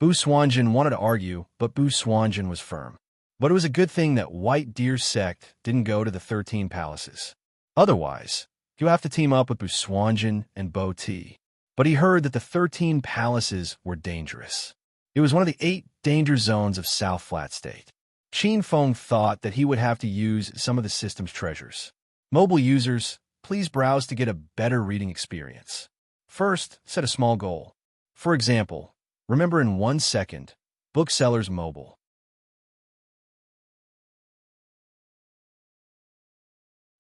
Bu Swanjan wanted to argue, but Bu Swanjan was firm. But it was a good thing that White Deer Sect didn't go to the 13 Palaces. Otherwise, he'll have to team up with Bu Swanjan and Bo T. But he heard that the 13 Palaces were dangerous. It was one of the 8 danger zones of South Flat State. Qin Feng thought that he would have to use some of the system's treasures. Mobile users, please browse to get a better reading experience. First, set a small goal. For example, remember in 1 second, Booksellers Mobile.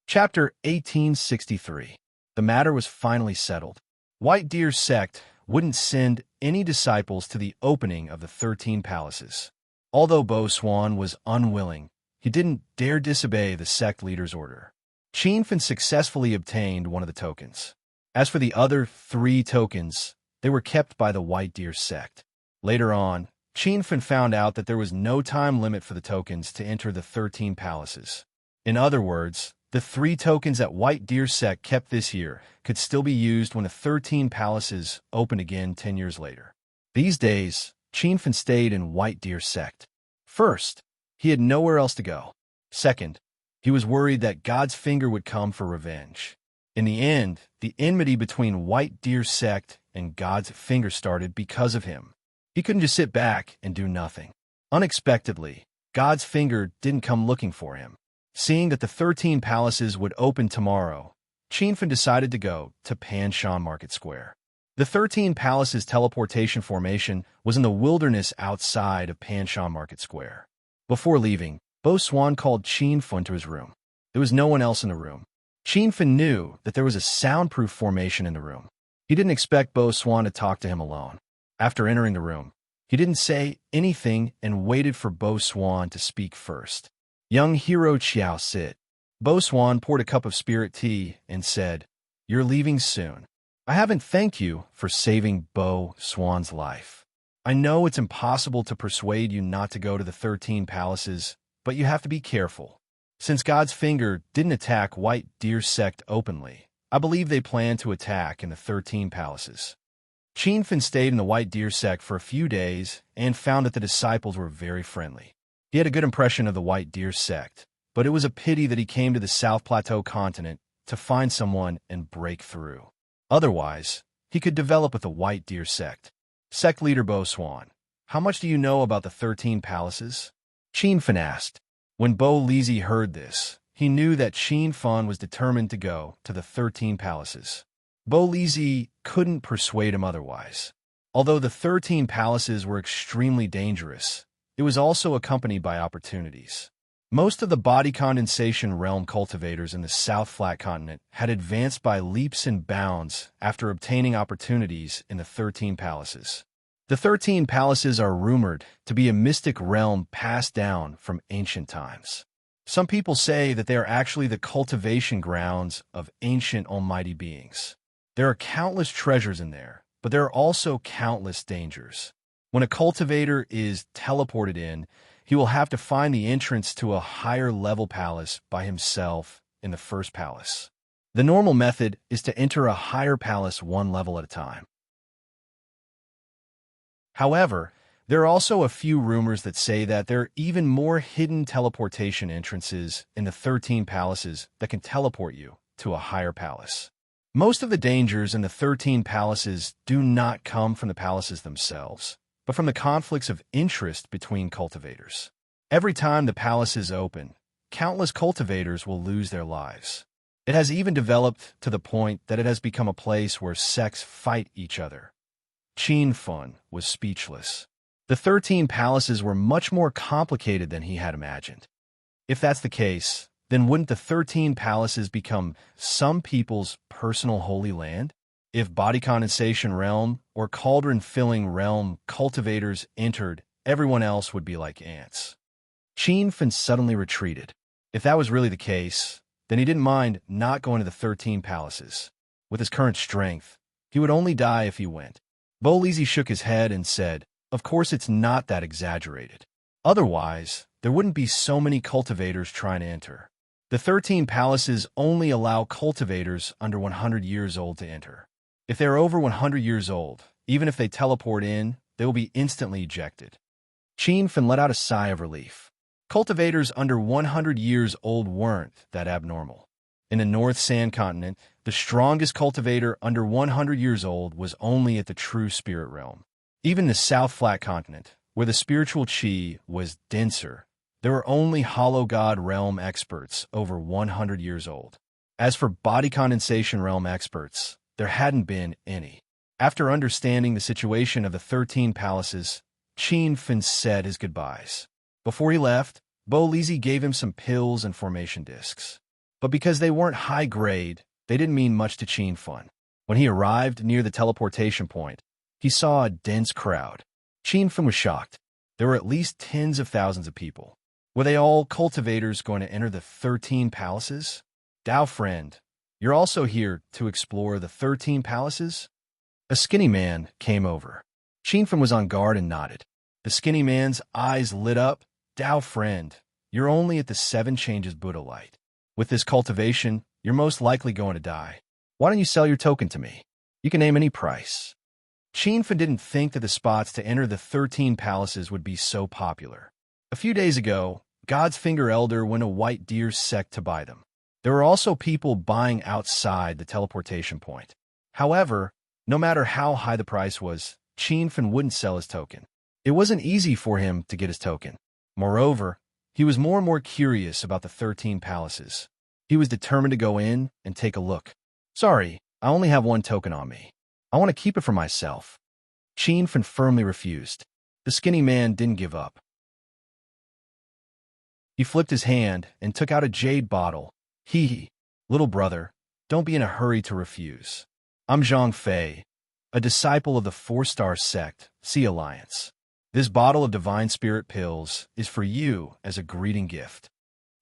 Chapter 1863. The matter was finally settled. White Deer Sect wouldn't send any disciples to the opening of the 13 Palaces. Although Bo Swan was unwilling, he didn't dare disobey the sect leader's order. Qin Fen successfully obtained one of the tokens. As for the other 3 tokens, they were kept by the White Deer Sect. Later on, Qin Fen found out that there was no time limit for the tokens to enter the 13 Palaces. In other words, the 3 tokens that White Deer Sect kept this year could still be used when the 13 Palaces open again 10 years later. These days, Qin Fen stayed in White Deer Sect. First, he had nowhere else to go. Second, he was worried that God's finger would come for revenge. In the end, the enmity between White Deer Sect and God's finger started because of him. He couldn't just sit back and do nothing. Unexpectedly, God's finger didn't come looking for him. Seeing that the 13 Palaces would open tomorrow, Qin Fen decided to go to Panshan Market Square. The 13 Palaces teleportation formation was in the wilderness outside of Panshan Market Square. Before leaving, Bo Swan called Qin Fen to his room. There was no one else in the room. Qin Fen knew that there was a soundproof formation in the room. He didn't expect Bo Swan to talk to him alone. After entering the room, he didn't say anything and waited for Bo Swan to speak first. Young hero Chiao sit. Bo Swan poured a cup of spirit tea and said, You're leaving soon. I haven't thanked you for saving Bo Swan's life. I know it's impossible to persuade you not to go to the 13 Palaces, but you have to be careful. Since God's finger didn't attack White Deer Sect openly, I believe they plan to attack in the 13 Palaces. Qin Fen stayed in the White Deer Sect for a few days and found that the disciples were very friendly. He had a good impression of the White Deer Sect, but it was a pity that he came to the South Plateau continent to find someone and break through. Otherwise, he could develop with the White Deer Sect. Sect leader Bo Swan, how much do you know about the 13 Palaces? Qin Fen asked. When Bo Lizzi heard this, he knew that Qin Fen was determined to go to the 13 Palaces. Bo Lizzi couldn't persuade him otherwise. Although the 13 Palaces were extremely dangerous, it was also accompanied by opportunities. Most of the body condensation realm cultivators in the South Flat Continent had advanced by leaps and bounds after obtaining opportunities in the 13 Palaces. The 13 Palaces are rumored to be a mystic realm passed down from ancient times. Some people say that they are actually the cultivation grounds of ancient almighty beings. There are countless treasures in there, but there are also countless dangers. When a cultivator is teleported in, he will have to find the entrance to a higher level palace by himself in the first palace. The normal method is to enter a higher palace one level at a time. However, there are also a few rumors that say that there are even more hidden teleportation entrances in the 13 Palaces that can teleport you to a higher palace. Most of the dangers in the 13 Palaces do not come from the palaces themselves, but from the conflicts of interest between cultivators. Every time the palaces open, countless cultivators will lose their lives. It has even developed to the point that it has become a place where sects fight each other. Qin Fen was speechless. The 13 Palaces were much more complicated than he had imagined. If that's the case, then wouldn't the 13 Palaces become some people's personal holy land? If body condensation realm or cauldron-filling realm cultivators entered, everyone else would be like ants. Qin Fen suddenly retreated. If that was really the case, then he didn't mind not going to the 13 palaces. With his current strength, he would only die if he went. Bolisi shook his head and said, "Of course it's not that exaggerated. Otherwise, there wouldn't be so many cultivators trying to enter. The 13 palaces only allow cultivators under 100 years old to enter. If they are over 100 years old, even if they teleport in, they will be instantly ejected." Qin Fen let out a sigh of relief. Cultivators under 100 years old weren't that abnormal. In the North Sand Continent, the strongest cultivator under 100 years old was only at the true spirit realm. Even the South Flat Continent, where the spiritual qi was denser, there were only Hollow God realm experts over 100 years old. As for body condensation realm experts, there hadn't been any. After understanding the situation of the 13 palaces, Qin Fen said his goodbyes. Before he left, Bolisi gave him some pills and formation discs. But because they weren't high grade, they didn't mean much to Qin Fen. When he arrived near the teleportation point, he saw a dense crowd. Qin Fen was shocked. There were at least tens of thousands of people. Were they all cultivators going to enter the 13 palaces? Dao friend, you're also here to explore the 13 palaces? A skinny man came over. Qin Fen was on guard and nodded. The skinny man's eyes lit up. Dao friend, you're only at the 7 changes Buddha light. With this cultivation, you're most likely going to die. Why don't you sell your token to me? You can name any price. Qin Fen didn't think that the spots to enter the 13 palaces would be so popular. A few days ago, God's Finger Elder went a White Deer sect to buy them. There were also people buying outside the teleportation point. However, no matter how high the price was, Qin Fen wouldn't sell his token. It wasn't easy for him to get his token. Moreover, he was more and more curious about the 13 palaces. He was determined to go in and take a look. "Sorry, I only have 1 token on me. I want to keep it for myself." Qin Fen firmly refused. The skinny man didn't give up. He flipped his hand and took out a jade bottle. Hee. "Little brother, don't be in a hurry to refuse. I'm Zhang Fei, a disciple of the 4-star sect, Sea Alliance. This bottle of divine spirit pills is for you as a greeting gift."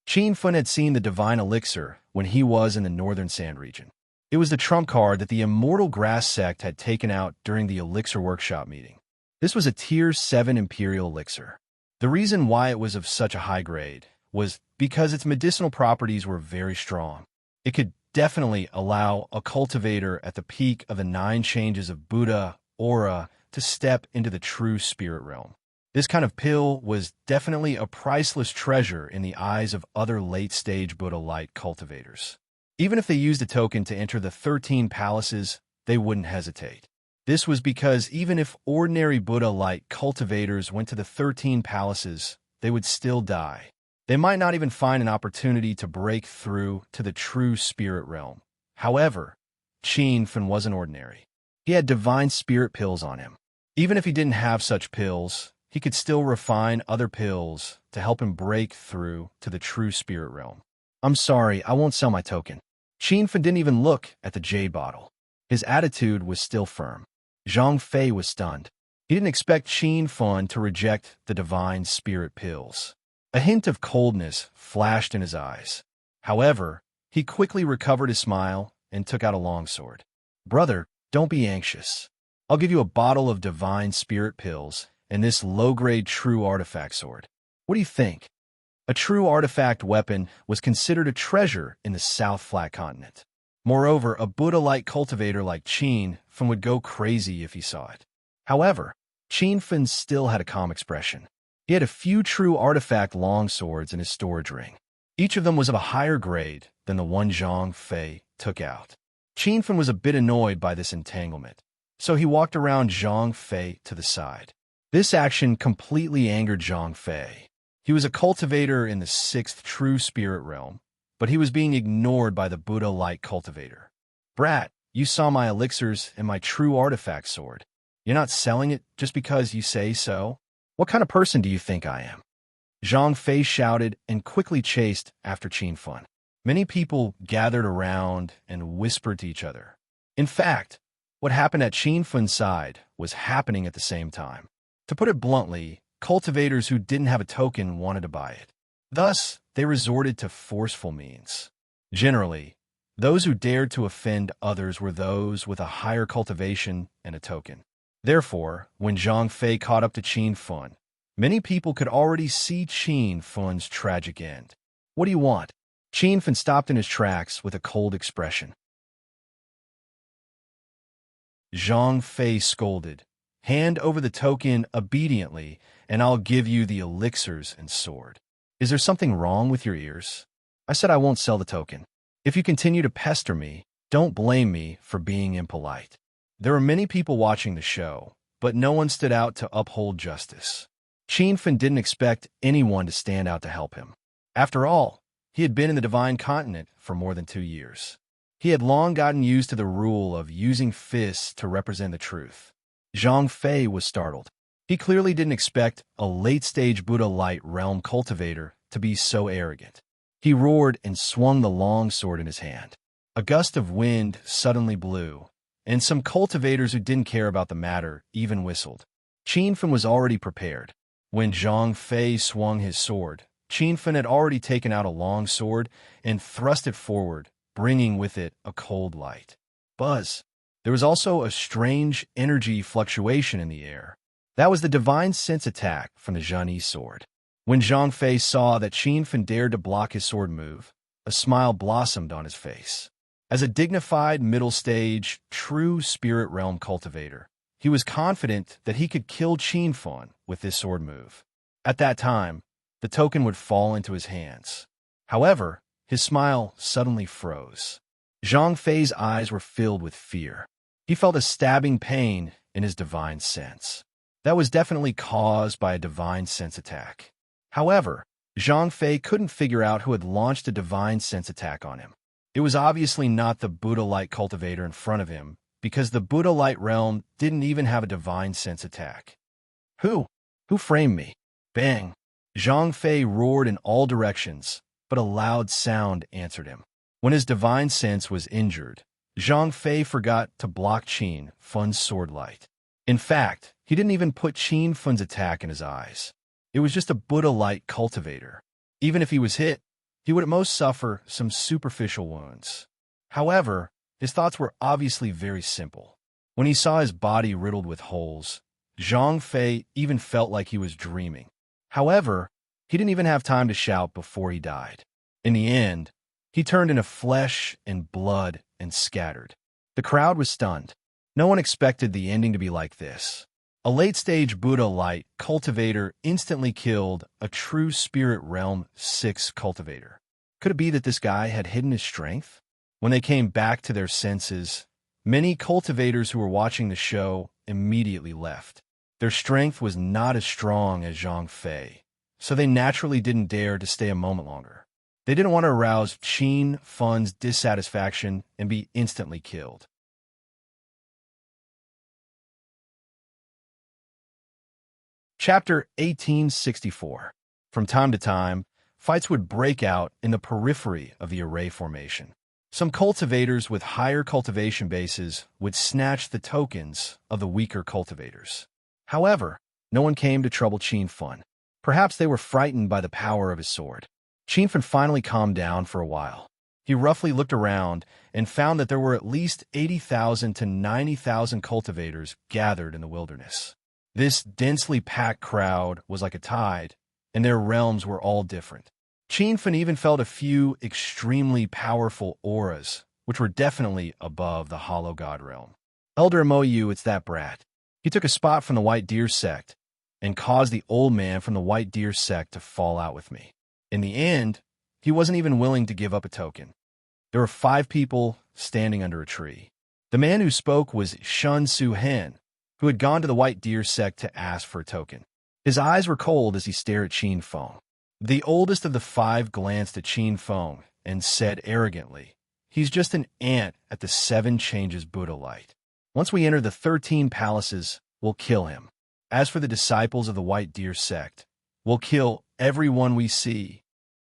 Qin Fen had seen the divine elixir when he was in the Northern Sand region. It was the trump card that the Immortal Grass sect had taken out during the elixir workshop meeting. This was a Tier 7 Imperial elixir. The reason why it was of such a high grade was because its medicinal properties were very strong. It could definitely allow a cultivator at the peak of the 9 changes of Buddha aura to step into the true spirit realm. This kind of pill was definitely a priceless treasure in the eyes of other late-stage Buddha light cultivators. Even if they used a token to enter the 13 palaces, they wouldn't hesitate. This was because even if ordinary Buddha light cultivators went to the 13 palaces, they would still die. They might not even find an opportunity to break through to the true spirit realm. However, Qin Fen wasn't ordinary. He had divine spirit pills on him. Even if he didn't have such pills, he could still refine other pills to help him break through to the true spirit realm. "I'm sorry, I won't sell my token." Qin Fen didn't even look at the jade bottle. His attitude was still firm. Zhang Fei was stunned. He didn't expect Qin Fen to reject the divine spirit pills. A hint of coldness flashed in his eyes. However, he quickly recovered his smile and took out a longsword. "Brother, don't be anxious. I'll give you a bottle of divine spirit pills and this low-grade true artifact sword. What do you think?" A true artifact weapon was considered a treasure in the South Flat Continent. Moreover, a Buddha-like cultivator like Qin Fen would go crazy if he saw it. However, Qin Fen still had a calm expression. He had a few true artifact longswords in his storage ring. Each of them was of a higher grade than the one Zhang Fei took out. Qin Fen was a bit annoyed by this entanglement, so he walked around Zhang Fei to the side. This action completely angered Zhang Fei. He was a cultivator in the 6th true spirit realm, but he was being ignored by the Buddha-like cultivator. "Brat, you saw my elixirs and my true artifact sword. You're not selling it just because you say so? What kind of person do you think I am?" Zhang Fei shouted and quickly chased after Qin Fen. Many people gathered around and whispered to each other. In fact, what happened at Qin Fen's side was happening at the same time. To put it bluntly, cultivators who didn't have a token wanted to buy it. Thus, they resorted to forceful means. Generally, those who dared to offend others were those with a higher cultivation and a token. Therefore, when Zhang Fei caught up to Qin Fun, many people could already see Qin Fun's tragic end. What do you want? Qin Fun stopped in his tracks with a cold expression. Zhang Fei scolded, "Hand over the token obediently, and I'll give you the elixirs and sword." Is there something wrong with your ears? I said I won't sell the token. If you continue to pester me, don't blame me for being impolite. There were many people watching the show, but no one stood out to uphold justice. Qin Fun didn't expect anyone to stand out to help him. After all, he had been in the Divine Continent for more than 2 years. He had long gotten used to the rule of using fists to represent the truth. Zhang Fei was startled. He clearly didn't expect a late-stage Buddha Light Realm cultivator to be so arrogant. He roared and swung the long sword in his hand. A gust of wind suddenly blew, and some cultivators who didn't care about the matter even whistled. Qin Fun was already prepared. When Zhang Fei swung his sword, Qin Fun had already taken out a long sword and thrust it forward, bringing with it a cold light. Buzz! There was also a strange energy fluctuation in the air. That was the divine sense attack from the Zhani sword. When Zhang Fei saw that Qin Fun dared to block his sword move, a smile blossomed on his face. As a dignified middle-stage, true spirit realm cultivator, he was confident that he could kill Qin Fun with this sword move. At that time, the token would fall into his hands. However, his smile suddenly froze. Zhang Fei's eyes were filled with fear. He felt a stabbing pain in his divine sense. That was definitely caused by a divine sense attack. However, Zhang Fei couldn't figure out who had launched a divine sense attack on him. It was obviously not the Buddha Light cultivator in front of him, because the Buddha Light realm didn't even have a divine sense attack. Who? Who framed me? Bang! Zhang Fei roared in all directions, but a loud sound answered him. When his divine sense was injured, Zhang Fei forgot to block Qin Fun's sword light. In fact, he didn't even put Qin Fun's attack in his eyes. It was just a Buddha Light cultivator. Even if he was hit, he would at most suffer some superficial wounds. However, his thoughts were obviously very simple. When he saw his body riddled with holes, Zhang Fei even felt like he was dreaming. However, he didn't even have time to shout before he died. In the end, he turned into flesh and blood and scattered. The crowd was stunned. No one expected the ending to be like this. A late-stage Buddha Light cultivator instantly killed a true Spirit Realm 6 cultivator. Could it be that this guy had hidden his strength? When they came back to their senses, many cultivators who were watching the show immediately left. Their strength was not as strong as Zhang Fei, so they naturally didn't dare to stay a moment longer. They didn't want to arouse Qin Fun's dissatisfaction and be instantly killed. Chapter 1864. From time to time, fights would break out in the periphery of the array formation. Some cultivators with higher cultivation bases would snatch the tokens of the weaker cultivators. However, no one came to trouble Qin Fun. Perhaps they were frightened by the power of his sword. Qin Fun finally calmed down for a while. He roughly looked around and found that there were at least 80,000 to 90,000 cultivators gathered in the wilderness. This densely packed crowd was like a tide, and their realms were all different. Qin Fun even felt a few extremely powerful auras, which were definitely above the Hollow God realm. Elder Moyu, it's that brat. He took a spot from the White Deer sect and caused the old man from the White Deer sect to fall out with me. In the end, he wasn't even willing to give up a token. There were 5 people standing under a tree. The man who spoke was Shun Su Hen, who had gone to the White Deer sect to ask for a token. His eyes were cold as he stared at Qin Feng. The oldest of the 5 glanced at Qin Feng and said arrogantly, "He's just an ant at the 7 changes Buddha Light. Once we enter the 13 palaces, we'll kill him. As for the disciples of the White Deer sect, we'll kill everyone we see.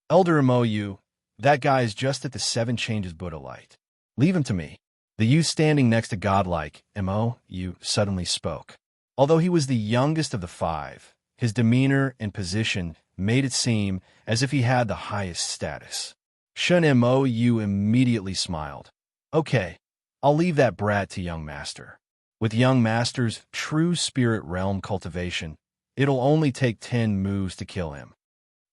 Elder Moyu, that guy is just at the 7 changes Buddha Light. Leave him to me." The youth standing next to godlike Moyu suddenly spoke. Although he was the youngest of the 5, his demeanor and position made it seem as if he had the highest status. Shun Mo immediately smiled. Okay, I'll leave that brat to young master. With young master's true spirit realm cultivation, it'll only take 10 moves to kill him.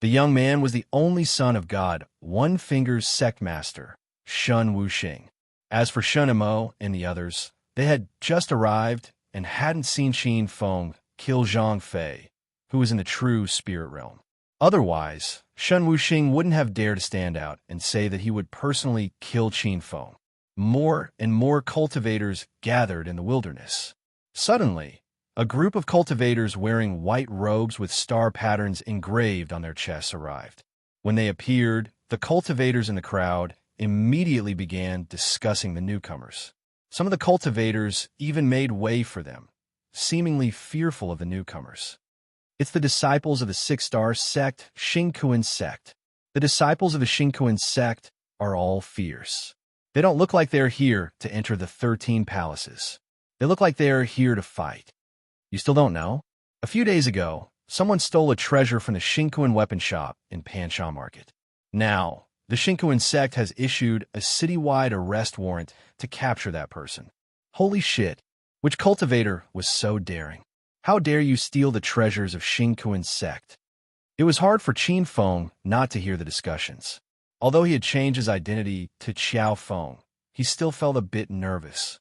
The young man was the only son of God, One Finger's sect master, Shun Wuxing. As for Shun Mo and the others, they had just arrived and hadn't seen Qin Feng kill Zhang Fei, who was in the true spirit realm. Otherwise, Shun Wuxing wouldn't have dared to stand out and say that he would personally kill Qin Feng. More and more cultivators gathered in the wilderness. Suddenly, a group of cultivators wearing white robes with star patterns engraved on their chests arrived. When they appeared, the cultivators in the crowd immediately began discussing the newcomers. Some of the cultivators even made way for them, seemingly fearful of the newcomers. It's the disciples of the six-star sect, Xingkuan sect. The disciples of the Xingkuan sect are all fierce. They don't look like they're here to enter the 13 palaces. They look like they're here to fight. You still don't know? A few days ago, someone stole a treasure from the Xingkuan weapon shop in Pansha Market. Now, the Xingkuan sect has issued a citywide arrest warrant to capture that person. Holy shit, which cultivator was so daring? How dare you steal the treasures of Xingkuan sect? It was hard for Qin Feng not to hear the discussions. Although he had changed his identity to Qiao Feng, he still felt a bit nervous.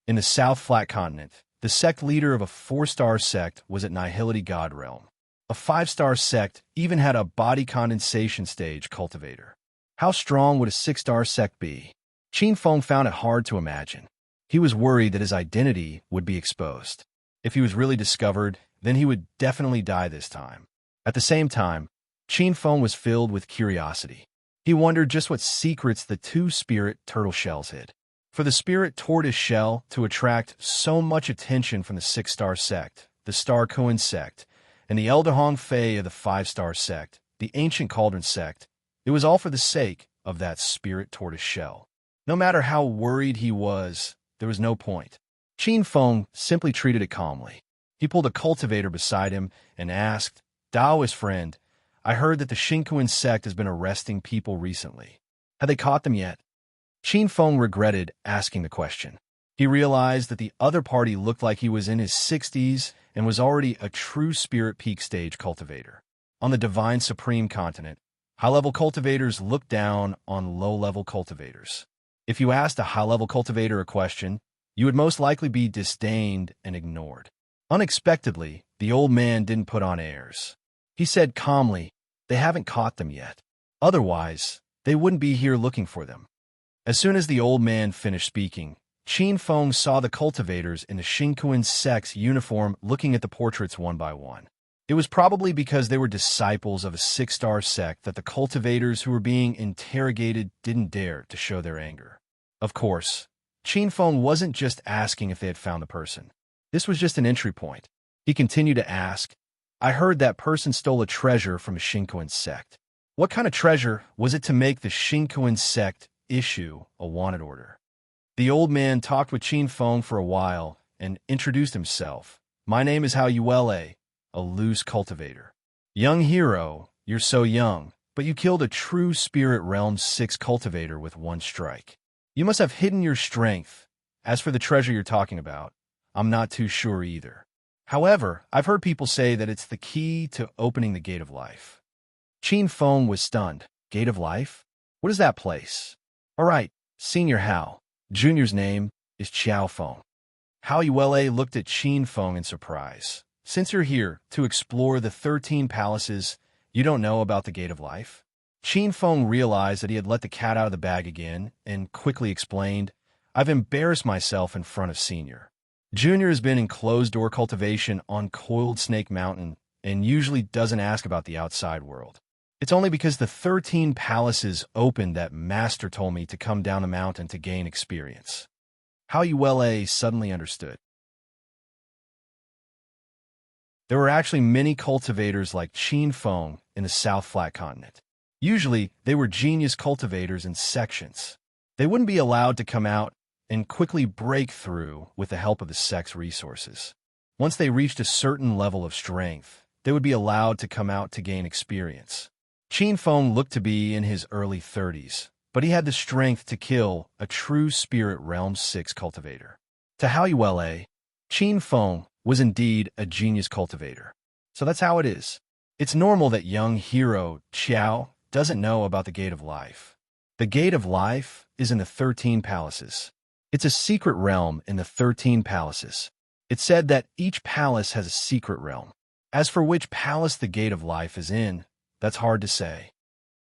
In the South Flat Continent, the sect leader of a 4-star sect was at Nihility God Realm. A 5-star sect even had a body condensation stage cultivator. How strong would a 6-star sect be? Qin Feng found it hard to imagine. He was worried that his identity would be exposed. If he was really discovered, then he would definitely die this time. At the same time, Qin Feng was filled with curiosity. He wondered just what secrets the 2 spirit turtle shells hid. For the spirit tortoise shell to attract so much attention from the 6-star sect, the Star Kuan sect, and the Elder Hong Fei of the 5-star sect, the Ancient Cauldron sect, it was all for the sake of that spirit tortoise shell. No matter how worried he was, there was no point. Qin Feng simply treated it calmly. He pulled a cultivator beside him and asked, Daoist friend, I heard that the Xingkuan sect has been arresting people recently. Have they caught them yet? Qin Feng regretted asking the question. He realized that the other party looked like he was in his 60s and was already a true spirit peak stage cultivator. On the Divine Supreme continent, high-level cultivators look down on low-level cultivators. If you asked a high-level cultivator a question, you would most likely be disdained and ignored. Unexpectedly, the old man didn't put on airs. He said calmly, they haven't caught them yet. Otherwise, they wouldn't be here looking for them. As soon as the old man finished speaking, Qin Feng saw the cultivators in the Xingkuan sect's uniform looking at the portraits one by one. It was probably because they were disciples of a 6-star sect that the cultivators who were being interrogated didn't dare to show their anger. Of course, Qin Feng wasn't just asking if they had found the person. This was just an entry point. He continued to ask, I heard that person stole a treasure from a Xingkuan sect. What kind of treasure was it to make the Xingkuan sect issue a wanted order? The old man talked with Qin Feng for a while and introduced himself. My name is Hao Yuele, a loose cultivator. Young hero, you're so young, but you killed a true spirit realm 6 cultivator with 1 strike. You must have hidden your strength. As for the treasure you're talking about, I'm not too sure either. However, I've heard people say that it's the key to opening the Gate of Life. Qin Feng was stunned. Gate of Life? What is that place? All right, Senior Hao. Junior's name is Qiao Feng. Hao Yuele looked at Qin Feng in surprise. Since you're here to explore the 13 palaces, you don't know about the Gate of Life? Qin Feng realized that he had let the cat out of the bag again and quickly explained, I've embarrassed myself in front of Senior. Junior has been in closed-door cultivation on Coiled Snake Mountain and usually doesn't ask about the outside world. It's only because the 13 palaces opened that Master told me to come down the mountain to gain experience. Hao Yuele suddenly understood. There were actually many cultivators like Qin Feng in the South Flat Continent. Usually, they were genius cultivators in sections. They wouldn't be allowed to come out and quickly break through with the help of the sect's resources. Once they reached a certain level of strength, they would be allowed to come out to gain experience. Qin Feng looked to be in his early 30s, but he had the strength to kill a true Spirit Realm 6 cultivator. To Haoyuele, Qin Feng was indeed a genius cultivator. So that's how it is. It's normal that young hero Qiao doesn't know about the Gate of Life. The Gate of Life is in the 13 Palaces. It's a secret realm in the 13 Palaces. It's said that each palace has a secret realm. As for which palace the Gate of Life is in, that's hard to say.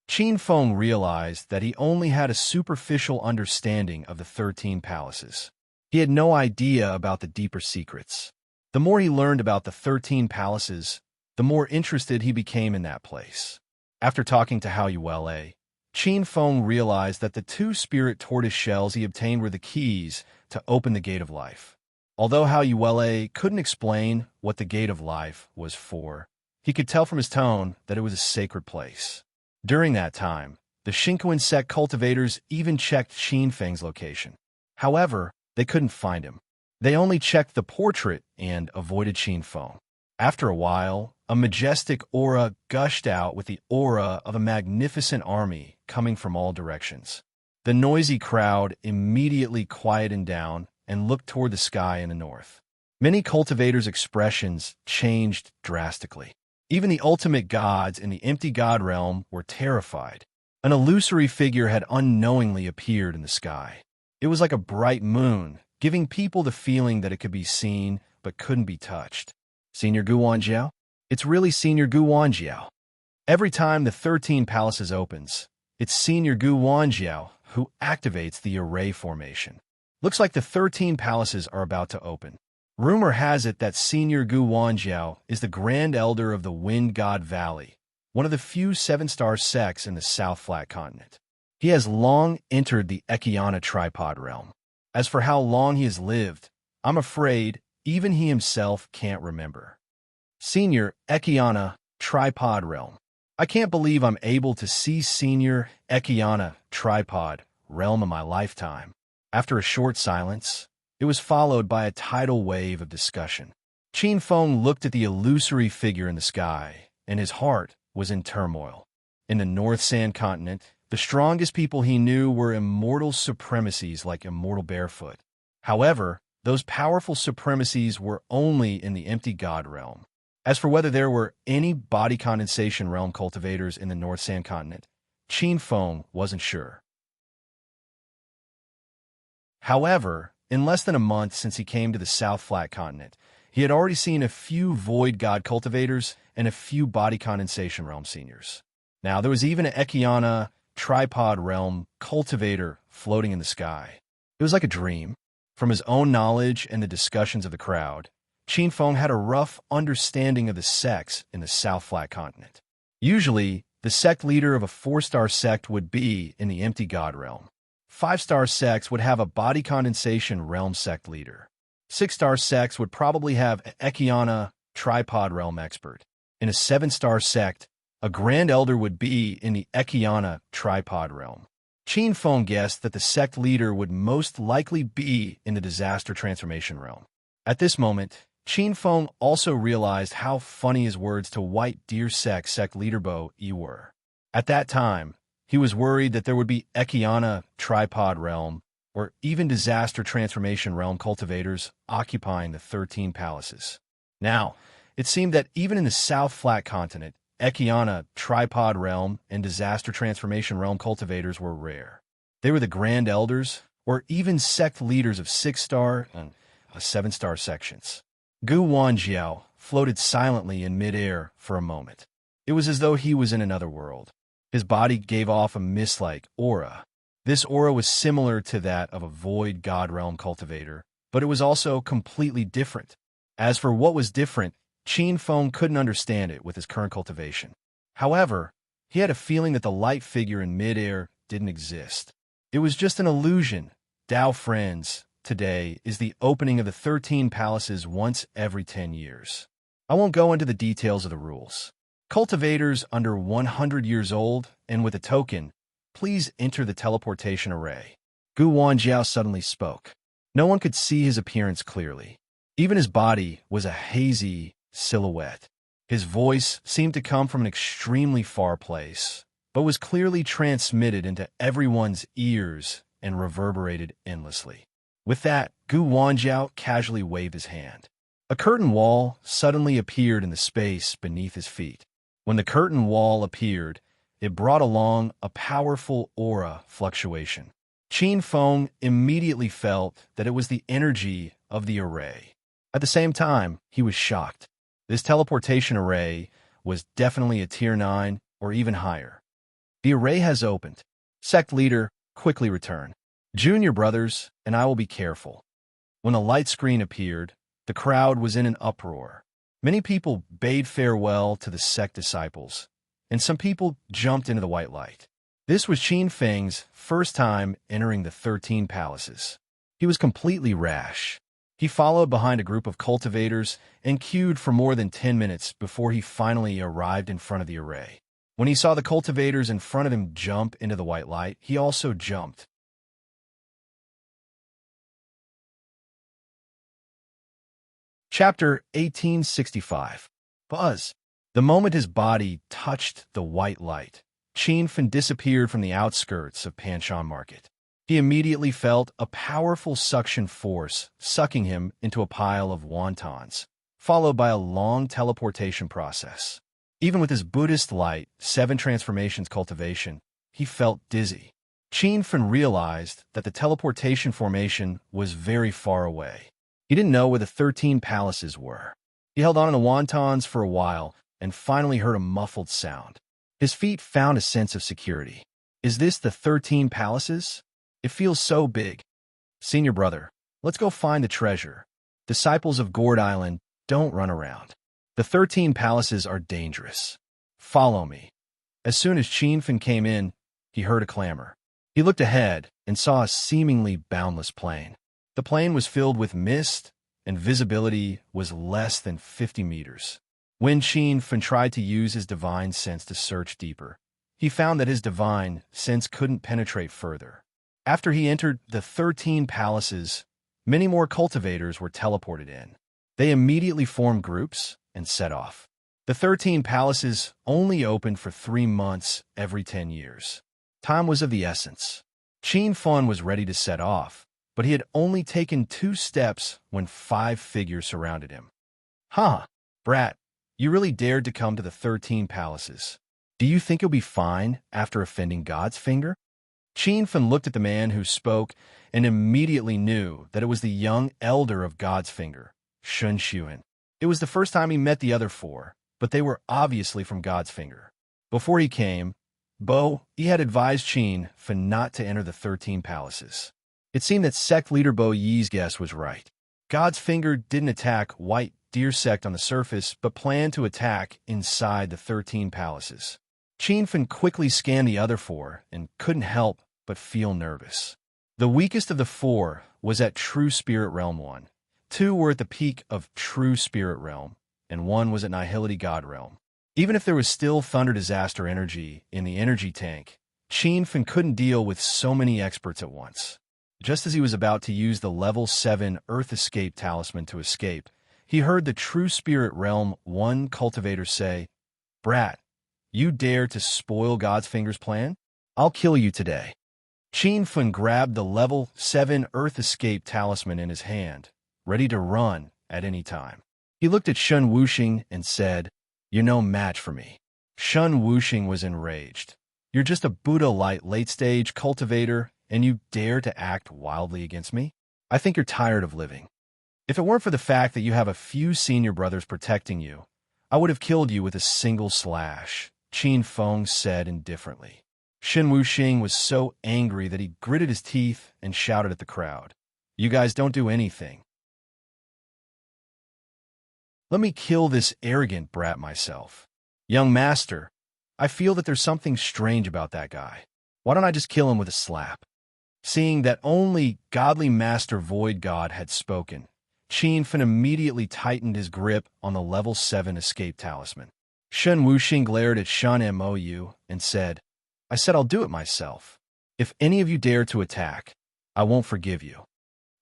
Qin Feng realized that he only had a superficial understanding of the 13 Palaces. He had no idea about the deeper secrets. The more he learned about the 13 Palaces, the more interested he became in that place. After talking to Haoyuele, Qin Feng realized that the 2 spirit tortoise shells he obtained were the keys to open the Gate of Life. Although Haoyuele couldn't explain what the Gate of Life was for, he could tell from his tone that it was a sacred place. During that time, the Xinquan sect cultivators even checked Qin Feng's location. However, they couldn't find him. They only checked the portrait and avoided Qin Feng. After a while, a majestic aura gushed out with the aura of a magnificent army coming from all directions. The noisy crowd immediately quieted down and looked toward the sky in the north. Many cultivators' expressions changed drastically. Even the ultimate gods in the empty god realm were terrified. An illusory figure had unknowingly appeared in the sky. It was like a bright moon, giving people the feeling that it could be seen but couldn't be touched. Senior Gu Wanjiao? It's really Senior Gu Wanjiao. Every time the 13 Palaces opens, it's Senior Gu Wanjiao who activates the array formation. Looks like the 13 Palaces are about to open. Rumor has it that Senior Gu Wanjiao is the Grand Elder of the Wind God Valley, one of the few 7-star sects in the South Flat Continent. He has long entered the Ekiana tripod realm. As for how long he has lived, I'm afraid even he himself can't remember. Senior Ekiana tripod realm. I can't believe I'm able to see Senior Ekiana tripod realm in my lifetime. After a short silence, it was followed by a tidal wave of discussion. Qin Feng looked at the illusory figure in the sky, and his heart was in turmoil. In the North Sand Continent, the strongest people he knew were immortal supremacies like Immortal Barefoot. However, those powerful supremacies were only in the empty god realm. As for whether there were any body condensation realm cultivators in the North Sand Continent, Qin Feng wasn't sure. However, in less than a month since he came to the South Flat Continent, he had already seen a few void god cultivators and a few body condensation realm seniors. Now, there was even an Ekiana tripod realm cultivator floating in the sky. It was like a dream. From his own knowledge and the discussions of the crowd, Qin Feng had a rough understanding of the sects in the South Flat Continent. Usually, the sect leader of a 4-star sect would be in the empty god realm. 5-star sects would have a body condensation realm sect leader. 6-star sects would probably have an Ekiana tripod realm expert. In a 7-star sect, a Grand Elder would be in the Ekiana tripod realm. Qin Feng guessed that the sect leader would most likely be in the disaster transformation realm. At this moment, Qin Feng also realized how funny his words to White Deer sect leader Bo Yi were. At that time, he was worried that there would be Ekiana tripod realm or even disaster transformation realm cultivators occupying the 13 Palaces. Now, it seemed that even in the South Flat Continent, Ekiana tripod realm and disaster transformation realm cultivators were rare. They were the Grand Elders or even sect leaders of 6-star and 7-star sections. Gu Wanjiao floated silently in midair for a moment. It was as though he was in another world. His body gave off a mist-like aura. This aura was similar to that of a void god realm cultivator, but it was also completely different. As for what was different, Qin Feng couldn't understand it with his current cultivation. However, he had a feeling that the light figure in midair didn't exist. It was just an illusion. Dao friends, today is the opening of the 13 Palaces once every 10 years. I won't go into the details of the rules. Cultivators under 100 years old and with a token, please enter the teleportation array. Gu Wanjiao suddenly spoke. No one could see his appearance clearly. Even his body was a hazy silhouette. His voice seemed to come from an extremely far place, but was clearly transmitted into everyone's ears and reverberated endlessly. With that, Gu Wanjiao casually waved his hand. A curtain wall suddenly appeared in the space beneath his feet. When the curtain wall appeared, it brought along a powerful aura fluctuation. Qin Feng immediately felt that it was the energy of the array. At the same time, he was shocked. This teleportation array was definitely a Tier 9 or even higher. The array has opened. Sect leader, quickly return. Junior brothers, and I will be careful. When the light screen appeared, the crowd was in an uproar. Many people bade farewell to the sect disciples, and some people jumped into the white light. This was Qin Feng's first time entering the 13 palaces. He was completely rash. He followed behind a group of cultivators and queued for more than 10 minutes before he finally arrived in front of the array. When he saw the cultivators in front of him jump into the white light, he also jumped. Chapter 1865. Buzz. The moment his body touched the white light, Qin Fen disappeared from the outskirts of Panshan Market. He immediately felt a powerful suction force sucking him into a pile of wontons, followed by a long teleportation process. Even with his Buddhist light, 7 transformations cultivation, he felt dizzy. Qin Fen realized that the teleportation formation was very far away. He didn't know where the 13 palaces were. He held on to the wontons for a while and finally heard a muffled sound. His feet found a sense of security. Is this the 13 palaces? It feels so big. Senior brother, let's go find the treasure. Disciples of Gourd Island, don't run around. The 13 palaces are dangerous. Follow me. As soon as Qin Fen came in, he heard a clamor. He looked ahead and saw a seemingly boundless plain. The plain was filled with mist, and visibility was less than 50 meters. When Qin Fen tried to use his divine sense to search deeper, he found that his divine sense couldn't penetrate further. After he entered the 13 palaces, many more cultivators were teleported in. They immediately formed groups and set off. The 13 palaces only opened for 3 months every 10 years. Time was of the essence. Qin Fen was ready to set off, but he had only taken 2 steps when 5 figures surrounded him. Huh, brat, you really dared to come to the 13 palaces. Do you think you'll be fine after offending God's finger? Qin Fen looked at the man who spoke and immediately knew that it was the young elder of God's finger, Shun Xuan. It was the first time he met the other 4, but they were obviously from God's finger. Before he came, he had advised Qin Fen not to enter the 13 palaces. It seemed that sect leader Bo Yi's guess was right. God's finger didn't attack White Deer sect on the surface, but planned to attack inside the 13 palaces. Qin Fen quickly scanned the other 4 and couldn't help but feel nervous. The weakest of the 4 was at True Spirit Realm 1. 2 were at the peak of True Spirit Realm, and 1 was at Nihility God Realm. Even if there was still Thunder Disaster energy in the energy tank, Qin Fen couldn't deal with so many experts at once. Just as he was about to use the Level 7 Earth Escape Talisman to escape, he heard the True Spirit Realm 1 cultivator say, "Brat, you dare to spoil God's finger's plan? I'll kill you today." Qin Fen grabbed the Level 7 Earth Escape Talisman in his hand, ready to run at any time. He looked at Shun Wuxing and said, "You're no match for me." Shun Wuxing was enraged. "You're just a Buddha-light late-stage cultivator, and you dare to act wildly against me? I think you're tired of living. If it weren't for the fact that you have a few senior brothers protecting you, I would have killed you with a single slash," Qin Feng said indifferently. Shun Wuxing was so angry that he gritted his teeth and shouted at the crowd, "You guys don't do anything. Let me kill this arrogant brat myself. Young master, I feel that there's something strange about that guy. Why don't I just kill him with a slap?" Seeing that only godly Master Void God had spoken, Qin Fen immediately tightened his grip on the Level 7 Escape Talisman. Shun Wuxing glared at Shun Mou and said, "I said I'll do it myself. If any of you dare to attack, I won't forgive you."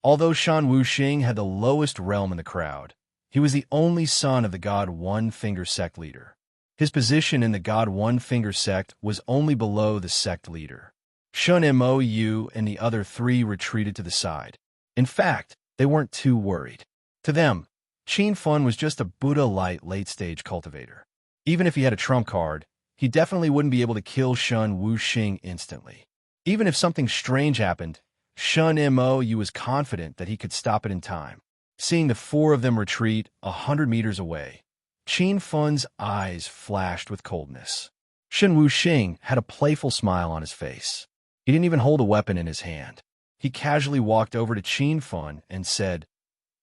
Although Shun Wuxing had the lowest realm in the crowd, He was the only son of the god One-Finger sect leader. His position in the god One-Finger sect was only below the sect leader. Shun Mou and the other three retreated to the side. In fact, they weren't too worried. To them, Qin Fun was just a Buddha-light late-stage cultivator. Even if he had a trump card, he definitely wouldn't be able to kill Shun Wuxing instantly. Even if something strange happened, Shun Mou was confident that he could stop it in time. Seeing the four of them retreat 100 meters away, Qin Fun's eyes flashed with coldness. Shun Wuxing had a playful smile on his face. He didn't even hold a weapon in his hand. He casually walked over to Qin Fun and said,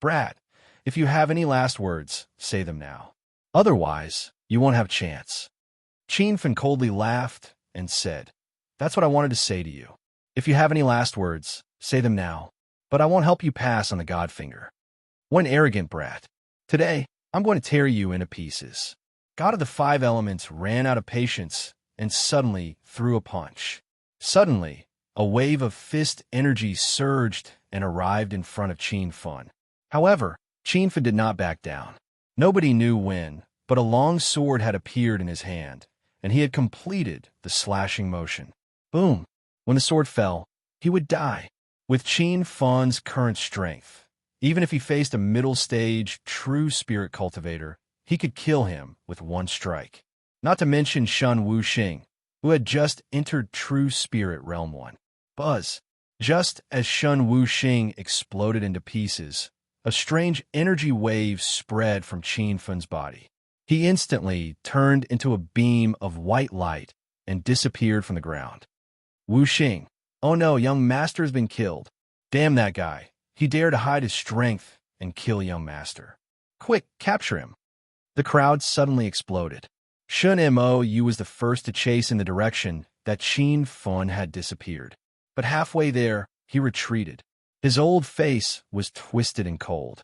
"Brat, if you have any last words, say them now. Otherwise, you won't have a chance." Qin Fun coldly laughed and said, "That's what I wanted to say to you. If you have any last words, say them now, but I won't help you pass on the God finger. One arrogant brat. Today, I'm going to tear you into pieces." God of the Five Elements ran out of patience and suddenly threw a punch. Suddenly, a wave of fist energy surged and arrived in front of Qin Fun. However, Qin Fun did not back down. Nobody knew when, but a long sword had appeared in his hand, and he had completed the slashing motion. Boom! When the sword fell, he would die. With Qin Fun's current strength, even if he faced a middle-stage, true spirit cultivator, he could kill him with one strike. Not to mention Shun Wuxing, who had just entered True Spirit Realm 1. Buzz. Just as Shun Wuxing exploded into pieces, a strange energy wave spread from Qin Fun's body. He instantly turned into a beam of white light and disappeared from the ground. Wuxing. Oh no, young master has been killed. Damn that guy. He dared to hide his strength and kill young master. Quick, capture him. The crowd suddenly exploded. Shun Mou was the first to chase in the direction that Qin Fun had disappeared. But halfway there, he retreated. His old face was twisted and cold.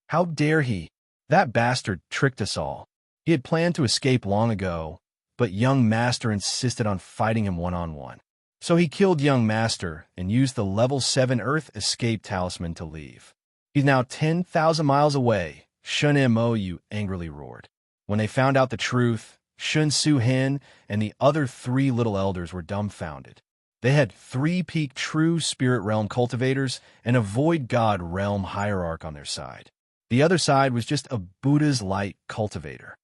How dare he? That bastard tricked us all. He had planned to escape long ago, but young master insisted on fighting him one-on-one. So he killed young master and used the level 7 Earth escape talisman to leave. He's now 10,000 miles away, Shun Mou angrily roared. When they found out the truth, Shun Su Hen and the other 3 little elders were dumbfounded. They had 3 peak true spirit realm cultivators and a void god realm hierarch on their side. The other side was just a Buddha's light cultivator.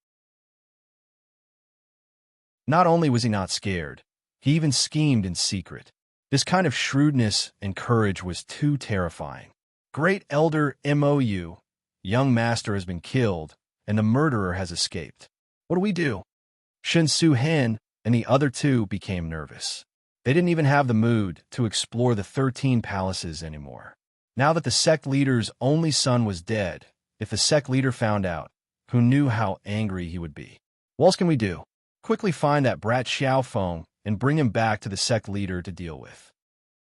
Not only was he not scared, he even schemed in secret. This kind of shrewdness and courage was too terrifying. Great Elder Mou, young master has been killed, and the murderer has escaped. What do we do? Shun Su Hen and the other 2 became nervous. They didn't even have the mood to explore the 13 palaces anymore. Now that the sect leader's only son was dead, if the sect leader found out, who knew how angry he would be? What else can we do? Quickly find that brat Xiaofeng and bring him back to the sect leader to deal with.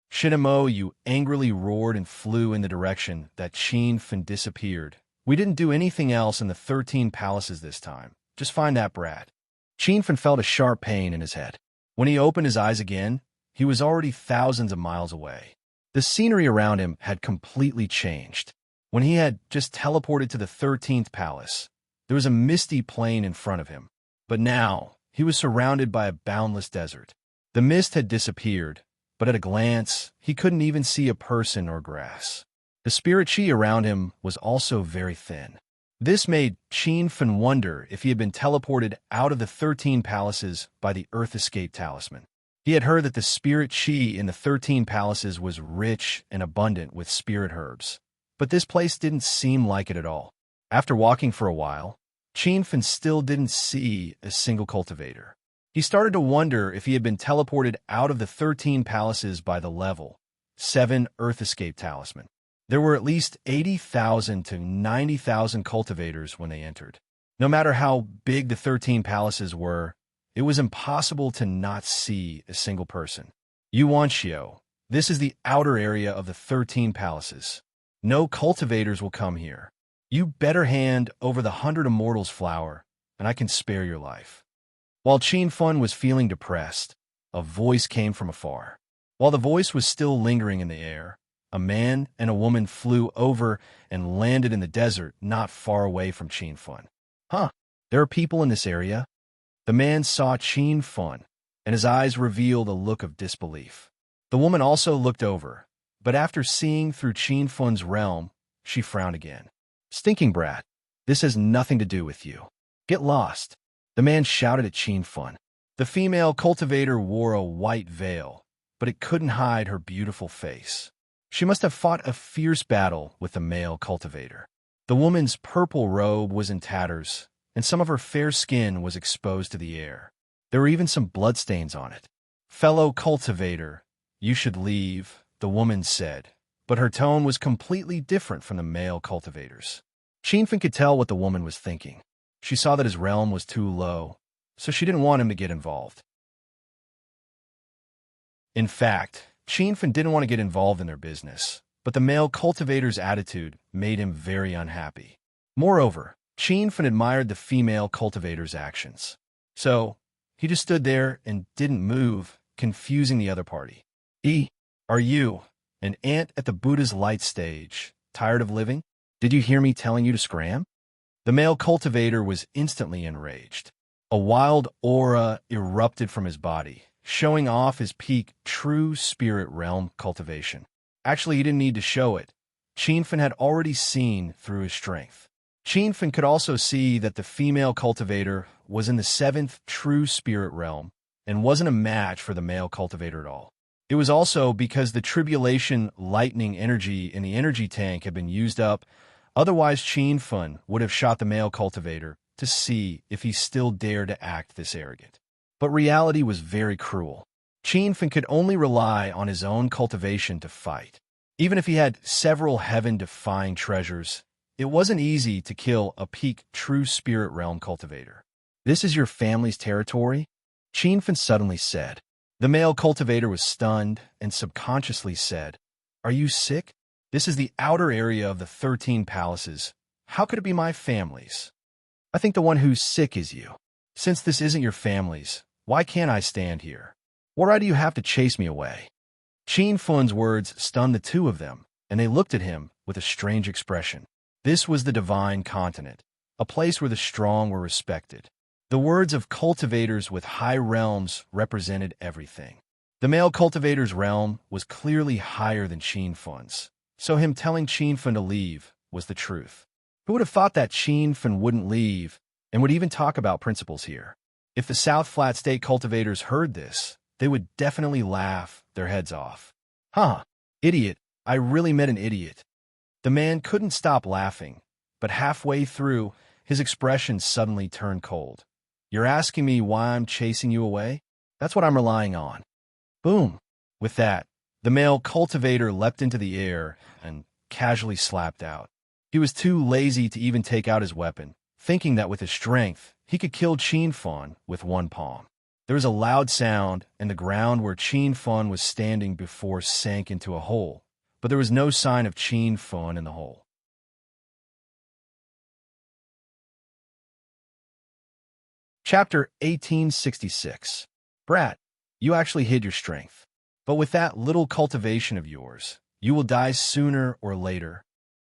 Shun Mou angrily roared and flew in the direction that Qin Fun disappeared. We didn't do anything else in the 13 palaces this time. Just find that brat. Qin Fun felt a sharp pain in his head. When he opened his eyes again, he was already thousands of miles away. The scenery around him had completely changed. When he had just teleported to the 13th palace, there was a misty plain in front of him. But now, he was surrounded by a boundless desert. The mist had disappeared, but at a glance, he couldn't even see a person or grass. The spirit chi around him was also very thin. This made Qin Fun wonder if he had been teleported out of the 13 palaces by the Earth Escape Talisman. He had heard that the spirit chi in the 13 palaces was rich and abundant with spirit herbs, but this place didn't seem like it at all. After walking for a while, Qin Fun still didn't see a single cultivator. He started to wonder if he had been teleported out of the 13 palaces by the level 7 Earth Escape Talisman. There were at least 80,000 to 90,000 cultivators when they entered. No matter how big the 13 palaces were, it was impossible to not see a single person. Yuanxiu, this is the outer area of the 13 palaces. No cultivators will come here. You better hand over the 100 Immortals flower, and I can spare your life. While Qin Fun was feeling depressed, a voice came from afar. While the voice was still lingering in the air, a man and a woman flew over and landed in the desert not far away from Qin Fun. Huh, there are people in this area? The man saw Qin Fun, and his eyes revealed a look of disbelief. The woman also looked over, but after seeing through Qin Fun's realm, she frowned again. Stinking brat, this has nothing to do with you. Get lost, the man shouted at Qin Fun. The female cultivator wore a white veil, but it couldn't hide her beautiful face. She must have fought a fierce battle with the male cultivator. The woman's purple robe was in tatters, and some of her fair skin was exposed to the air. There were even some bloodstains on it. Fellow cultivator, you should leave, the woman said, but her tone was completely different from the male cultivators. Qin Fun could tell what the woman was thinking. She saw that his realm was too low, so she didn't want him to get involved. In fact, Qin Fun didn't want to get involved in their business, but the male cultivator's attitude made him very unhappy. Moreover, Qin Fun admired the female cultivator's actions. So, he just stood there and didn't move, confusing the other party. Are you, an ant at the Buddha's light stage, tired of living? Did you hear me telling you to scram? The male cultivator was instantly enraged. A wild aura erupted from his body, showing off his peak true spirit realm cultivation. Actually, he didn't need to show it. Qin Fun had already seen through his strength. Qin Fun could also see that the female cultivator was in the 7th true spirit realm and wasn't a match for the male cultivator at all. It was also because the tribulation lightning energy in the energy tank had been used up. Otherwise, Qin Fun would have shot the male cultivator to see if he still dared to act this arrogant. But reality was very cruel. Qin Fun could only rely on his own cultivation to fight. Even if he had several heaven-defying treasures, it wasn't easy to kill a peak true spirit realm cultivator. This is your family's territory? Qin Fun suddenly said. The male cultivator was stunned and subconsciously said, Are you sick? This is the outer area of the 13 palaces. How could it be my family's? I think the one who's sick is you. Since this isn't your family's, why can't I stand here? Why do you have to chase me away? Qin Fun's words stunned the two of them, and they looked at him with a strange expression. This was the divine continent, a place where the strong were respected. The words of cultivators with high realms represented everything. The male cultivator's realm was clearly higher than Qin Fun's, so him telling Qin Fun to leave was the truth. Who would have thought that Qin Fun wouldn't leave and would even talk about principles here? If the South Flat State cultivators heard this, they would definitely laugh their heads off. Huh, idiot, I really met an idiot. The man couldn't stop laughing, but halfway through, his expression suddenly turned cold. You're asking me why I'm chasing you away? That's what I'm relying on. Boom. With that, the male cultivator leapt into the air and casually slapped out. He was too lazy to even take out his weapon, thinking that with his strength, he could kill Qin Fun with one palm. There was a loud sound, and the ground where Qin Fun was standing before sank into a hole, but there was no sign of Qin Fun in the hole. Chapter 1866. Brat, you actually hid your strength. But with that little cultivation of yours, you will die sooner or later.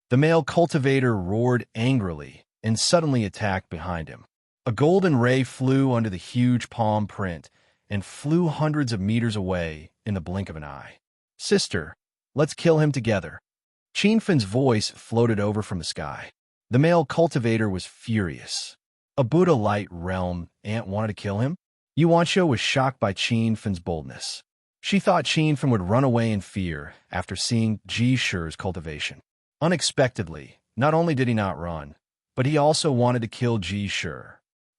The male cultivator roared angrily and suddenly attacked behind him. A golden ray flew under the huge palm print and flew hundreds of meters away in the blink of an eye. Sister, let's kill him together. Qin Fun's voice floated over from the sky. The male cultivator was furious. A Buddha light realm ant wanted to kill him? Yuanxio was shocked by Qin Fun's boldness. She thought Qin Fun would run away in fear after seeing Ji Shi's cultivation. Unexpectedly, not only did he not run, but he also wanted to kill Ji Shi.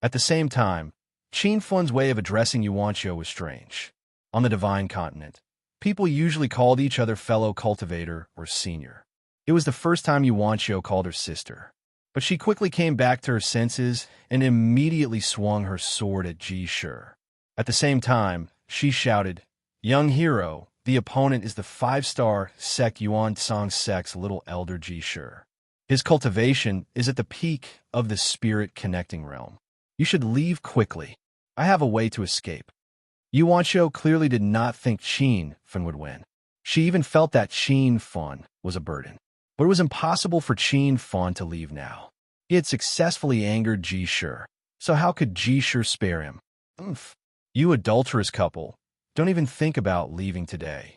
At the same time, Qin Fun's way of addressing Yuanxio was strange. On the divine continent, people usually called each other fellow cultivator or senior. It was the first time Yuanxio called her sister. But she quickly came back to her senses and immediately swung her sword at Ji Shi. At the same time, she shouted, Young hero, the opponent is the 5-star Sec Yuan Song Sec's little elder Ji Shi. His cultivation is at the peak of the spirit connecting realm. You should leave quickly. I have a way to escape. Yuanxio clearly did not think Qin Fun would win. She even felt that Qin Fun was a burden. But it was impossible for Qin Fun to leave now. He had successfully angered Ji Shi, so how could Ji Shi spare him? Oomph. You adulterous couple, don't even think about leaving today.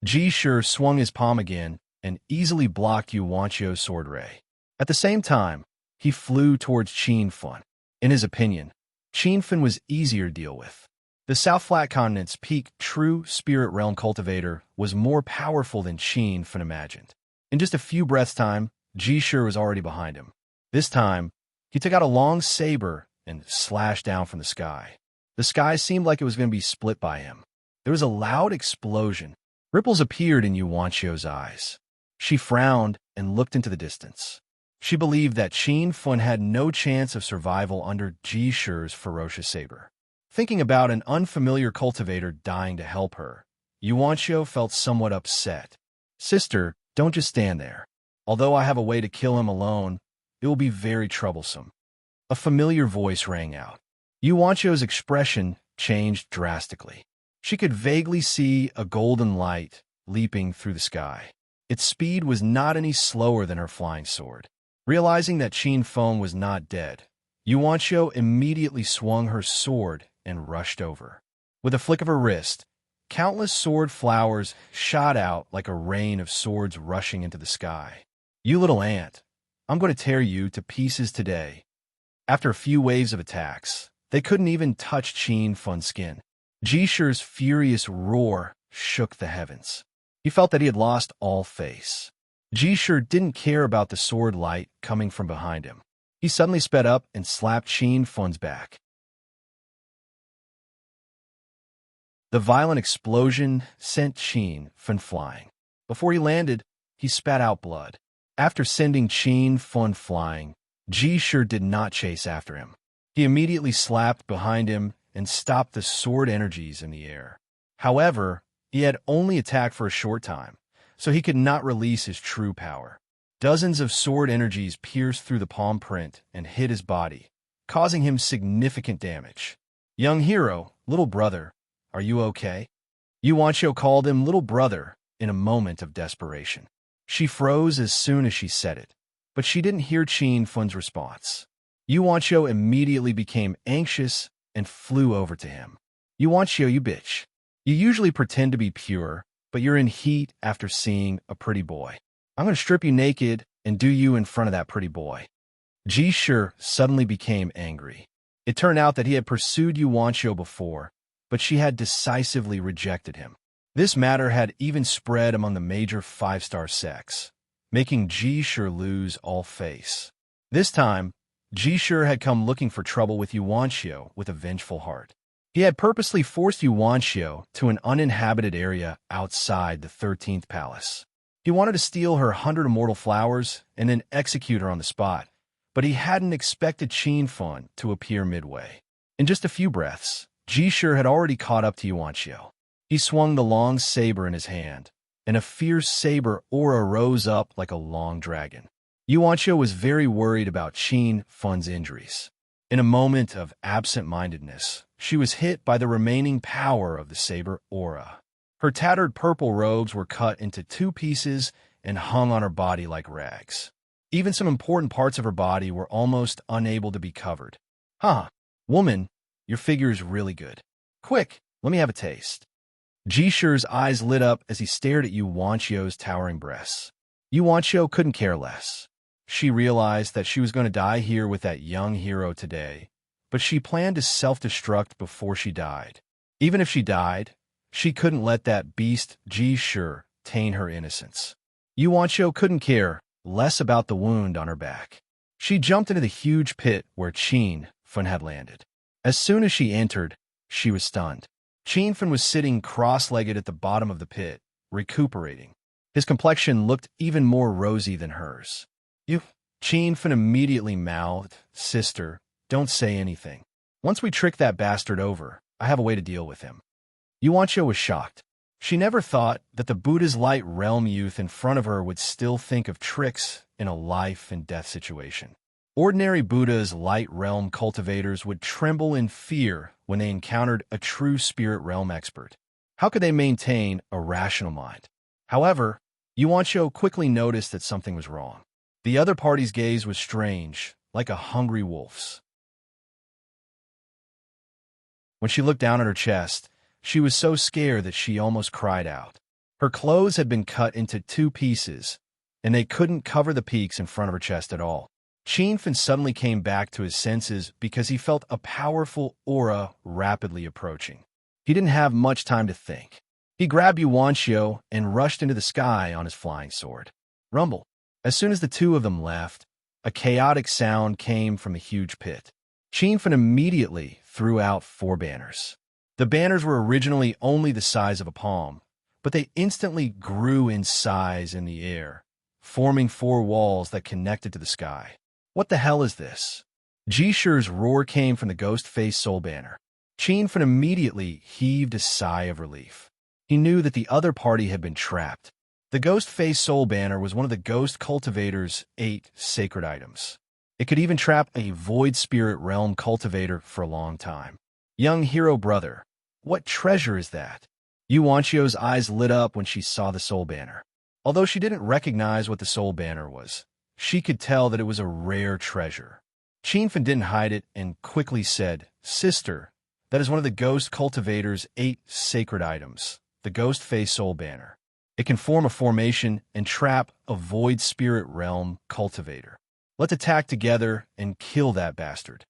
Ji Shi swung his palm again and easily blocked Yu Wanqiu's sword ray. At the same time, he flew towards Qin Fun. In his opinion, Qin Fun was easier to deal with. The South Flat Continent's peak true spirit realm cultivator was more powerful than Qin Fun imagined. In just a few breaths' time, Ji Shi was already behind him. This time, he took out a long saber and slashed down from the sky. The sky seemed like it was going to be split by him. There was a loud explosion. Ripples appeared in Yu Wanqiu's eyes. She frowned and looked into the distance. She believed that Qin Fun had no chance of survival under Ji Shi's ferocious saber. Thinking about an unfamiliar cultivator dying to help her, Yu Wanqiu felt somewhat upset. Sister, don't just stand there. Although I have a way to kill him alone, it will be very troublesome. A familiar voice rang out. Yu Wanqiu's expression changed drastically. She could vaguely see a golden light leaping through the sky. Its speed was not any slower than her flying sword. Realizing that Qin Fun was not dead, Yu Wanqiu immediately swung her sword and rushed over. With a flick of her wrist, countless sword flowers shot out like a rain of swords rushing into the sky. You little ant, I'm going to tear you to pieces today. After a few waves of attacks, they couldn't even touch Qin Fun's skin. Ji Shi's furious roar shook the heavens. He felt that he had lost all face. Ji Shi didn't care about the sword light coming from behind him. He suddenly sped up and slapped Qin Fun's back. The violent explosion sent Qin Fun flying. Before he landed, he spat out blood. After sending Qin Fun flying, Ji Shi did not chase after him. He immediately slapped behind him and stopped the sword energies in the air. However, he had only attacked for a short time, so he could not release his true power. Dozens of sword energies pierced through the palm print and hit his body, causing him significant damage. Young hero, little brother, are you okay? Yu Wanqiu called him little brother in a moment of desperation. She froze as soon as she said it, but she didn't hear Qin Fun's response. Yu Wanqiu immediately became anxious and flew over to him. Yu Wanqiu, you bitch. You usually pretend to be pure, but you're in heat after seeing a pretty boy. I'm going to strip you naked and do you in front of that pretty boy. Ji Shi suddenly became angry. It turned out that he had pursued Yu Wanqiu before, but she had decisively rejected him. This matter had even spread among the major five-star sects, making Ji Shi lose all face. This time, Ji Shi had come looking for trouble with Yu Wanqiu with a vengeful heart. He had purposely forced Yu Wanqiu to an uninhabited area outside the 13th palace. He wanted to steal her 100 immortal flowers and then execute her on the spot, but he hadn't expected Qin Fun to appear midway. In just a few breaths, Ji Shi had already caught up to Yu Wanqiu. He swung the long saber in his hand, and a fierce saber aura rose up like a long dragon. Yu Wanqiu was very worried about Qin Fun's injuries. In a moment of absent-mindedness, she was hit by the remaining power of the saber aura. Her tattered purple robes were cut into 2 pieces and hung on her body like rags. Even some important parts of her body were almost unable to be covered. Huh, woman, your figure is really good. Quick, let me have a taste. Ji Shi's eyes lit up as he stared at Yu Wanqiu's towering breasts. Yu Wanqiu couldn't care less. She realized that she was going to die here with that young hero today, but she planned to self-destruct before she died. Even if she died, she couldn't let that beast Ji Shi taint her innocence. Yu Wanqiu couldn't care less about the wound on her back. She jumped into the huge pit where Qin Fun had landed. As soon as she entered, she was stunned. Qin Fun was sitting cross-legged at the bottom of the pit, recuperating. His complexion looked even more rosy than hers. Qin Fun immediately mouthed, "Sister, don't say anything. Once we trick that bastard over, I have a way to deal with him." Yu Wanqiu was shocked. She never thought that the Buddha's light realm youth in front of her would still think of tricks in a life-and-death situation. Ordinary Buddha's light realm cultivators would tremble in fear when they encountered a true spirit realm expert. How could they maintain a rational mind? However, Yuancho quickly noticed that something was wrong. The other party's gaze was strange, like a hungry wolf's. When she looked down at her chest, she was so scared that she almost cried out. Her clothes had been cut into 2 pieces, and they couldn't cover the peaks in front of her chest at all. Qinfen suddenly came back to his senses because he felt a powerful aura rapidly approaching. He didn't have much time to think. He grabbed Yuanxio and rushed into the sky on his flying sword. Rumble. As soon as the two of them left, a chaotic sound came from a huge pit. Qinfen immediately threw out 4 banners. The banners were originally only the size of a palm, but they instantly grew in size in the air, forming 4 walls that connected to the sky. What the hell is this? Jisher's roar came from the ghost-faced soul banner. Qinfen immediately heaved a sigh of relief. He knew that the other party had been trapped. The ghost-faced soul banner was one of the ghost cultivator's 8 sacred items. It could even trap a void spirit realm cultivator for a long time. Young hero brother, what treasure is that? Yuanxio's eyes lit up when she saw the soul banner. Although she didn't recognize what the soul banner was, she could tell that it was a rare treasure. Qinfen didn't hide it and quickly said, "Sister, that is one of the ghost cultivator's 8 sacred items, the ghost-faced soul banner. It can form a formation and trap a void spirit realm cultivator. Let's attack together and kill that bastard."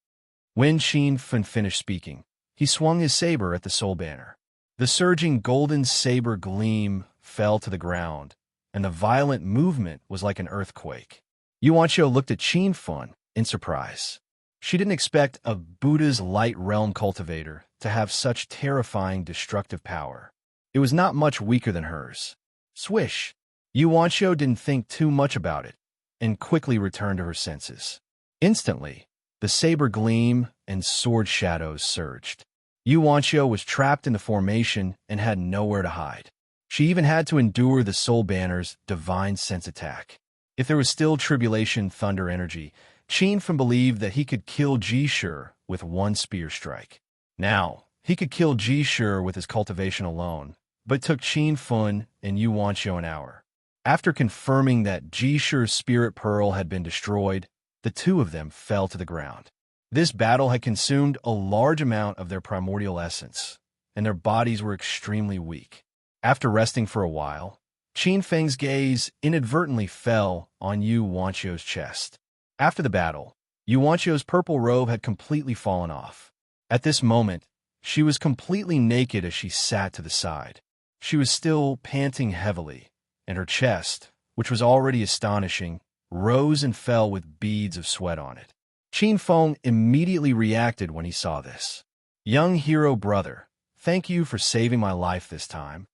When Qinfen finished speaking, he swung his saber at the soul banner. The surging golden saber gleam fell to the ground, and the violent movement was like an earthquake. Yuanxio looked at Qinfen in surprise. She didn't expect a Buddha's light realm cultivator to have such terrifying destructive power. It was not much weaker than hers. Swish! Yuanxio didn't think too much about it, and quickly returned to her senses. Instantly, the saber gleam and sword shadows surged. Yuanxio was trapped in the formation and had nowhere to hide. She even had to endure the soul banner's divine sense attack. If there was still tribulation thunder energy, Qinfen believed that he could kill Jisher with 1 spear strike. Now, he could kill Jisher with his cultivation alone, but it took Qinfen and Yuanxio an hour. After confirming that Jisher's spirit pearl had been destroyed, the two of them fell to the ground. This battle had consumed a large amount of their primordial essence, and their bodies were extremely weak. After resting for a while, Qinfeng's gaze inadvertently fell on Yuanxio's chest. After the battle, Yuanxio's purple robe had completely fallen off. At this moment, she was completely naked as she sat to the side. She was still panting heavily, and her chest, which was already astonishing, rose and fell with beads of sweat on it. Qinfen immediately reacted when he saw this. "Young hero brother, thank you for saving my life this time."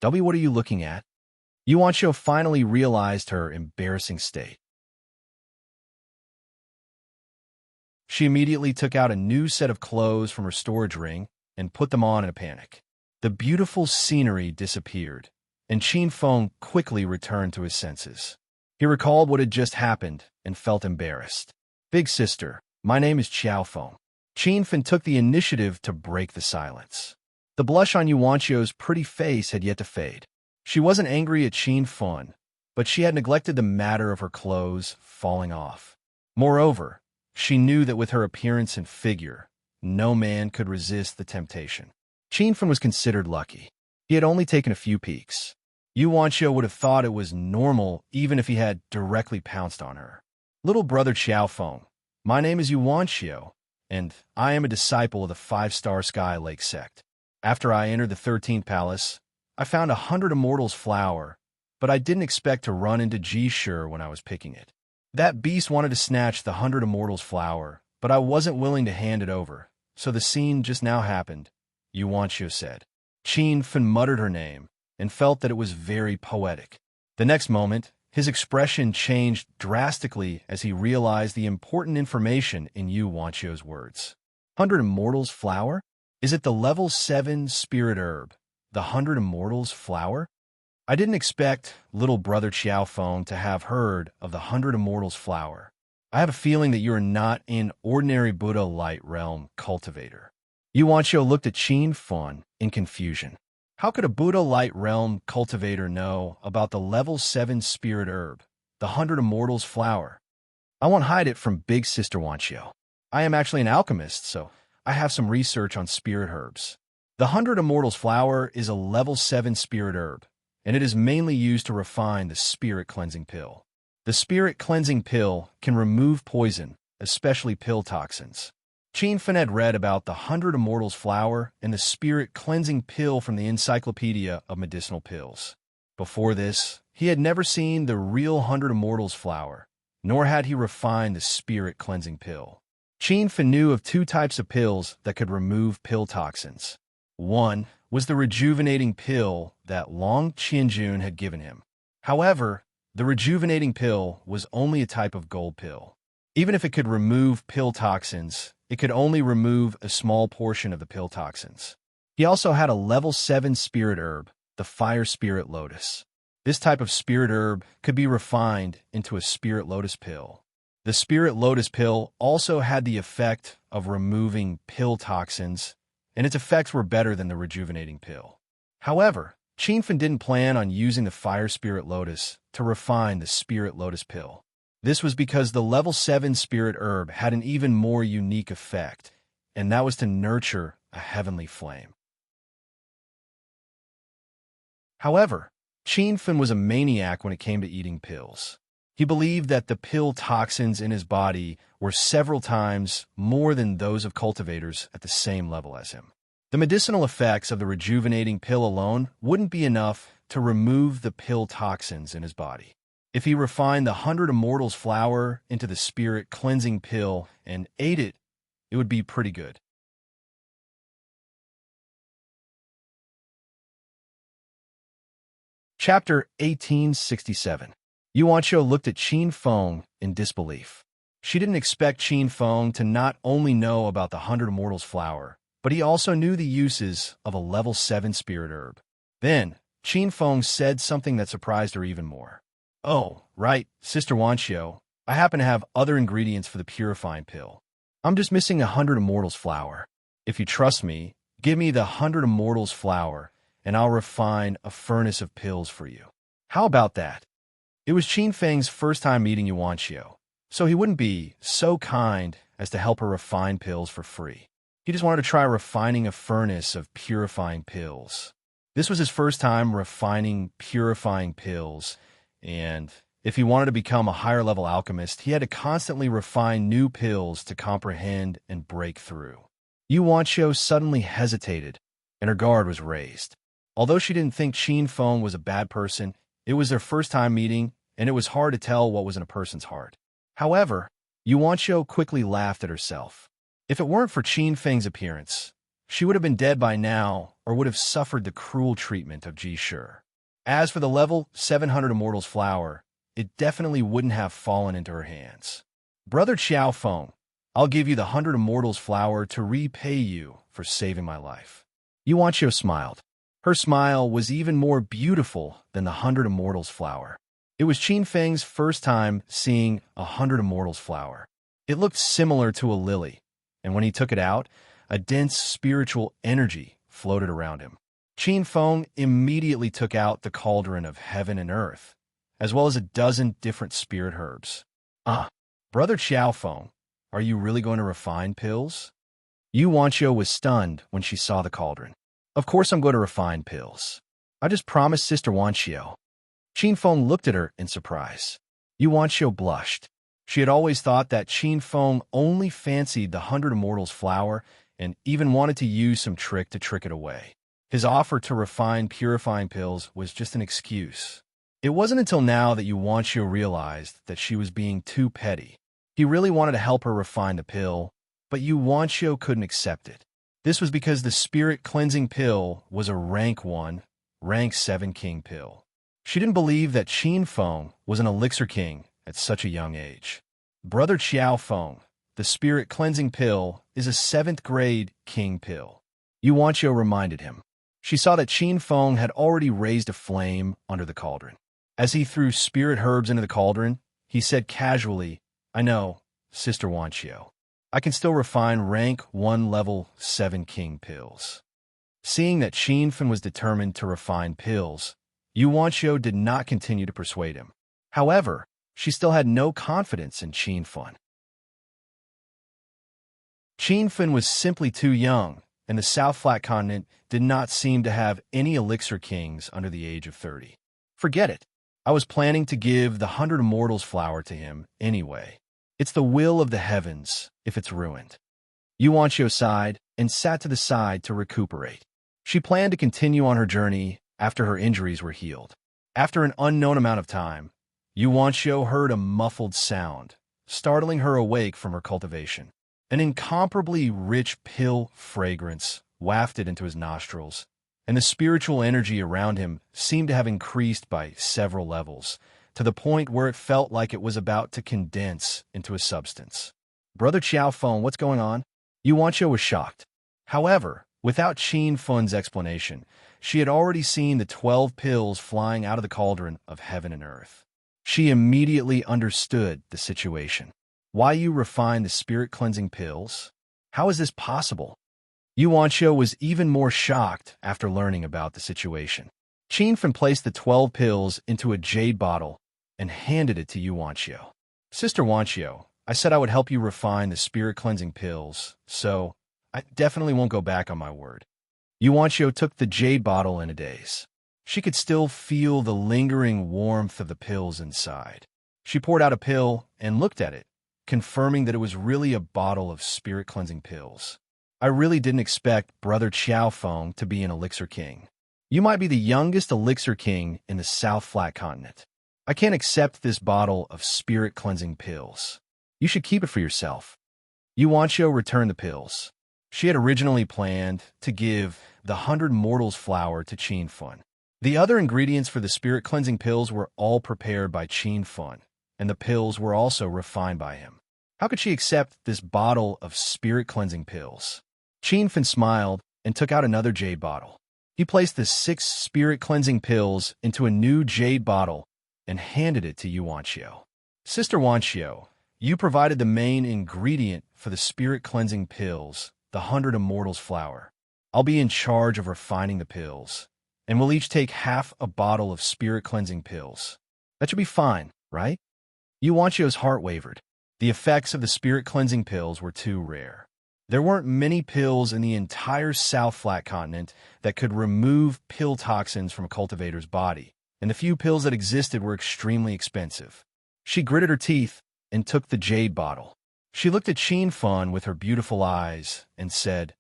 W, what are you looking at? Yuanxio finally realized her embarrassing state. She immediately took out a new set of clothes from her storage ring and put them on in a panic. The beautiful scenery disappeared, and Qinfen quickly returned to his senses. He recalled what had just happened and felt embarrassed. "Big sister, my name is Qiaofeng." Qinfen took the initiative to break the silence. The blush on Yuanxio's pretty face had yet to fade. She wasn't angry at Qinfen, but she had neglected the matter of her clothes falling off. Moreover, she knew that with her appearance and figure, no man could resist the temptation. Qinfen was considered lucky. He had only taken a few peeks. Yuanxio would have thought it was normal even if he had directly pounced on her. "Little brother Qiaofeng, my name is Yuanxio, and I am a disciple of the 5-star Sky Lake sect. After I entered the 13th palace, I found 100 Immortals flower, but I didn't expect to run into Jisher when I was picking it. That beast wanted to snatch the 100 Immortals flower, but I wasn't willing to hand it over, so the scene just now happened," Yuanxio said. Qinfen muttered her name and felt that it was very poetic. The next moment, his expression changed drastically as he realized the important information in Yuanxio's words. 100 Immortals flower? Is it the level 7 spirit herb, the 100 Immortals flower? I didn't expect little brother Qiaofeng to have heard of the 100 Immortals flower. I have a feeling that you are not an ordinary Buddha light realm cultivator. Yuanxio looked at Qinfen in confusion. How could a Buddha Light Realm cultivator know about the level 7 spirit herb, the 100 Immortals flower? I won't hide it from Big Sister Wanchio. I am actually an alchemist, so I have some research on spirit herbs. The 100 Immortals flower is a level 7 spirit herb, and it is mainly used to refine the spirit cleansing pill. The spirit cleansing pill can remove poison, especially pill toxins. Chin Fen had read about the 100 Immortals flower and the spirit cleansing pill from the Encyclopedia of Medicinal Pills. Before this, he had never seen the real 100 Immortals flower, nor had he refined the spirit cleansing pill. Chin Fen knew of two types of pills that could remove pill toxins. One was the rejuvenating pill that Long Qianjun had given him. However, the rejuvenating pill was only a type of gold pill. Even if it could remove pill toxins, it could only remove a small portion of the pill toxins. He also had a level 7 spirit herb, the fire spirit lotus. This type of spirit herb could be refined into a spirit lotus pill. The spirit lotus pill also had the effect of removing pill toxins, and its effects were better than the rejuvenating pill. However, Chin Fen didn't plan on using the fire spirit lotus to refine the spirit lotus pill. This was because the level 7 spirit herb had an even more unique effect, and that was to nurture a heavenly flame. However, Chin Fen was a maniac when it came to eating pills. He believed that the pill toxins in his body were several times more than those of cultivators at the same level as him. The medicinal effects of the rejuvenating pill alone wouldn't be enough to remove the pill toxins in his body. If he refined the 100 Immortals flower into the spirit cleansing pill and ate it, it would be pretty good. Chapter 1867. Yuanqiu looked at Qin Feng in disbelief. She didn't expect Qin Feng to not only know about the 100 Immortals flower, but he also knew the uses of a level 7 spirit herb. Then, Qin Feng said something that surprised her even more. "Oh, right, Sister Wanchio, I happen to have other ingredients for the purifying pill. I'm just missing a 100 Immortals flower. If you trust me, give me the 100 Immortals flower, and I'll refine a furnace of pills for you. How about that?" It was Qin Feng's first time meeting Yuanqiu, so he wouldn't be so kind as to help her refine pills for free. He just wanted to try refining a furnace of purifying pills. This was his first time refining purifying pills, and if he wanted to become a higher-level alchemist, he had to constantly refine new pills to comprehend and break through. Yuanqiu suddenly hesitated, and her guard was raised. Although she didn't think Qin Feng was a bad person, it was their first time meeting, and it was hard to tell what was in a person's heart. However, Yuanqiu quickly laughed at herself. If it weren't for Qin Feng's appearance, she would have been dead by now or would have suffered the cruel treatment of Ji Shi. As for the level 700 Immortals flower, it definitely wouldn't have fallen into her hands. "Brother Qiao Feng, I'll give you the 100 Immortals flower to repay you for saving my life." Yuanqiu smiled. Her smile was even more beautiful than the 100 Immortals flower. It was Qin Feng's first time seeing a 100 Immortals flower. It looked similar to a lily, and when he took it out, a dense spiritual energy floated around him. Qin Feng immediately took out the cauldron of heaven and earth, as well as a dozen different spirit herbs. Brother Qiao Feng, are you really going to refine pills?" Yuanqiu was stunned when she saw the cauldron. "Of course I'm going to refine pills. I just promised Sister Wanchio." Qin Feng looked at her in surprise. Yuanqiu blushed. She had always thought that Qin Feng only fancied the 100 Immortals flower and even wanted to use some trick to trick it away. His offer to refine purifying pills was just an excuse. It wasn't until now that Yuanqiu realized that she was being too petty. He really wanted to help her refine the pill, but Yuanqiu couldn't accept it. This was because the spirit cleansing pill was a rank 1, rank 7 king pill. She didn't believe that Qin Feng was an elixir king at such a young age. "Brother Qiao Feng, the spirit cleansing pill is a 7th grade king pill." Yuanqiu reminded him. She saw that Qin Feng had already raised a flame under the cauldron. As he threw spirit herbs into the cauldron, he said casually, "I know, Sister Wanchio. I can still refine rank 1 level 7 king pills." Seeing that Qin was determined to refine pills, Yuanxiu did not continue to persuade him. However, she still had no confidence in Qin. Qin was simply too young, and the South Flat Continent did not seem to have any elixir kings under the age of 30. Forget it. I was planning to give the 100 Immortals flower to him anyway. It's the will of the heavens if it's ruined. Yuanxiu sighed and sat to the side to recuperate. She planned to continue on her journey after her injuries were healed. After an unknown amount of time, Yuanxiu heard a muffled sound, startling her awake from her cultivation. An incomparably rich pill fragrance wafted into his nostrils, and the spiritual energy around him seemed to have increased by several levels, to the point where it felt like it was about to condense into a substance. Brother Qiaofeng, what's going on? Yuanxiu was shocked. However, without Qin's explanation, she had already seen the 12 pills flying out of the cauldron of heaven and earth. She immediately understood the situation. Why you refine the spirit-cleansing pills? How is this possible? Yuanxiu was even more shocked after learning about the situation. Qin placed the 12 pills into a jade bottle and handed it to Yuanxiu. Sister Yuanxiu, I said I would help you refine the spirit-cleansing pills, so I definitely won't go back on my word. Yuanxiu took the jade bottle in a daze. She could still feel the lingering warmth of the pills inside. She poured out a pill and looked at it, confirming that it was really a bottle of spirit-cleansing pills. I really didn't expect Brother Qiaofeng to be an elixir king. You might be the youngest elixir king in the South Flat Continent. I can't accept this bottle of spirit-cleansing pills. You should keep it for yourself. Yuanxiu returned the pills. She had originally planned to give the 100 Mortals flower to Qin. The other ingredients for the spirit-cleansing pills were all prepared by Qin, and the pills were also refined by him. How could she accept this bottle of spirit-cleansing pills? Qin smiled and took out another jade bottle. He placed the 6 spirit-cleansing pills into a new jade bottle and handed it to Yuanxiu. Sister Yuanxiu, you provided the main ingredient for the spirit-cleansing pills, the 100 Immortals flower. I'll be in charge of refining the pills, and we'll each take half a bottle of spirit-cleansing pills. That should be fine, right? Yuanxiu's heart wavered. The effects of the spirit-cleansing pills were too rare. There weren't many pills in the entire South Flat Continent that could remove pill toxins from a cultivator's body, and the few pills that existed were extremely expensive. She gritted her teeth and took the jade bottle. She looked at Qin with her beautiful eyes and said,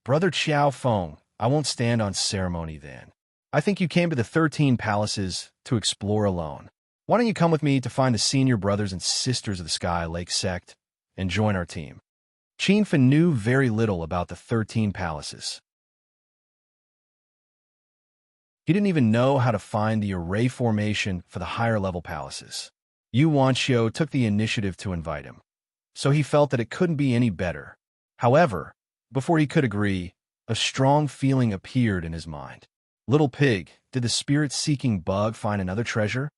Brother Qiaofeng, I won't stand on ceremony then. I think you came to the 13 palaces to explore alone. Why don't you come with me to find the senior brothers and sisters of the Sky Lake sect and join our team? Qin knew very little about the 13 palaces. He didn't even know how to find the array formation for the higher-level palaces. Yuanxiu took the initiative to invite him, so he felt that it couldn't be any better. However, before he could agree, a strong feeling appeared in his mind. Little pig, did the spirit-seeking bug find another treasure?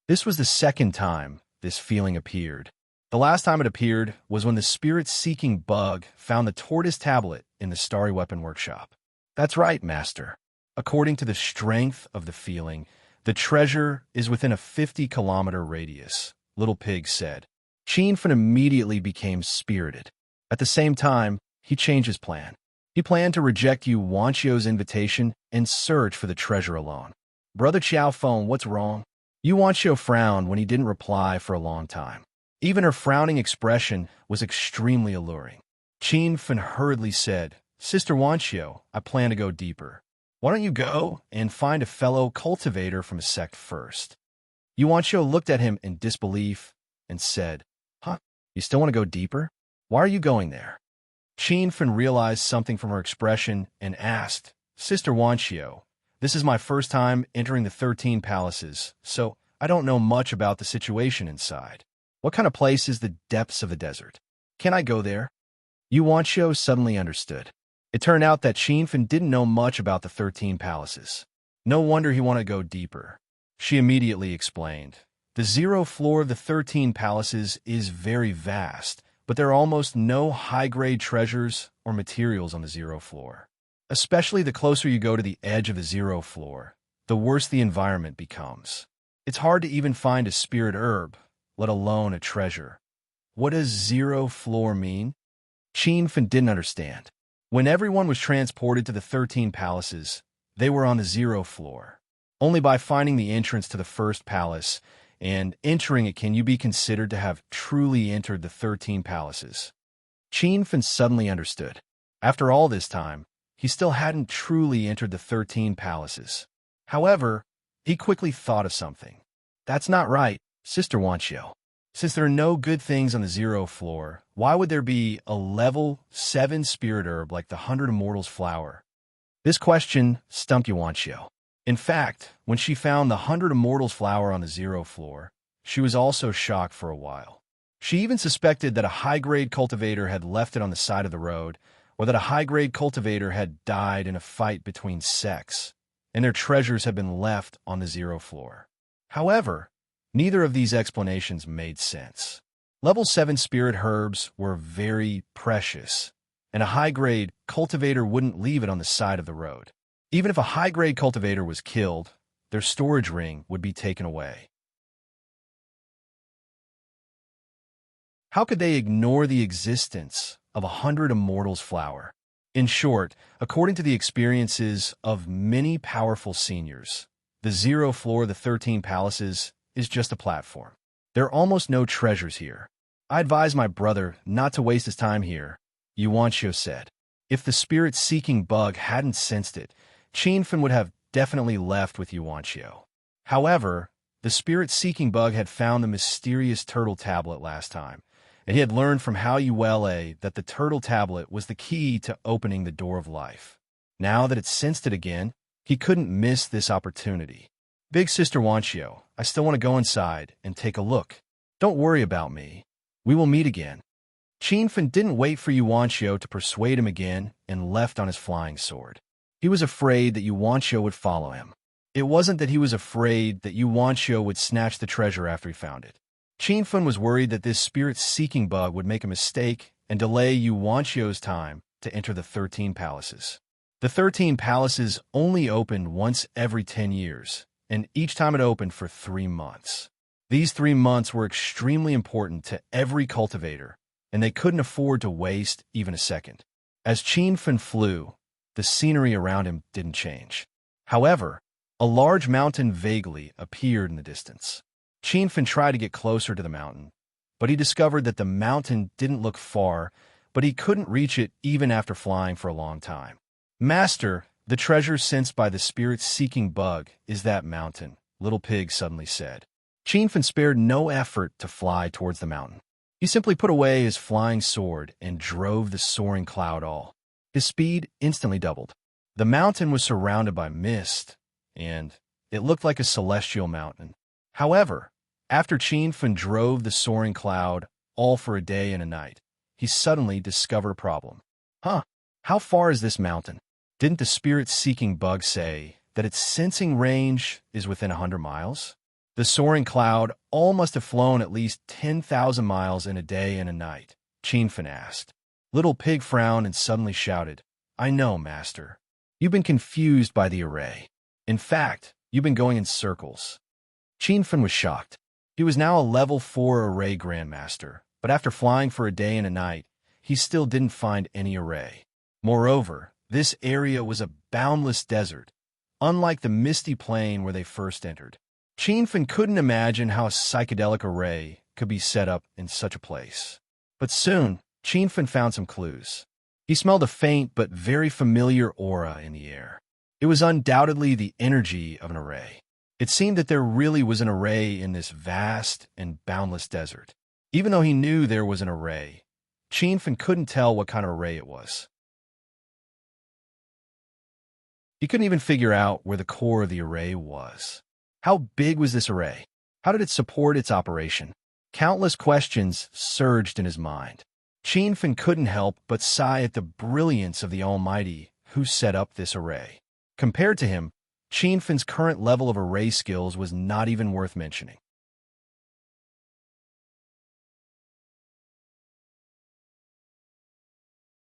This was the second time this feeling appeared. The last time it appeared was when the spirit-seeking bug found the tortoise tablet in the Starry Weapon Workshop. That's right, Master. According to the strength of the feeling, the treasure is within a 50-kilometer radius, Little Pig said. Qin immediately became spirited. At the same time, he changed his plan. He planned to reject Yuanxiu's invitation and search for the treasure alone. Brother Qiaofeng, what's wrong? Yuanxiu frowned when he didn't reply for a long time. Even her frowning expression was extremely alluring. Qin hurriedly said, Sister Yuanxiu, I plan to go deeper. Why don't you go and find a fellow cultivator from a sect first? Yuanxiu looked at him in disbelief and said, Huh? You still want to go deeper? Why are you going there? Qin realized something from her expression and asked, Sister Yuanxiu, this is my first time entering the 13 palaces, so I don't know much about the situation inside. What kind of place is the depths of the desert? Can I go there? Yuanxiu suddenly understood. It turned out that Qin didn't know much about the 13 palaces. No wonder he wanted to go deeper. She immediately explained. The 0th floor of the 13 palaces is very vast, but there are almost no high-grade treasures or materials on the 0th floor. Especially the closer you go to the edge of the zero floor, the worse the environment becomes. It's hard to even find a spirit herb, let alone a treasure. What does zero floor mean? Qianfen didn't understand. When everyone was transported to the 13 palaces, they were on the zero floor. Only by finding the entrance to the first palace and entering it can you be considered to have truly entered the 13 palaces. Qianfen suddenly understood. After all this time, he still hadn't truly entered the 13 palaces. However, he quickly thought of something. That's not right, Sister Wanchio. Since there are no good things on the zero floor, why would there be a level 7 spirit herb like the 100 Immortals flower? This question stumped Yuanchio. In fact, when she found the 100 Immortals flower on the zero floor, she was also shocked for a while. She even suspected that a high-grade cultivator had left it on the side of the road, or that a high-grade cultivator had died in a fight between sects, and their treasures had been left on the zero floor. However, neither of these explanations made sense. Level 7 spirit herbs were very precious, and a high-grade cultivator wouldn't leave it on the side of the road. Even if a high-grade cultivator was killed, their storage ring would be taken away. How could they ignore the existence of a 100 Immortals flower? In short, according to the experiences of many powerful seniors, the zero floor of the 13 palaces is just a platform. There are almost no treasures here. I advise my brother not to waste his time here, Yuanchio said. If the spirit-seeking bug hadn't sensed it, Qianfen would have definitely left with Yuanchio. However, the spirit-seeking bug had found the mysterious turtle tablet last time, and he had learned from Hao Yuele that the turtle tablet was the key to opening the door of life. Now that it sensed it again, he couldn't miss this opportunity. Big Sister Wanchio, I still want to go inside and take a look. Don't worry about me. We will meet again. Qianfen didn't wait for Yuanchio to persuade him again and left on his flying sword. He was afraid that Yuanchio would follow him. It wasn't that he was afraid that Yuanchio would snatch the treasure after he found it. Qianfen was worried that this spirit-seeking bug would make a mistake and delay Yuanchio's time to enter the 13 palaces. The 13 palaces only opened once every 10 years, and each time it opened for 3 months. These 3 months were extremely important to every cultivator, and they couldn't afford to waste even a second. As Qianfen flew, the scenery around him didn't change. However, a large mountain vaguely appeared in the distance. Qianfen tried to get closer to the mountain, but he discovered that the mountain didn't look far, but he couldn't reach it even after flying for a long time. Master, the treasure sensed by the spirit-seeking bug is that mountain, Little Pig suddenly said. Qianfen spared no effort to fly towards the mountain. He simply put away his flying sword and drove the soaring cloud all. His speed instantly doubled. The mountain was surrounded by mist, and it looked like a celestial mountain. However, after Qianfen drove the soaring cloud all for a day and a night, he suddenly discovered a problem. How far is this mountain? Didn't the spirit-seeking bug say that its sensing range is within 100 miles? The soaring cloud all must have flown at least 10,000 miles in a day and a night, Qianfen asked. Little Pig frowned and suddenly shouted, I know, Master. You've been confused by the array. In fact, you've been going in circles. Qianfen was shocked. He was now a level 4 array grandmaster, but after flying for a day and a night, he still didn't find any array. Moreover, this area was a boundless desert, unlike the misty plain where they first entered. Qianfen couldn't imagine how a psychedelic array could be set up in such a place. But soon, Qianfen found some clues. He smelled a faint but very familiar aura in the air. It was undoubtedly the energy of an array. It seemed that there really was an array in this vast and boundless desert. Even though he knew there was an array, Qianfen couldn't tell what kind of array it was. He couldn't even figure out where the core of the array was. How big was this array? How did it support its operation? Countless questions surged in his mind. Qianfen couldn't help but sigh at the brilliance of the Almighty who set up this array. Compared to him, Qianfen's current level of array skills was not even worth mentioning.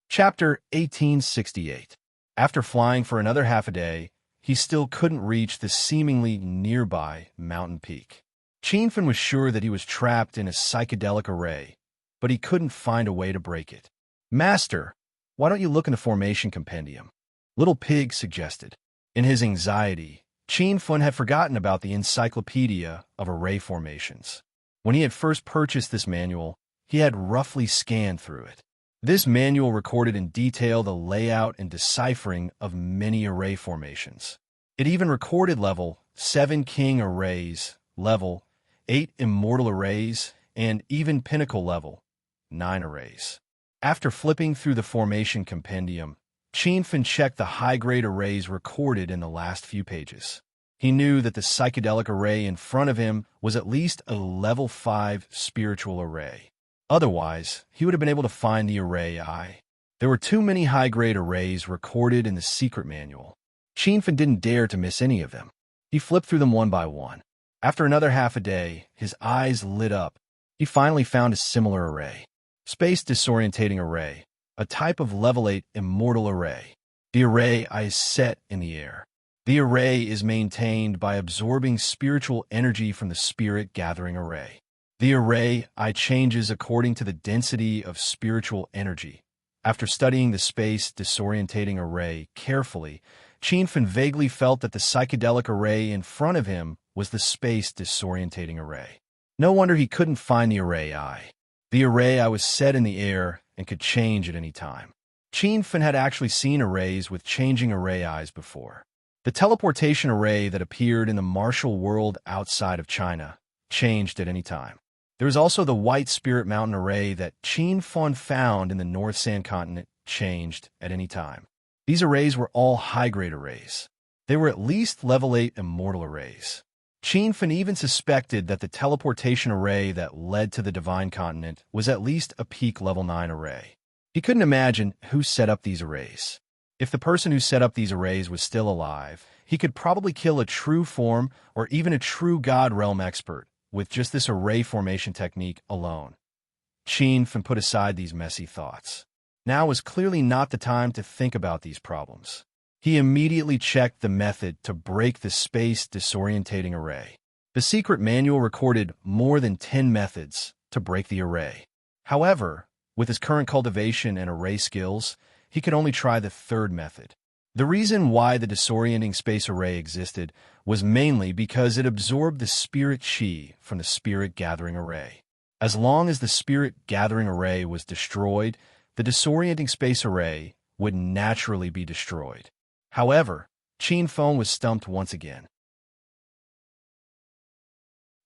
Chapter 1868. After flying for another half a day, he still couldn't reach the seemingly nearby mountain peak. Qianfen was sure that he was trapped in a psychedelic array, but he couldn't find a way to break it. "Master, why don't you look in the formation compendium?" Little Pig suggested. In his anxiety, Qianfen had forgotten about the encyclopedia of array formations. When he had first purchased this manual, he had roughly scanned through it. This manual recorded in detail the layout and deciphering of many array formations. It even recorded level 7 king arrays, level 8 immortal arrays, and even pinnacle level 9 arrays. After flipping through the formation compendium, Qianfen checked the high-grade arrays recorded in the last few pages. He knew that the psychedelic array in front of him was at least a level 5 spiritual array. Otherwise, he would have been able to find the array I. There were too many high-grade arrays recorded in the secret manual. Qianfen didn't dare to miss any of them. He flipped through them one by one. After another half a day, his eyes lit up. He finally found a similar array. Space disorientating array, a type of level 8 immortal array. The array I is set in the air. The array is maintained by absorbing spiritual energy from the spirit gathering array. The array I changes according to the density of spiritual energy. After studying the space disorientating array carefully, Qianfen vaguely felt that the psychedelic array in front of him was the space disorientating array. No wonder he couldn't find the array I. The array I was set in the air and could change at any time. Qianfen had actually seen arrays with changing array eyes before. The teleportation array that appeared in the martial world outside of China changed at any time. There was also the White Spirit Mountain array that Qianfen found in the North Sand Continent changed at any time. These arrays were all high-grade arrays. They were at least level 8 immortal arrays. Qianfen even suspected that the teleportation array that led to the Divine Continent was at least a peak level 9 array. He couldn't imagine who set up these arrays. If the person who set up these arrays was still alive, he could probably kill a true form or even a true God realm expert with just this array formation technique alone. Qianfen put aside these messy thoughts. Now was clearly not the time to think about these problems. He immediately checked the method to break the space disorientating array. The secret manual recorded more than 10 methods to break the array. However, with his current cultivation and array skills, he could only try the third method. The reason why the disorienting space array existed was mainly because it absorbed the spirit chi from the spirit gathering array. As long as the spirit gathering array was destroyed, the disorienting space array would naturally be destroyed. However, Qianfen was stumped once again.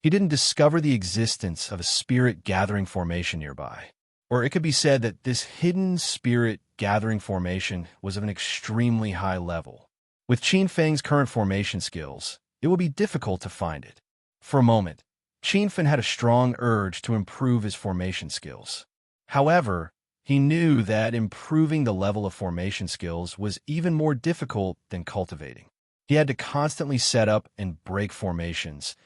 He didn't discover the existence of a spirit gathering formation nearby. Or it could be said that this hidden spirit gathering formation was of an extremely high level. With Qianfen's current formation skills, it would be difficult to find it. For a moment, Qianfen had a strong urge to improve his formation skills. However, he knew that improving the level of formation skills was even more difficult than cultivating. He had to constantly set up and break formations,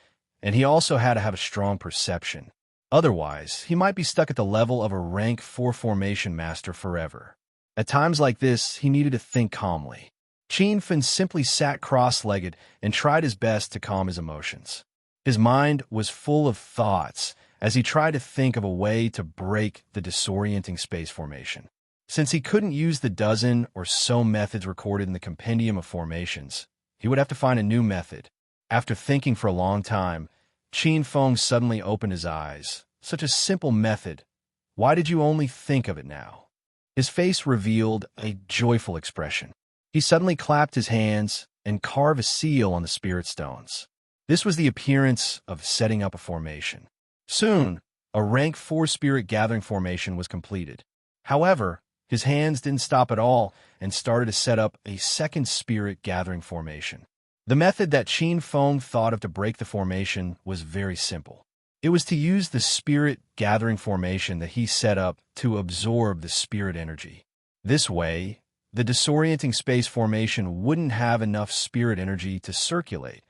and he also had to have a strong perception. Otherwise, he might be stuck at the level of a rank 4 formation master forever. At times like this, he needed to think calmly. Qianfen simply sat cross-legged and tried his best to calm his emotions. His mind was full of thoughts as he tried to think of a way to break the disorienting space formation. Since he couldn't use the dozen or so methods recorded in the compendium of formations, he would have to find a new method. After thinking for a long time, Qianfen suddenly opened his eyes. Such a simple method. Why did you only think of it now? His face revealed a joyful expression. He suddenly clapped his hands and carved a seal on the spirit stones. This was the appearance of setting up a formation. Soon, a rank 4 spirit gathering formation was completed. However, his hands didn't stop at all and started to set up a second spirit gathering formation. The method that Qianfen thought of to break the formation was very simple. It was to use the spirit gathering formation that he set up to absorb the spirit energy. This way, the disorienting space formation wouldn't have enough spirit energy to circulate,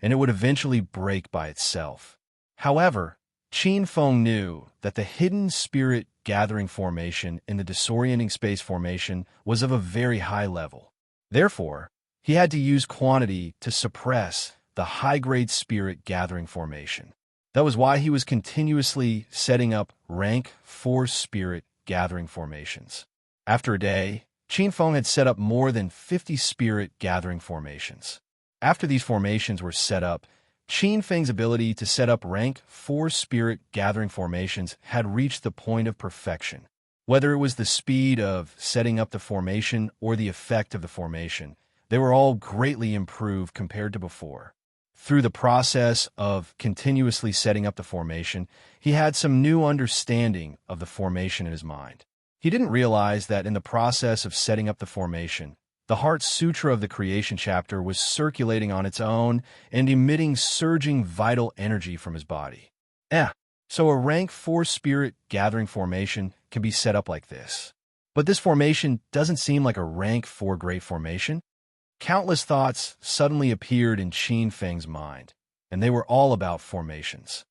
and it would eventually break by itself. However, Qianfen knew that the hidden spirit gathering formation in the disorienting space formation was of a very high level. Therefore, he had to use quantity to suppress the high-grade spirit gathering formation. That was why he was continuously setting up rank 4 spirit gathering formations. After a day, Qin Feng had set up more than 50 spirit gathering formations. After these formations were set up, Qin Feng's ability to set up rank 4 spirit gathering formations had reached the point of perfection. Whether it was the speed of setting up the formation or the effect of the formation, they were all greatly improved compared to before. Through the process of continuously setting up the formation, he had some new understanding of the formation in his mind. He didn't realize that in the process of setting up the formation, the Heart Sutra of the Creation chapter was circulating on its own and emitting surging vital energy from his body. So a rank 4 spirit gathering formation can be set up like this. But this formation doesn't seem like a rank 4 great formation. Countless thoughts suddenly appeared in Qin Feng's mind, and they were all about formations.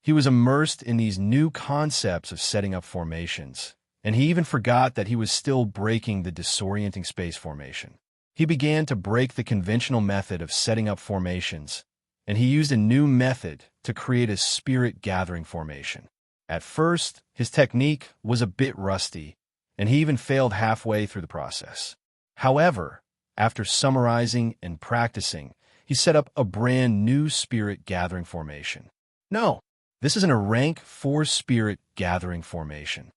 He was immersed in these new concepts of setting up formations, and he even forgot that he was still breaking the disorienting space formation. He began to break the conventional method of setting up formations, and he used a new method to create a spirit gathering formation. At first, his technique was a bit rusty, and he even failed halfway through the process. However, after summarizing and practicing, he set up a brand new spirit gathering formation. No, this isn't a rank 4 spirit gathering formation.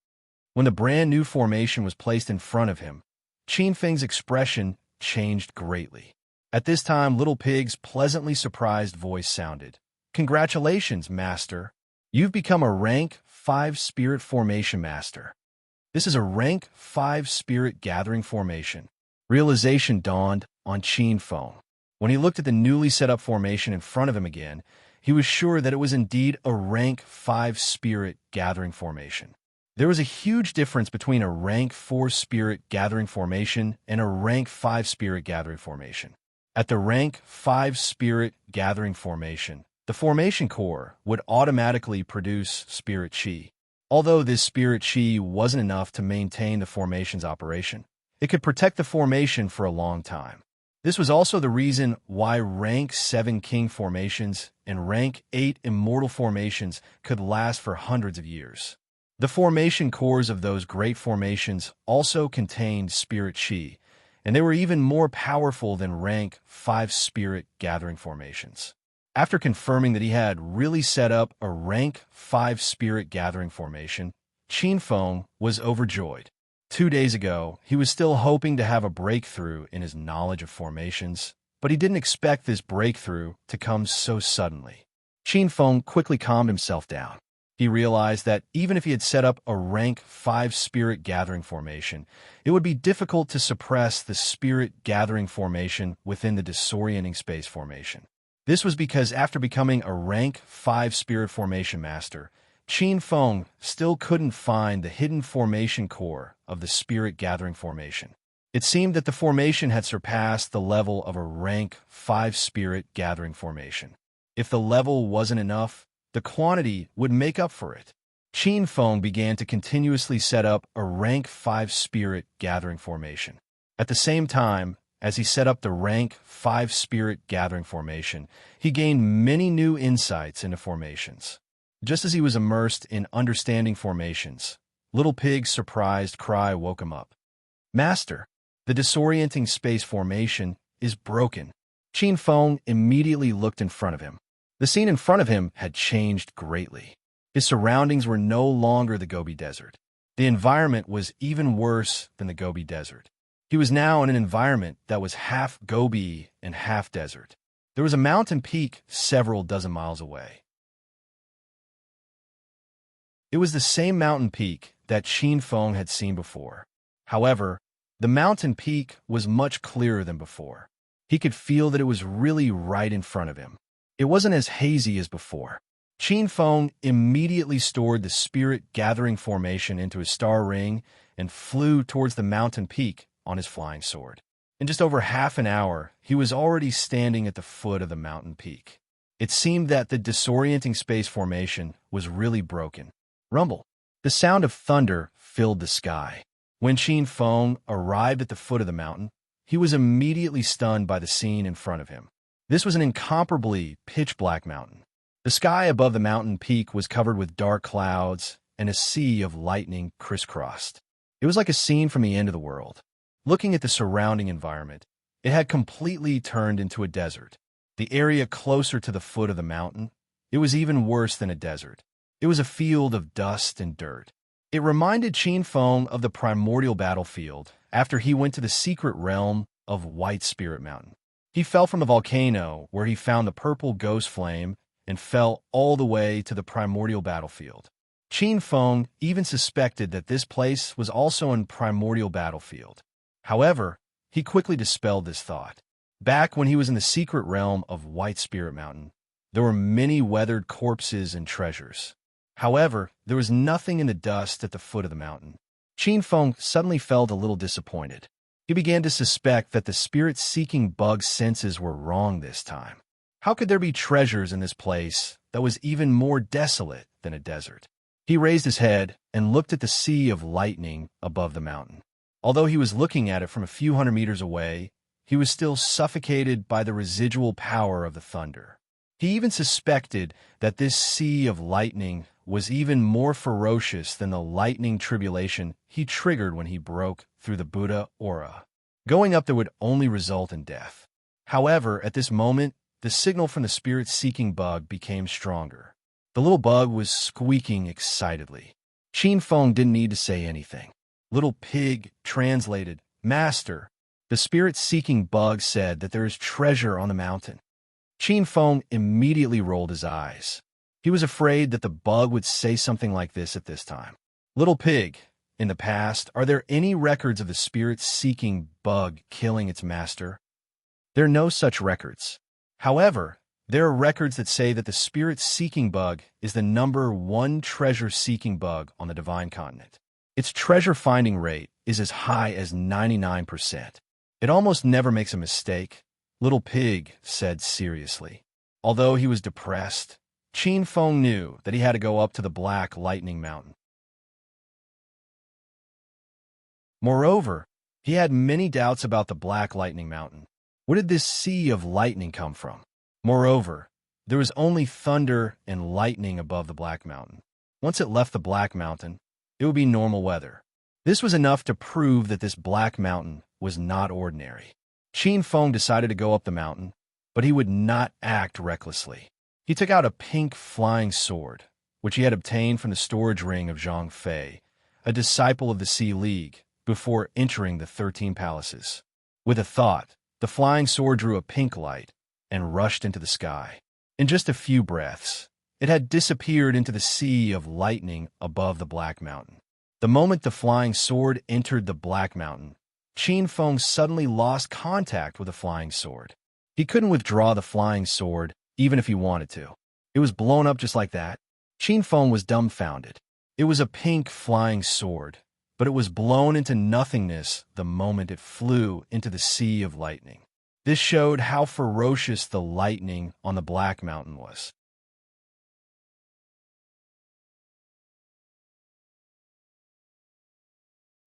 When the brand new formation was placed in front of him, Qin Feng's expression changed greatly. At this time, Little Pig's pleasantly surprised voice sounded. "Congratulations, Master. You've become a rank 5 spirit formation master. This is a rank 5 spirit gathering formation." Realization dawned on Qin Feng. When he looked at the newly set up formation in front of him again, he was sure that it was indeed a rank 5 spirit gathering formation. There was a huge difference between a rank 4 spirit gathering formation and a rank 5 spirit gathering formation. At the rank 5 spirit gathering formation, the formation core would automatically produce spirit chi. Although this spirit chi wasn't enough to maintain the formation's operation, it could protect the formation for a long time. This was also the reason why rank 7 king formations and rank 8 immortal formations could last for hundreds of years. The formation cores of those great formations also contained spirit chi, and they were even more powerful than rank 5 spirit gathering formations. After confirming that he had really set up a rank 5 spirit gathering formation, Qin Feng was overjoyed. 2 days ago, he was still hoping to have a breakthrough in his knowledge of formations, but he didn't expect this breakthrough to come so suddenly. Qin Feng quickly calmed himself down. He realized that even if he had set up a rank 5 spirit gathering formation, it would be difficult to suppress the spirit gathering formation within the disorienting space formation. This was because after becoming a rank 5 spirit formation master, Qin Feng still couldn't find the hidden formation core of the spirit gathering formation. It seemed that the formation had surpassed the level of a rank 5 spirit gathering formation. If the level wasn't enough, the quantity would make up for it. Qin Feng began to continuously set up a rank 5 spirit gathering formation. At the same time, as he set up the rank 5 spirit gathering formation, he gained many new insights into formations. Just as he was immersed in understanding formations, Little Pig's surprised cry woke him up. "Master, the disorienting space formation is broken." Qin Feng immediately looked in front of him. The scene in front of him had changed greatly. His surroundings were no longer the Gobi Desert. The environment was even worse than the Gobi Desert. He was now in an environment that was half Gobi and half desert. There was a mountain peak several dozen miles away. It was the same mountain peak that Qin Feng had seen before. However, the mountain peak was much clearer than before. He could feel that it was really right in front of him. It wasn't as hazy as before. Qin Feng immediately stored the spirit gathering formation into his star ring and flew towards the mountain peak on his flying sword. In just over half an hour, he was already standing at the foot of the mountain peak. It seemed that the disorienting space formation was really broken. Rumble. The sound of thunder filled the sky. When Qin Feng arrived at the foot of the mountain, he was immediately stunned by the scene in front of him. This was an incomparably pitch-black mountain. The sky above the mountain peak was covered with dark clouds, and a sea of lightning crisscrossed. It was like a scene from the end of the world. Looking at the surrounding environment, it had completely turned into a desert. The area closer to the foot of the mountain, it was even worse than a desert. It was a field of dust and dirt. It reminded Qin Feng of the primordial battlefield after he went to the secret realm of White Spirit Mountain. He fell from the volcano where he found the purple ghost flame and fell all the way to the primordial battlefield. Qin Feng even suspected that this place was also a primordial battlefield. However, he quickly dispelled this thought. Back when he was in the secret realm of White Spirit Mountain, there were many weathered corpses and treasures. However, there was nothing in the dust at the foot of the mountain. Qin Feng suddenly felt a little disappointed. He began to suspect that the spirit-seeking bug's senses were wrong this time. How could there be treasures in this place that was even more desolate than a desert? He raised his head and looked at the sea of lightning above the mountain. Although he was looking at it from a few hundred meters away, he was still suffocated by the residual power of the thunder. He even suspected that this sea of lightning was even more ferocious than the lightning tribulation he triggered when he broke through the Buddha aura. Going up there would only result in death. However, at this moment, the signal from the spirit-seeking bug became stronger. The little bug was squeaking excitedly. Qin Feng didn't need to say anything. Little Pig translated, "Master." The spirit-seeking bug said that there is treasure on the mountain. Qin Feng immediately rolled his eyes. He was afraid that the bug would say something like this at this time. "Little Pig, in the past, are there any records of the spirit-seeking bug killing its master?" There are no such records. However, there are records that say that the spirit-seeking bug is the #1 treasure-seeking bug on the Divine Continent. Its treasure-finding rate is as high as 99%. It almost never makes a mistake, Little Pig said seriously. Although he was depressed, Qin Feng knew that he had to go up to the Black Lightning Mountain. Moreover, he had many doubts about the Black Lightning Mountain. Where did this sea of lightning come from? Moreover, there was only thunder and lightning above the Black Mountain. Once it left the Black Mountain, it would be normal weather. This was enough to prove that this Black Mountain was not ordinary. Qin Feng decided to go up the mountain, but he would not act recklessly. He took out a pink flying sword, which he had obtained from the storage ring of Zhang Fei, a disciple of the Sea League, before entering the 13 palaces. With a thought, the flying sword drew a pink light and rushed into the sky. In just a few breaths, it had disappeared into the sea of lightning above the Black Mountain. The moment the flying sword entered the Black Mountain, Qin Feng suddenly lost contact with the flying sword. He couldn't withdraw the flying sword, even if he wanted to. It was blown up just like that. Qin Feng was dumbfounded. It was a pink flying sword, but it was blown into nothingness the moment it flew into the sea of lightning. This showed how ferocious the lightning on the Black Mountain was.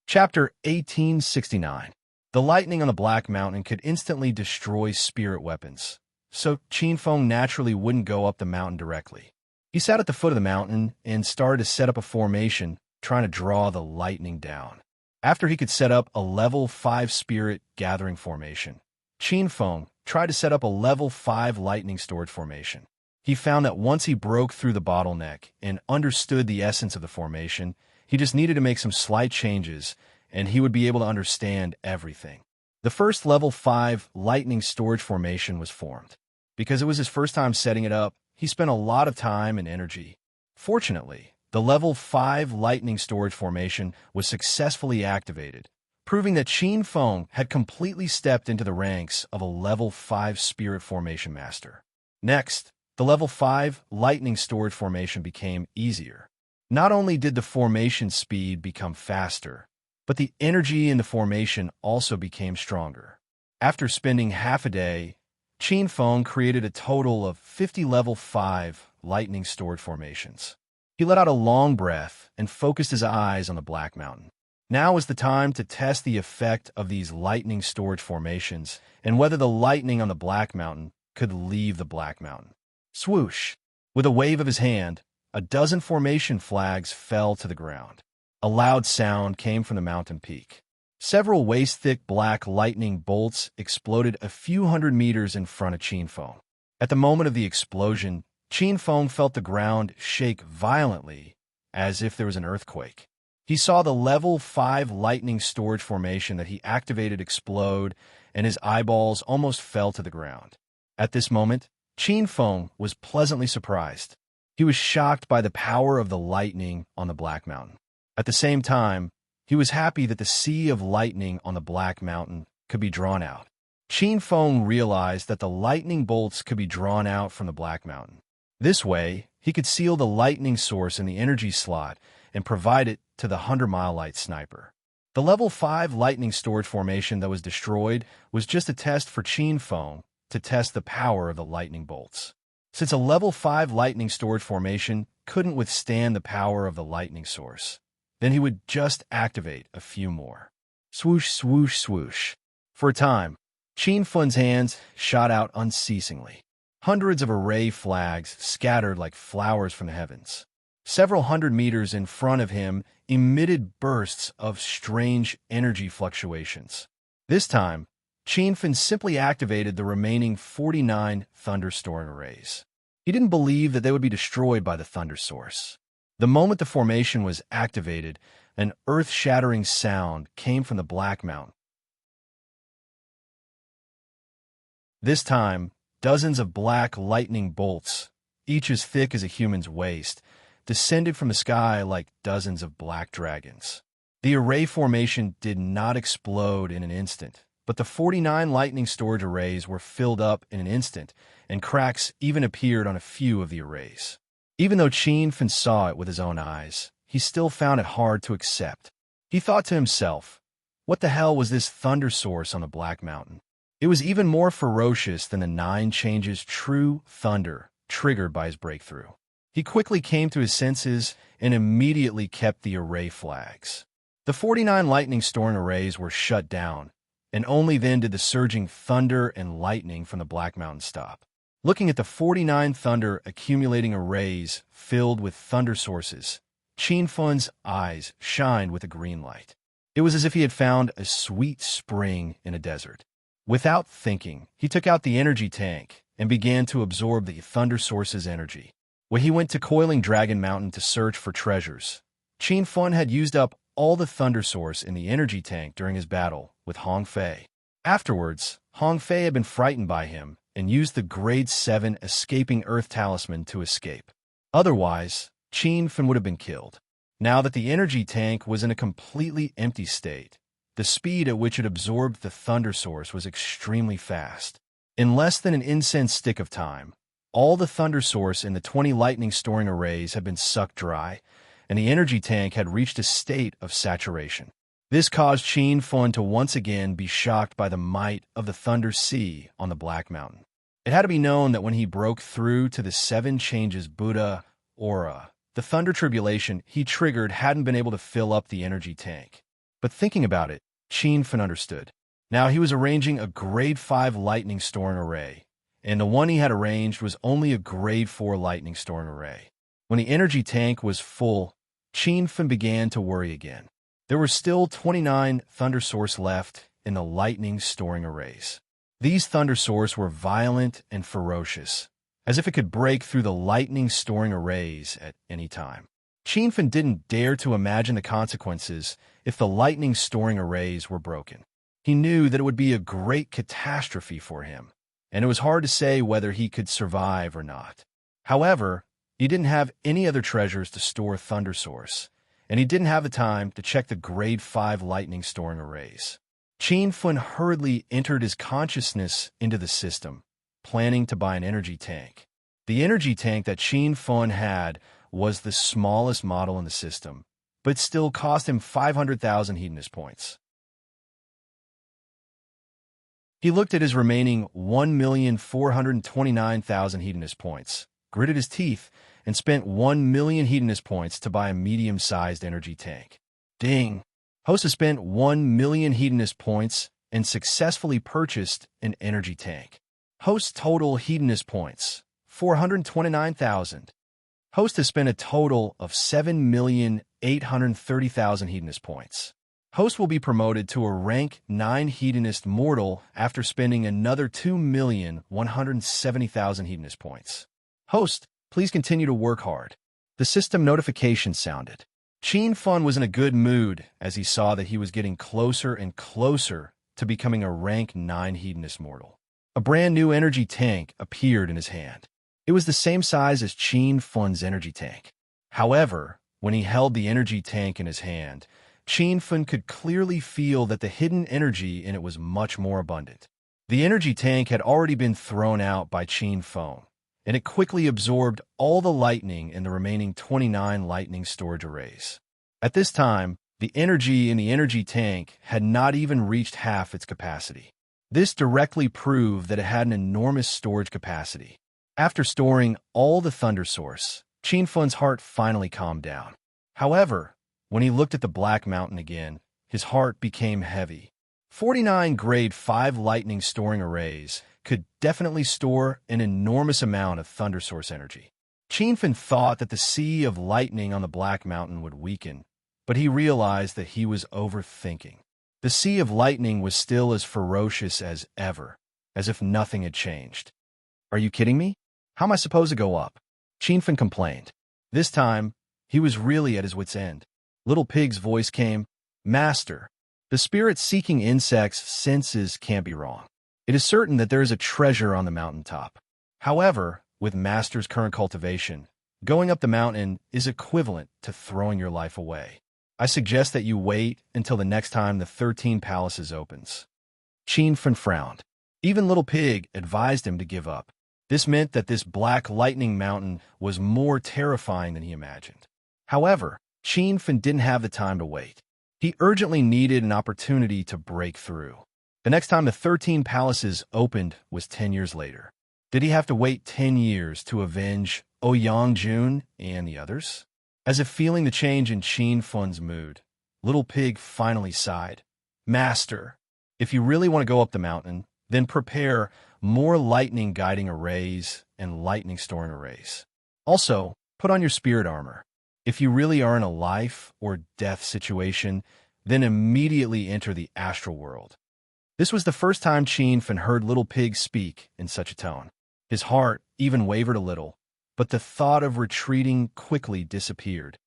Chapter 1869. The lightning on the Black Mountain could instantly destroy spirit weapons, so Qin Feng naturally wouldn't go up the mountain directly. He sat at the foot of the mountain and started to set up a formation, trying to draw the lightning down. After he could set up a level 5 spirit gathering formation, Qin Feng tried to set up a level 5 lightning storage formation. He found that once he broke through the bottleneck and understood the essence of the formation, he just needed to make some slight changes, and he would be able to understand everything. The first level 5 lightning storage formation was formed. Because it was his first time setting it up, he spent a lot of time and energy. Fortunately, the level 5 lightning storage formation was successfully activated, proving that Qin Feng had completely stepped into the ranks of a level 5 spirit formation master. Next, the level 5 lightning storage formation became easier. Not only did the formation speed become faster, but the energy in the formation also became stronger. After spending half a day, Qin Feng created a total of 50 level 5 lightning storage formations. He let out a long breath and focused his eyes on the Black Mountain. Now is the time to test the effect of these lightning storage formations and whether the lightning on the Black Mountain could leave the Black Mountain. Swoosh! With a wave of his hand, a dozen formation flags fell to the ground. A loud sound came from the mountain peak. Several waist-thick black lightning bolts exploded a few hundred meters in front of Qinfeng. At the moment of the explosion, Qinfeng felt the ground shake violently, as if there was an earthquake. He saw the level 5 lightning storage formation that he activated explode, and his eyeballs almost fell to the ground. At this moment, Qinfeng was pleasantly surprised. He was shocked by the power of the lightning on the Black Mountain. At the same time, he was happy that the sea of lightning on the Black Mountain could be drawn out. Qinfeng realized that the lightning bolts could be drawn out from the Black Mountain. This way, he could seal the lightning source in the energy slot and provide it to the 100-mile light sniper. The level 5 lightning storage formation that was destroyed was just a test for Qinfeng to test the power of the lightning bolts. Since a level 5 lightning storage formation couldn't withstand the power of the lightning source, then he would just activate a few more. Swoosh, swoosh, swoosh. For a time, Qinfeng's hands shot out unceasingly. Hundreds of array flags scattered like flowers from the heavens. Several hundred meters in front of him emitted bursts of strange energy fluctuations. This time, Qinfeng simply activated the remaining 49 thunder storing arrays. He didn't believe that they would be destroyed by the thunder source. The moment the formation was activated, an earth-shattering sound came from the Black Mountain. This time, dozens of black lightning bolts, each as thick as a human's waist, descended from the sky like dozens of black dragons. The array formation did not explode in an instant, but the 49 lightning storage arrays were filled up in an instant, and cracks even appeared on a few of the arrays. Even though Qinfeng saw it with his own eyes, he still found it hard to accept. He thought to himself, what the hell was this thunder source on the Black Mountain? It was even more ferocious than the 9 changes true thunder triggered by his breakthrough. He quickly came to his senses and immediately kept the array flags. The 49 lightning storing arrays were shut down, and only then did the surging thunder and lightning from the Black Mountain stop. Looking at the 49 thunder accumulating arrays filled with thunder sources, Qinfeng's eyes shined with a green light. It was as if he had found a sweet spring in a desert. Without thinking, he took out the energy tank and began to absorb the thunder source's energy. When he went to Coiling Dragon Mountain to search for treasures, Qinfeng had used up all the thunder source in the energy tank during his battle with Hong Fei. Afterwards, Hong Fei had been frightened by him and used the Grade 7 Escaping Earth Talisman to escape. Otherwise, Qinfeng would have been killed. Now that the energy tank was in a completely empty state, the speed at which it absorbed the thunder source was extremely fast. In less than an incense stick of time, all the thunder source in the 20 lightning storing arrays had been sucked dry, and the energy tank had reached a state of saturation. This caused Qinfeng to once again be shocked by the might of the Thunder Sea on the Black Mountain. It had to be known that when he broke through to the 7 changes Buddha aura, the thunder tribulation he triggered hadn't been able to fill up the energy tank. But thinking about it, Qinfeng understood. Now he was arranging a Grade 5 lightning storing array, and the one he had arranged was only a Grade 4 lightning storing array. When the energy tank was full, Qinfeng began to worry again. There were still 29 thunder source left in the lightning storing arrays. These thunder source were violent and ferocious, as if it could break through the lightning storing arrays at any time. Qinfeng didn't dare to imagine the consequences if the lightning storing arrays were broken. He knew that it would be a great catastrophe for him, and it was hard to say whether he could survive or not. However, he didn't have any other treasures to store thunder source, and he didn't have the time to check the Grade 5 lightning storing arrays. Qinfeng hurriedly entered his consciousness into the system, planning to buy an energy tank. The energy tank that Qinfeng had was the smallest model in the system, but still cost him 500,000 hedonist points. He looked at his remaining 1,429,000 hedonist points, gritted his teeth, and spent 1 million hedonist points to buy a medium-sized energy tank. Ding! Host has spent 1 million Hedonist points and successfully purchased an energy tank. Host's total Hedonist points, 429,000. Host has spent a total of 7,830,000 Hedonist points. Host will be promoted to a rank 9 Hedonist mortal after spending another 2,170,000 Hedonist points. Host, please continue to work hard. The system notification sounded. Qin Fun was in a good mood as he saw that he was getting closer and closer to becoming a rank 9 Hedonist mortal. A brand new energy tank appeared in his hand. It was the same size as Qin Fun's energy tank. However, when he held the energy tank in his hand, Qin Fun could clearly feel that the hidden energy in it was much more abundant. The energy tank had already been thrown out by Qin Fun, and it quickly absorbed all the lightning in the remaining 29 lightning storage arrays. At this time, the energy in the energy tank had not even reached half its capacity. This directly proved that it had an enormous storage capacity. After storing all the thunder source, Qin Fun's heart finally calmed down. However, when he looked at the Black Mountain again, his heart became heavy. 49 grade 5 lightning storing arrays could definitely store an enormous amount of thunder source energy. Qin Fun thought that the sea of lightning on the Black Mountain would weaken, but he realized that he was overthinking. The sea of lightning was still as ferocious as ever, as if nothing had changed. Are you kidding me? How am I supposed to go up? Qin Fun complained. This time, he was really at his wit's end. Little Pig's voice came, Master, the spirit-seeking insect's senses can't be wrong. It is certain that there is a treasure on the mountaintop. However, with Master's current cultivation, going up the mountain is equivalent to throwing your life away. I suggest that you wait until the next time the 13 Palaces opens. Qin Fun frowned. Even Little Pig advised him to give up. This meant that this Black Lightning Mountain was more terrifying than he imagined. However, Qin Fun didn't have the time to wait. He urgently needed an opportunity to break through. The next time the 13 Palaces opened was 10 years later. Did he have to wait 10 years to avenge Ouyang Jun and the others? As if feeling the change in Qin Fun's mood, Little Pig finally sighed. Master, if you really want to go up the mountain, then prepare more lightning guiding arrays and lightning storing arrays. Also, put on your spirit armor. If you really are in a life or death situation, then immediately enter the astral world. This was the first time Qin Fun heard Little Pig speak in such a tone. His heart even wavered a little, but the thought of retreating quickly disappeared.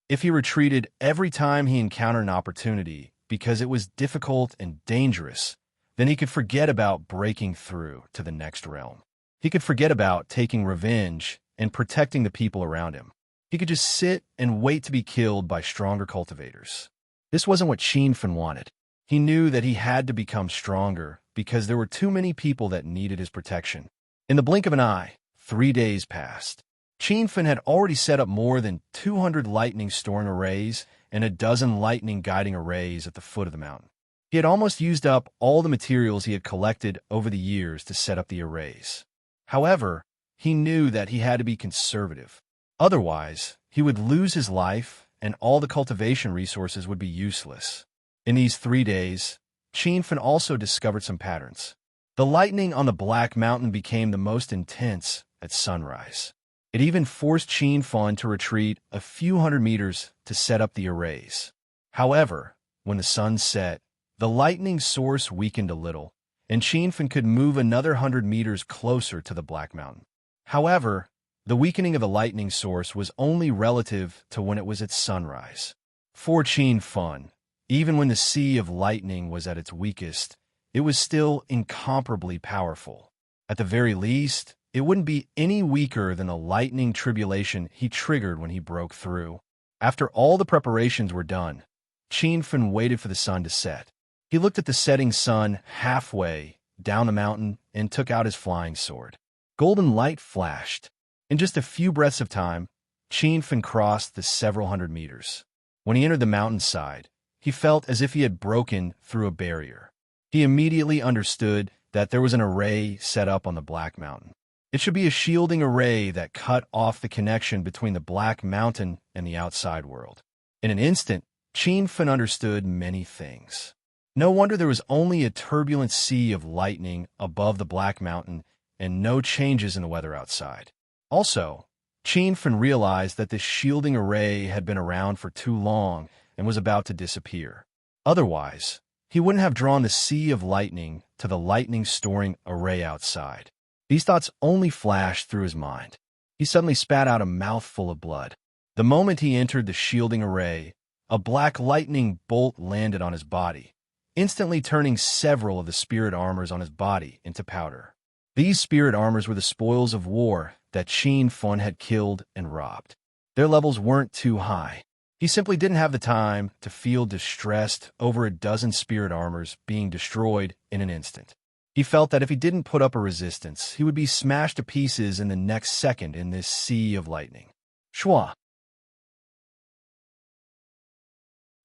If he retreated every time he encountered an opportunity because it was difficult and dangerous, then he could forget about breaking through to the next realm. He could forget about taking revenge and protecting the people around him. He could just sit and wait to be killed by stronger cultivators. This wasn't what Qin Fun wanted. He knew that he had to become stronger because there were too many people that needed his protection. In the blink of an eye, 3 days passed. Qin Fun had already set up more than 200 lightning storing arrays and a dozen lightning guiding arrays at the foot of the mountain. He had almost used up all the materials he had collected over the years to set up the arrays. However, he knew that he had to be conservative. Otherwise, he would lose his life and all the cultivation resources would be useless. In these 3 days, Qin Fun also discovered some patterns. The lightning on the Black Mountain became the most intense at sunrise. It even forced Qin Fun to retreat a few hundred meters to set up the arrays. However, when the sun set, the lightning source weakened a little, and Qin Fun could move another 100 meters closer to the Black Mountain. However, the weakening of the lightning source was only relative to when it was at sunrise. For Qin Fun, even when the sea of lightning was at its weakest, it was still incomparably powerful. At the very least, it wouldn't be any weaker than the lightning tribulation he triggered when he broke through. After all the preparations were done, Qin Fun waited for the sun to set. He looked at the setting sun halfway down the mountain and took out his flying sword. Golden light flashed. In just a few breaths of time, Qin Fun crossed the several hundred meters. When he entered the mountainside, he felt as if he had broken through a barrier. He immediately understood that there was an array set up on the Black Mountain. It should be a shielding array that cut off the connection between the Black Mountain and the outside world. In an instant, Qin Fen understood many things. No wonder there was only a turbulent sea of lightning above the Black Mountain and no changes in the weather outside. Also, Qin Fen realized that this shielding array had been around for too long and was about to disappear. Otherwise, he wouldn't have drawn the sea of lightning to the lightning-storing array outside. These thoughts only flashed through his mind. He suddenly spat out a mouthful of blood. The moment he entered the shielding array, a black lightning bolt landed on his body, instantly turning several of the spirit armors on his body into powder. These spirit armors were the spoils of war that Qin Fen had killed and robbed. Their levels weren't too high. He simply didn't have the time to feel distressed over a dozen spirit armors being destroyed in an instant. He felt that if he didn't put up a resistance, he would be smashed to pieces in the next second in this sea of lightning. Shua.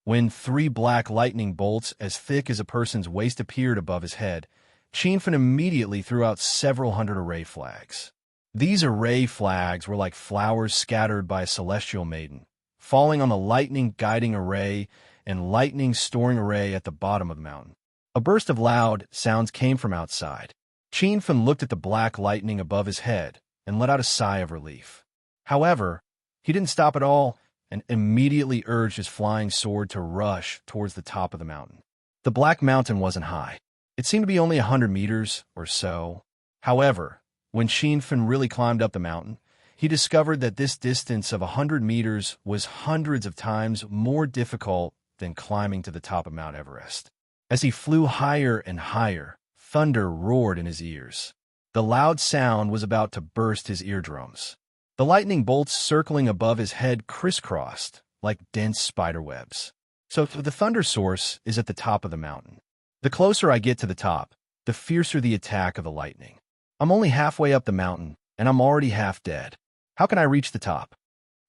When 3 black lightning bolts as thick as a person's waist appeared above his head, Qin Fen immediately threw out several hundred array flags. These array flags were like flowers scattered by a celestial maiden, falling on the lightning guiding array and lightning storing array at the bottom of the mountain. A burst of loud sounds came from outside. Qin Fen looked at the black lightning above his head and let out a sigh of relief. However, he didn't stop at all and immediately urged his flying sword to rush towards the top of the mountain. The Black Mountain wasn't high. It seemed to be only 100 meters or so. However, when Qin Fen really climbed up the mountain, he discovered that this distance of 100 meters was hundreds of times more difficult than climbing to the top of Mount Everest. As he flew higher and higher, thunder roared in his ears. The loud sound was about to burst his eardrums. The lightning bolts circling above his head crisscrossed like dense spider webs. So the thunder source is at the top of the mountain. The closer I get to the top, the fiercer the attack of the lightning. I'm only halfway up the mountain, and I'm already half dead. How can I reach the top?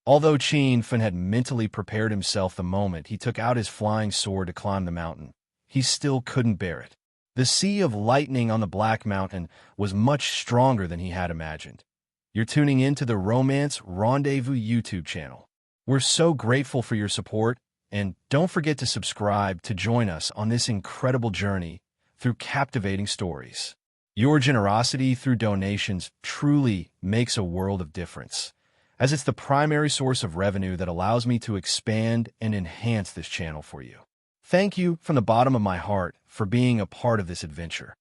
Although Qin Fen had mentally prepared himself the moment he took out his flying sword to climb the mountain, he still couldn't bear it. The sea of lightning on the Black Mountain was much stronger than he had imagined. You're tuning in to the Romance Rendezvous YouTube channel. We're so grateful for your support, and don't forget to subscribe to join us on this incredible journey through captivating stories. Your generosity through donations truly makes a world of difference, as it's the primary source of revenue that allows me to expand and enhance this channel for you. Thank you from the bottom of my heart for being a part of this adventure.